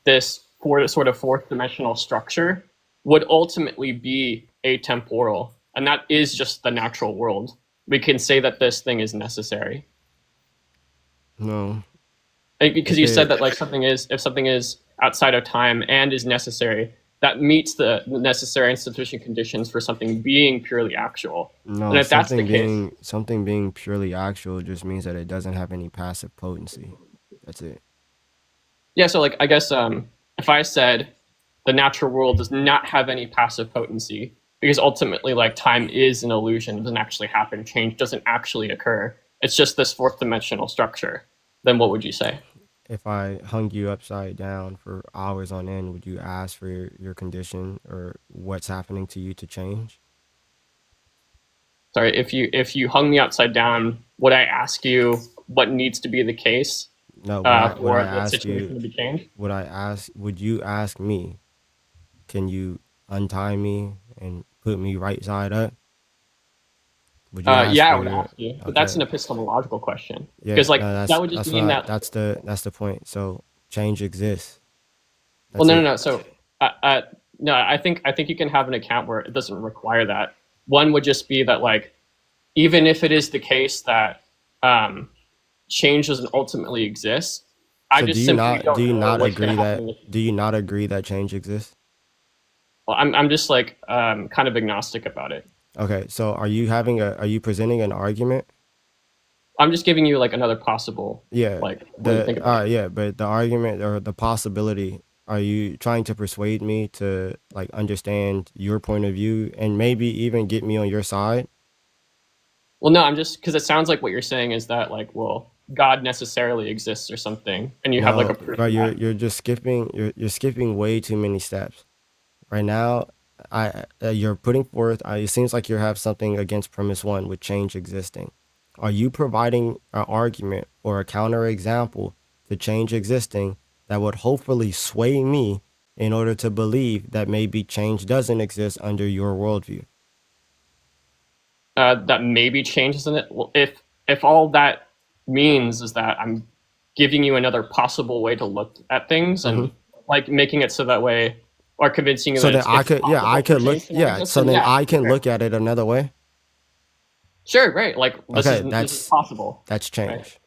Speaker 16: this sort of fourth dimensional structure would ultimately be atemporal, and that is just the natural world. We can say that this thing is necessary.
Speaker 1: No,
Speaker 16: because you said that like if something is outside of time and is necessary, that meets the necessary and sufficient conditions for something being purely actual.
Speaker 1: No,
Speaker 16: and if that's the case,
Speaker 1: something being purely actual just means that it doesn't have any passive potency. That's it.
Speaker 16: Yeah, so like I guess if I said the natural world does not have any passive potency because ultimately like time is an illusion, it doesn't actually happen, change doesn't actually occur. It's just this fourth dimensional structure. Then what would you say?
Speaker 1: If I hung you upside down for hours on end, would you ask for your condition or what's happening to you to change?
Speaker 16: Sorry, if you hung me upside down, would I ask you what needs to be the case?
Speaker 1: No,
Speaker 16: for the situation to be changed?
Speaker 1: Would you ask me, can you untie me and put me right side up?
Speaker 16: Would you I would ask you, but that's an epistemological question.
Speaker 1: Yeah,
Speaker 16: because like
Speaker 1: no,
Speaker 16: that would just mean that
Speaker 1: that's the point. So change exists.
Speaker 16: Well, no. So, no, I think you can have an account where it doesn't require that. One would just be that like, even if it is the case that change doesn't ultimately exist,
Speaker 1: so do you not agree that change exists?
Speaker 16: Well, I'm just like kind of agnostic about it.
Speaker 1: Okay, so are you presenting an argument?
Speaker 16: I'm just giving you like another possible.
Speaker 1: Yeah.
Speaker 16: Like
Speaker 1: but the argument or the possibility Are you trying to persuade me to like understand your point of view and maybe even get me on your side?
Speaker 16: Well, no, I'm just because it sounds like what you're saying is that like, well, God necessarily exists or something, and you have like
Speaker 1: No,
Speaker 16: a proof
Speaker 1: bro,
Speaker 16: of that.
Speaker 1: you're just skipping. You're skipping way too many steps. Right now, you're putting forth. It seems like you have something against premise one with change existing. Are you providing an argument or a counter example to change existing that would hopefully sway me in order to believe that maybe change doesn't exist under your worldview?
Speaker 16: That maybe changes in it. Well, if all that means is that I'm giving you another possible way to look at things and like making it so that way, or convincing you
Speaker 1: So
Speaker 16: that
Speaker 1: then I
Speaker 16: it's
Speaker 1: could, yeah, I
Speaker 16: possible for
Speaker 1: could look,
Speaker 16: change to not
Speaker 1: yeah.
Speaker 16: exist,
Speaker 1: So
Speaker 16: then
Speaker 1: then
Speaker 16: yeah,
Speaker 1: I can
Speaker 16: sure.
Speaker 1: look at it another way.
Speaker 16: Sure, right. Like this
Speaker 1: Okay,
Speaker 16: is possible.
Speaker 1: that's
Speaker 16: Right?
Speaker 1: change.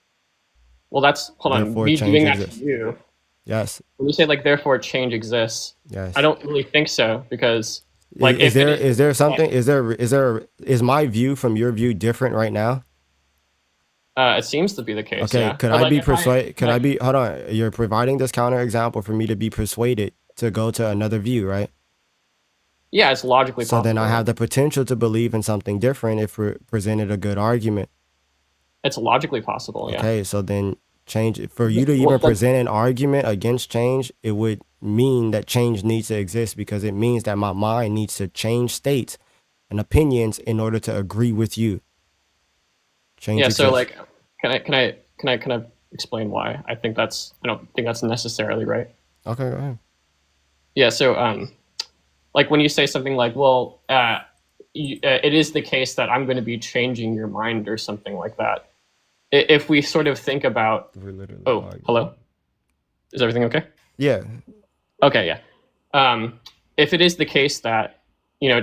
Speaker 16: Well, that's hold on.
Speaker 1: Therefore,
Speaker 16: Me
Speaker 1: change
Speaker 16: doing that to
Speaker 1: exists.
Speaker 16: you.
Speaker 1: Yes.
Speaker 16: When you say like therefore change exists,
Speaker 1: Yes.
Speaker 16: I don't really think so because like
Speaker 1: Is there something? Is my view from your view different right now?
Speaker 16: it seems to be the case.
Speaker 1: Okay,
Speaker 16: Yeah.
Speaker 1: could
Speaker 16: But,
Speaker 1: I
Speaker 16: like,
Speaker 1: be
Speaker 16: if I-
Speaker 1: persuaded? Could I
Speaker 16: like,
Speaker 1: be? Hold on, you're providing this counter example for me to be persuaded to go to another view, right?
Speaker 16: Yeah, it's logically
Speaker 1: So
Speaker 16: possible.
Speaker 1: then I have the potential to believe in something different if we presented a good argument.
Speaker 16: It's logically possible. Yeah.
Speaker 1: Okay, so then change for you to
Speaker 16: Well,
Speaker 1: even
Speaker 16: then-
Speaker 1: present an argument against change, it would mean that change needs to exist because it means that my mind needs to change states and opinions in order to agree with you. Change
Speaker 16: Yeah.
Speaker 1: exists.
Speaker 16: So like, can I explain why I think I don't think that's necessarily right.
Speaker 1: Okay, go ahead.
Speaker 16: Yeah. So like when you say something like, well, it is the case that I'm going to be changing your mind or something like that. If we sort of think about, hello, is everything okay?
Speaker 1: Yeah.
Speaker 16: Okay, yeah. If it is the case that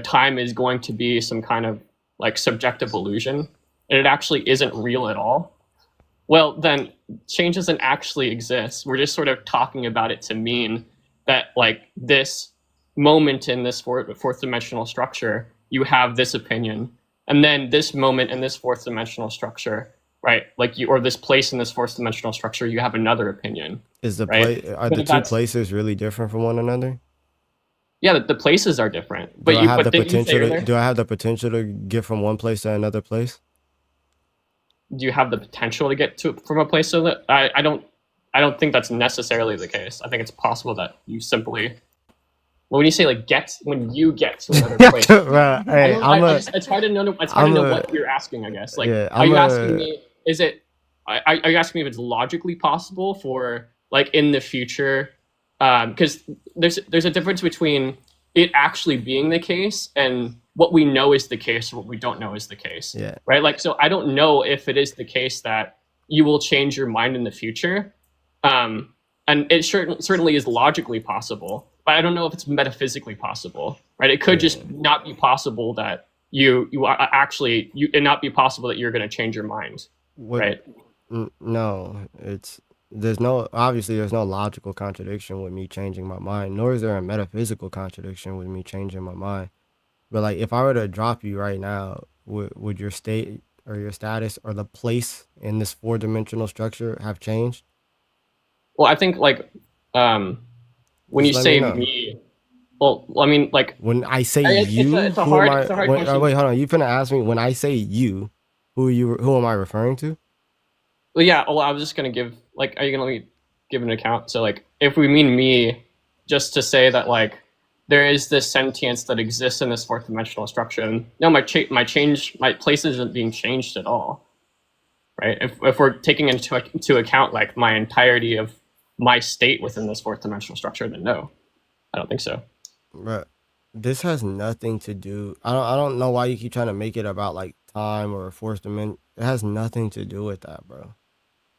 Speaker 16: time is going to be some kind of like subjective illusion, and it actually isn't real at all, well, then change doesn't actually exist. We're just sort of talking about it to mean that like this moment in this fourth dimensional structure, you have this opinion, and then this moment in this fourth dimensional structure, right? Like or this place in this fourth dimensional structure, you have another opinion.
Speaker 1: Is the
Speaker 16: right?
Speaker 1: are the two places really different from one another?
Speaker 16: Yeah, the places are different.
Speaker 1: Do I have the potential? Do I have the potential to get from one place to another place?
Speaker 16: Do you have the potential to get from a place to that? I don't think that's necessarily the case. I think it's possible that you simply. Well, when you say like when you get to another place,
Speaker 1: right, hey,
Speaker 16: it's hard to know. It's hard to know what you're asking. I guess. Like,
Speaker 1: yeah,
Speaker 16: are you asking me? Is it? Are you asking me if it's logically possible for like in the future? Because there's a difference between it actually being the case and what we know is the case or what we don't know is the case.
Speaker 1: Yeah.
Speaker 16: Right. Like, so I don't know if it is the case that you will change your mind in the future. And it certainly is logically possible, but I don't know if it's metaphysically possible. Right. It could just not be possible that you are actually it not be possible that you're going to change your mind. Right.
Speaker 1: No, there's no logical contradiction with me changing my mind, nor is there a metaphysical contradiction with me changing my mind. But like, if I were to drop you right now, would your state or your status or the place in this four-dimensional structure have changed?
Speaker 16: Well, I think like when you say me, well, I mean like
Speaker 1: when I say you,
Speaker 16: it's a hard question.
Speaker 1: Wait, hold on. You finna ask me when I say you, who am I referring to?
Speaker 16: Well, yeah. Well, I was just gonna give like, are you gonna let me give an account? So like, if we mean me, just to say that like there is this sentience that exists in this fourth dimensional structure, and no, my place isn't being changed at all, right? If we're taking into account like my entirety of my state within this fourth dimensional structure, then no, I don't think so.
Speaker 1: Right. This has nothing to do. I don't know why you keep trying to make it about like time or fourth dimension. It has nothing to do with that, bro.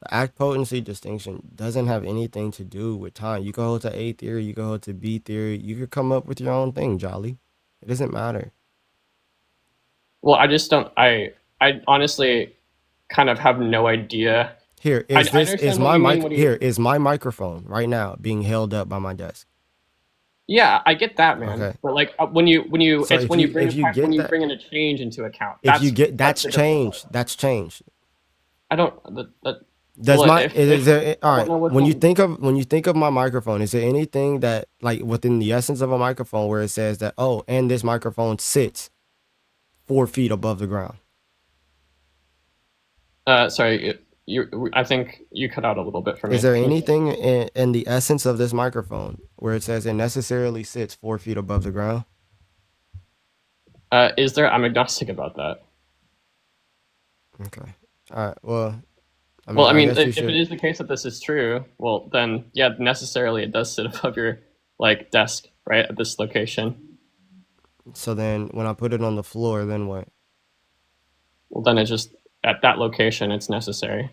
Speaker 1: The act potency distinction doesn't have anything to do with time. You go to A theory, you go to B theory, you could come up with your own thing, Jolly. It doesn't matter.
Speaker 16: Well, I just don't. I honestly kind of have no idea.
Speaker 1: Here is my microphone right now being held up by my desk.
Speaker 16: Yeah, I get that, man.
Speaker 1: Okay.
Speaker 16: But like when you bring in a change into account.
Speaker 1: That's change. That's change.
Speaker 16: I don't.
Speaker 1: Does
Speaker 16: Well,
Speaker 1: my
Speaker 16: if
Speaker 1: is there
Speaker 16: I
Speaker 1: all
Speaker 16: don't
Speaker 1: right?
Speaker 16: know which
Speaker 1: When you
Speaker 16: one.
Speaker 1: think of my microphone, is there anything that like within the essence of a microphone where it says that and this microphone sits 4 feet above the ground?
Speaker 16: Sorry, I think you cut out a little bit for
Speaker 1: Is
Speaker 16: me.
Speaker 1: there
Speaker 16: Can you?
Speaker 1: anything in the essence of this microphone where it says it necessarily sits 4 feet above the ground?
Speaker 16: Is there? I'm agnostic about that.
Speaker 1: Okay. All right. Well, I
Speaker 16: Well,
Speaker 1: mean,
Speaker 16: I
Speaker 1: I
Speaker 16: mean,
Speaker 1: guess you
Speaker 16: if it
Speaker 1: should.
Speaker 16: is the case that this is true, well, then yeah, necessarily it does sit above your like desk, right, at this location.
Speaker 1: So then, when I put it on the floor, then what?
Speaker 16: Well, then it just at that location, it's necessary.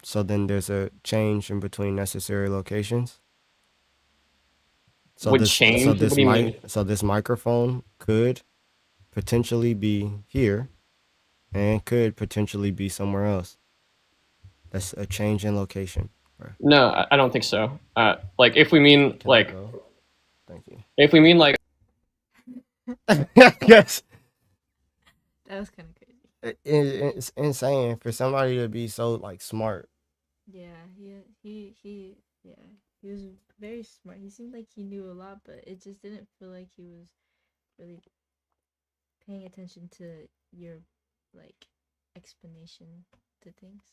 Speaker 1: So then there's a change in between necessary locations. So
Speaker 16: Would
Speaker 1: this so
Speaker 16: change? What
Speaker 1: this
Speaker 16: do you mean?
Speaker 1: this microphone could potentially be here and could potentially be somewhere else. That's a change in location. Bro.
Speaker 16: No, I don't think so. Like if we mean
Speaker 1: Can I
Speaker 16: like
Speaker 1: go? Thank you.
Speaker 16: if we mean like
Speaker 1: Yes.
Speaker 10: That was kind of crazy.
Speaker 1: It's insane for somebody to be so like smart.
Speaker 10: Yeah, yeah, he was very smart. He seemed like he knew a lot, but it just didn't feel like he was really paying attention to your like explanation to things.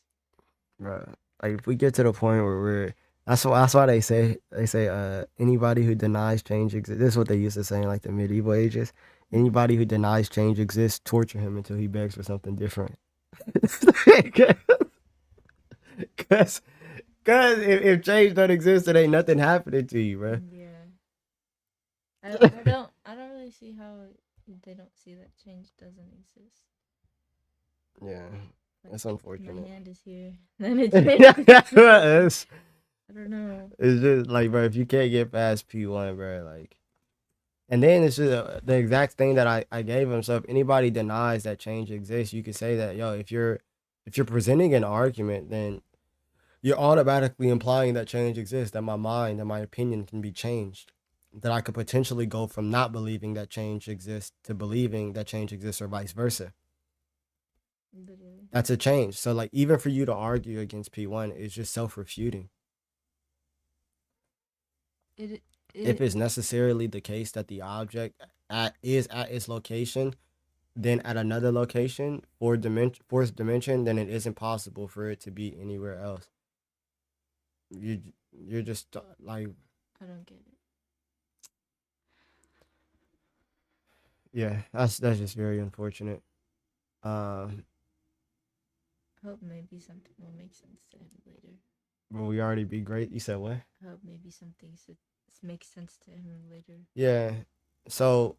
Speaker 1: Right. Like if we get to the point where we're that's why they say anybody who denies change exists. This is what they used to say in like the medieval ages. Anybody who denies change exists, torture him until he begs for something different. Cause if change don't exist, it ain't nothing happening to you, bro.
Speaker 10: Yeah, I don't really see how they don't see that change doesn't exist.
Speaker 1: Yeah,
Speaker 10: Like,
Speaker 1: that's unfortunate.
Speaker 10: my hand is here, then it changes. I don't know.
Speaker 1: It's just like, bro, if you can't get past P1, bro, like, and then it's just the exact thing that I gave him. So if anybody denies that change exists, you could say that, yo, if you're presenting an argument, then you're automatically implying that change exists, that my mind and my opinion can be changed, that I could potentially go from not believing that change exists to believing that change exists or vice versa.
Speaker 10: Literally.
Speaker 1: That's a change. So like even for you to argue against P1 is just self-refuting. If it's necessarily the case that the object is at its location, then at another location, fourth dimension, then it isn't possible for it to be anywhere else. You're just like,
Speaker 10: I don't get it.
Speaker 1: yeah, that's just very unfortunate.
Speaker 10: I hope maybe something will make sense to him later.
Speaker 1: Will we already be great? You said what?
Speaker 10: I hope maybe something makes sense to him later.
Speaker 1: Yeah. So,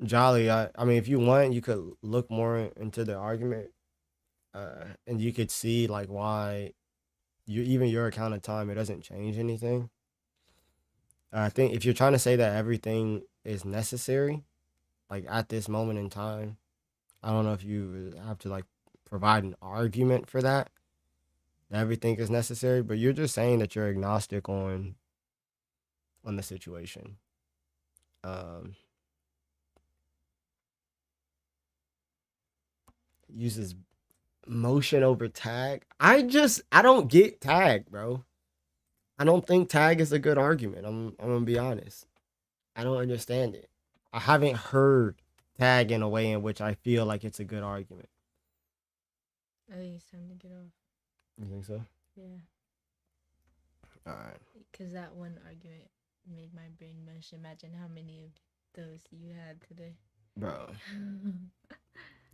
Speaker 1: Jolly, I mean, if you want, you could look more into the argument, and you could see like why even your account of time, it doesn't change anything. I think if you're trying to say that everything is necessary, like at this moment in time, I don't know if you have to like provide an argument for that everything is necessary, but you're just saying that you're agnostic on the situation. Uses motion over tag. I don't get tag, bro. I don't think tag is a good argument. I'm gonna be honest. I don't understand it. I haven't heard tag in a way in which I feel like it's a good argument.
Speaker 10: I think it's time to get off.
Speaker 1: You think so?
Speaker 10: Yeah.
Speaker 1: All right.
Speaker 10: Because that one argument made my brain mush. Imagine how many of those you had today.
Speaker 1: Bro.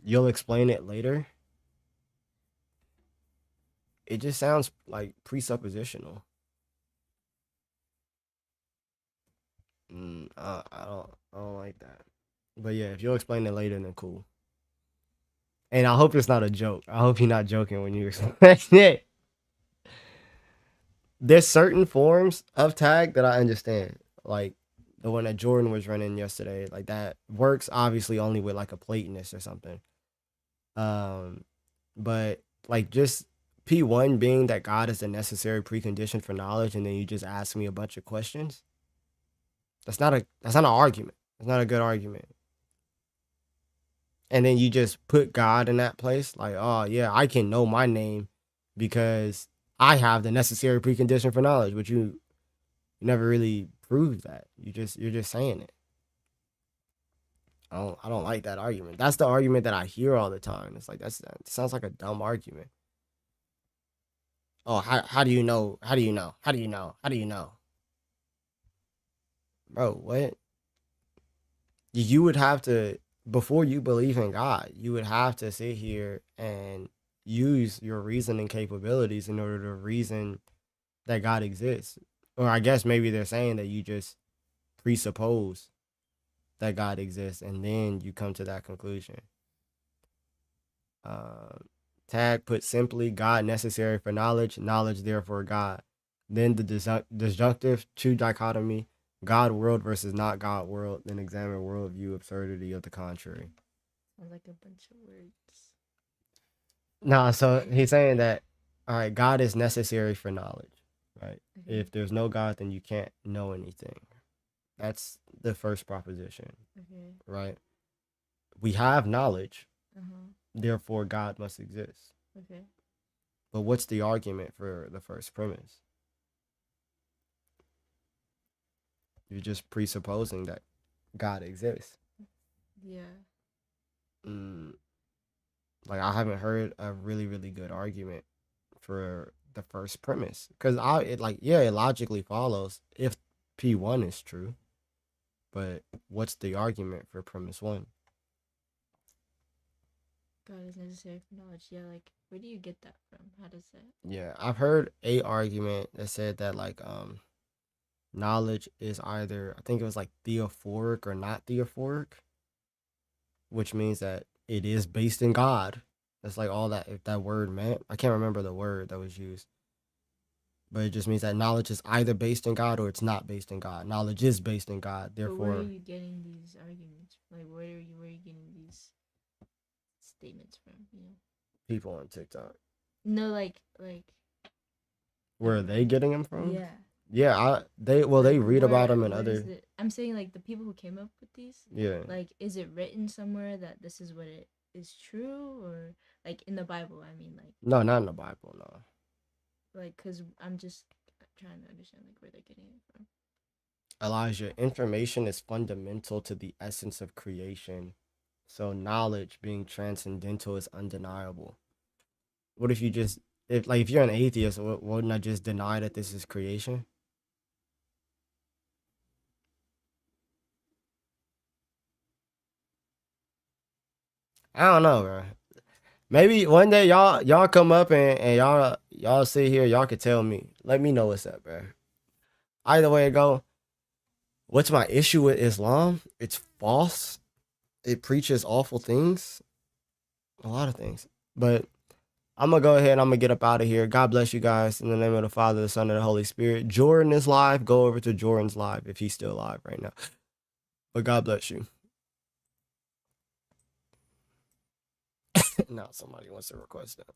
Speaker 1: You'll explain it later. It just sounds like presuppositional. I don't like that. But yeah, if you'll explain it later, then cool. And I hope it's not a joke. I hope you're not joking when you explain it. There's certain forms of tag that I understand. Like the one that Jordan was running yesterday. Like that works obviously only with like a Platonist or something. But like just P1 being that God is a necessary precondition for knowledge, and then you just ask me a bunch of questions. That's not an argument. It's not a good argument. And then you just put God in that place, like, oh yeah, I can know my name because I have the necessary precondition for knowledge, but you never really proved that. You're just saying it. I don't like that argument. That's the argument that I hear all the time. It's like that sounds like a dumb argument. Oh, how do you know? How do you know? How do you know? How do you know? Bro, what? You would have to, before you believe in God, you would have to sit here and use your reasoning capabilities in order to reason that God exists. Or I guess maybe they're saying that you just presuppose that God exists and then you come to that conclusion. Tag put simply, God necessary for knowledge, knowledge therefore God. Then the disjunctive, true dichotomy, God world versus not God world, then examine worldview absurdity of the contrary.
Speaker 10: Sounds like a bunch of words.
Speaker 1: Nah, so he's saying that, all right, God is necessary for knowledge, right?
Speaker 10: Okay.
Speaker 1: If there's no God, then you can't know anything. That's the first proposition,
Speaker 10: Okay.
Speaker 1: right? We have knowledge,
Speaker 10: Uh-huh.
Speaker 1: therefore God must exist.
Speaker 10: Okay.
Speaker 1: But what's the argument for the first premise? You're just presupposing that God exists.
Speaker 10: Yeah.
Speaker 1: Like I haven't heard a really, really good argument for the first premise. Because it logically follows if P1 is true. But what's the argument for premise 1?
Speaker 10: God is necessary for knowledge. Yeah, like where do you get that from? How does that?
Speaker 1: Yeah, I've heard a argument that said that like knowledge is either, I think it was like theophoric or not theophoric, which means that it is based in God. That's like all that, if that word meant. I can't remember the word that was used, but it just means that knowledge is either based in God or it's not based in God. Knowledge is based in God,
Speaker 10: But where
Speaker 1: therefore
Speaker 10: are you getting these arguments? Like where are you getting these statements from? You know,
Speaker 1: people on TikTok.
Speaker 10: no, like
Speaker 1: Where are they getting them from?
Speaker 10: yeah.
Speaker 1: Yeah, they read about them in other.
Speaker 10: I'm saying like the people who came up with these.
Speaker 1: Yeah.
Speaker 10: Like, is it written somewhere that this is what it is true, or like in the Bible? I mean, like.
Speaker 1: No, not in the Bible. No.
Speaker 10: Like, cause I'm just trying to understand like where they're getting it from.
Speaker 1: Elijah, information is fundamental to the essence of creation, so knowledge being transcendental is undeniable. What if you just, if you're an atheist, wouldn't I just deny that this is creation? I don't know, bro. Maybe one day y'all come up and y'all sit here, y'all could tell me. Let me know what's up, bro. Either way it go, what's my issue with Islam? It's false. It preaches awful things. A lot of things. But I'm going to go ahead and I'm going to get up out of here. God bless you guys. In the name of the Father, the Son, and the Holy Spirit. Jordan is live. Go over to Jordan's live if he's still alive right now. But God bless you. Now somebody wants to request that.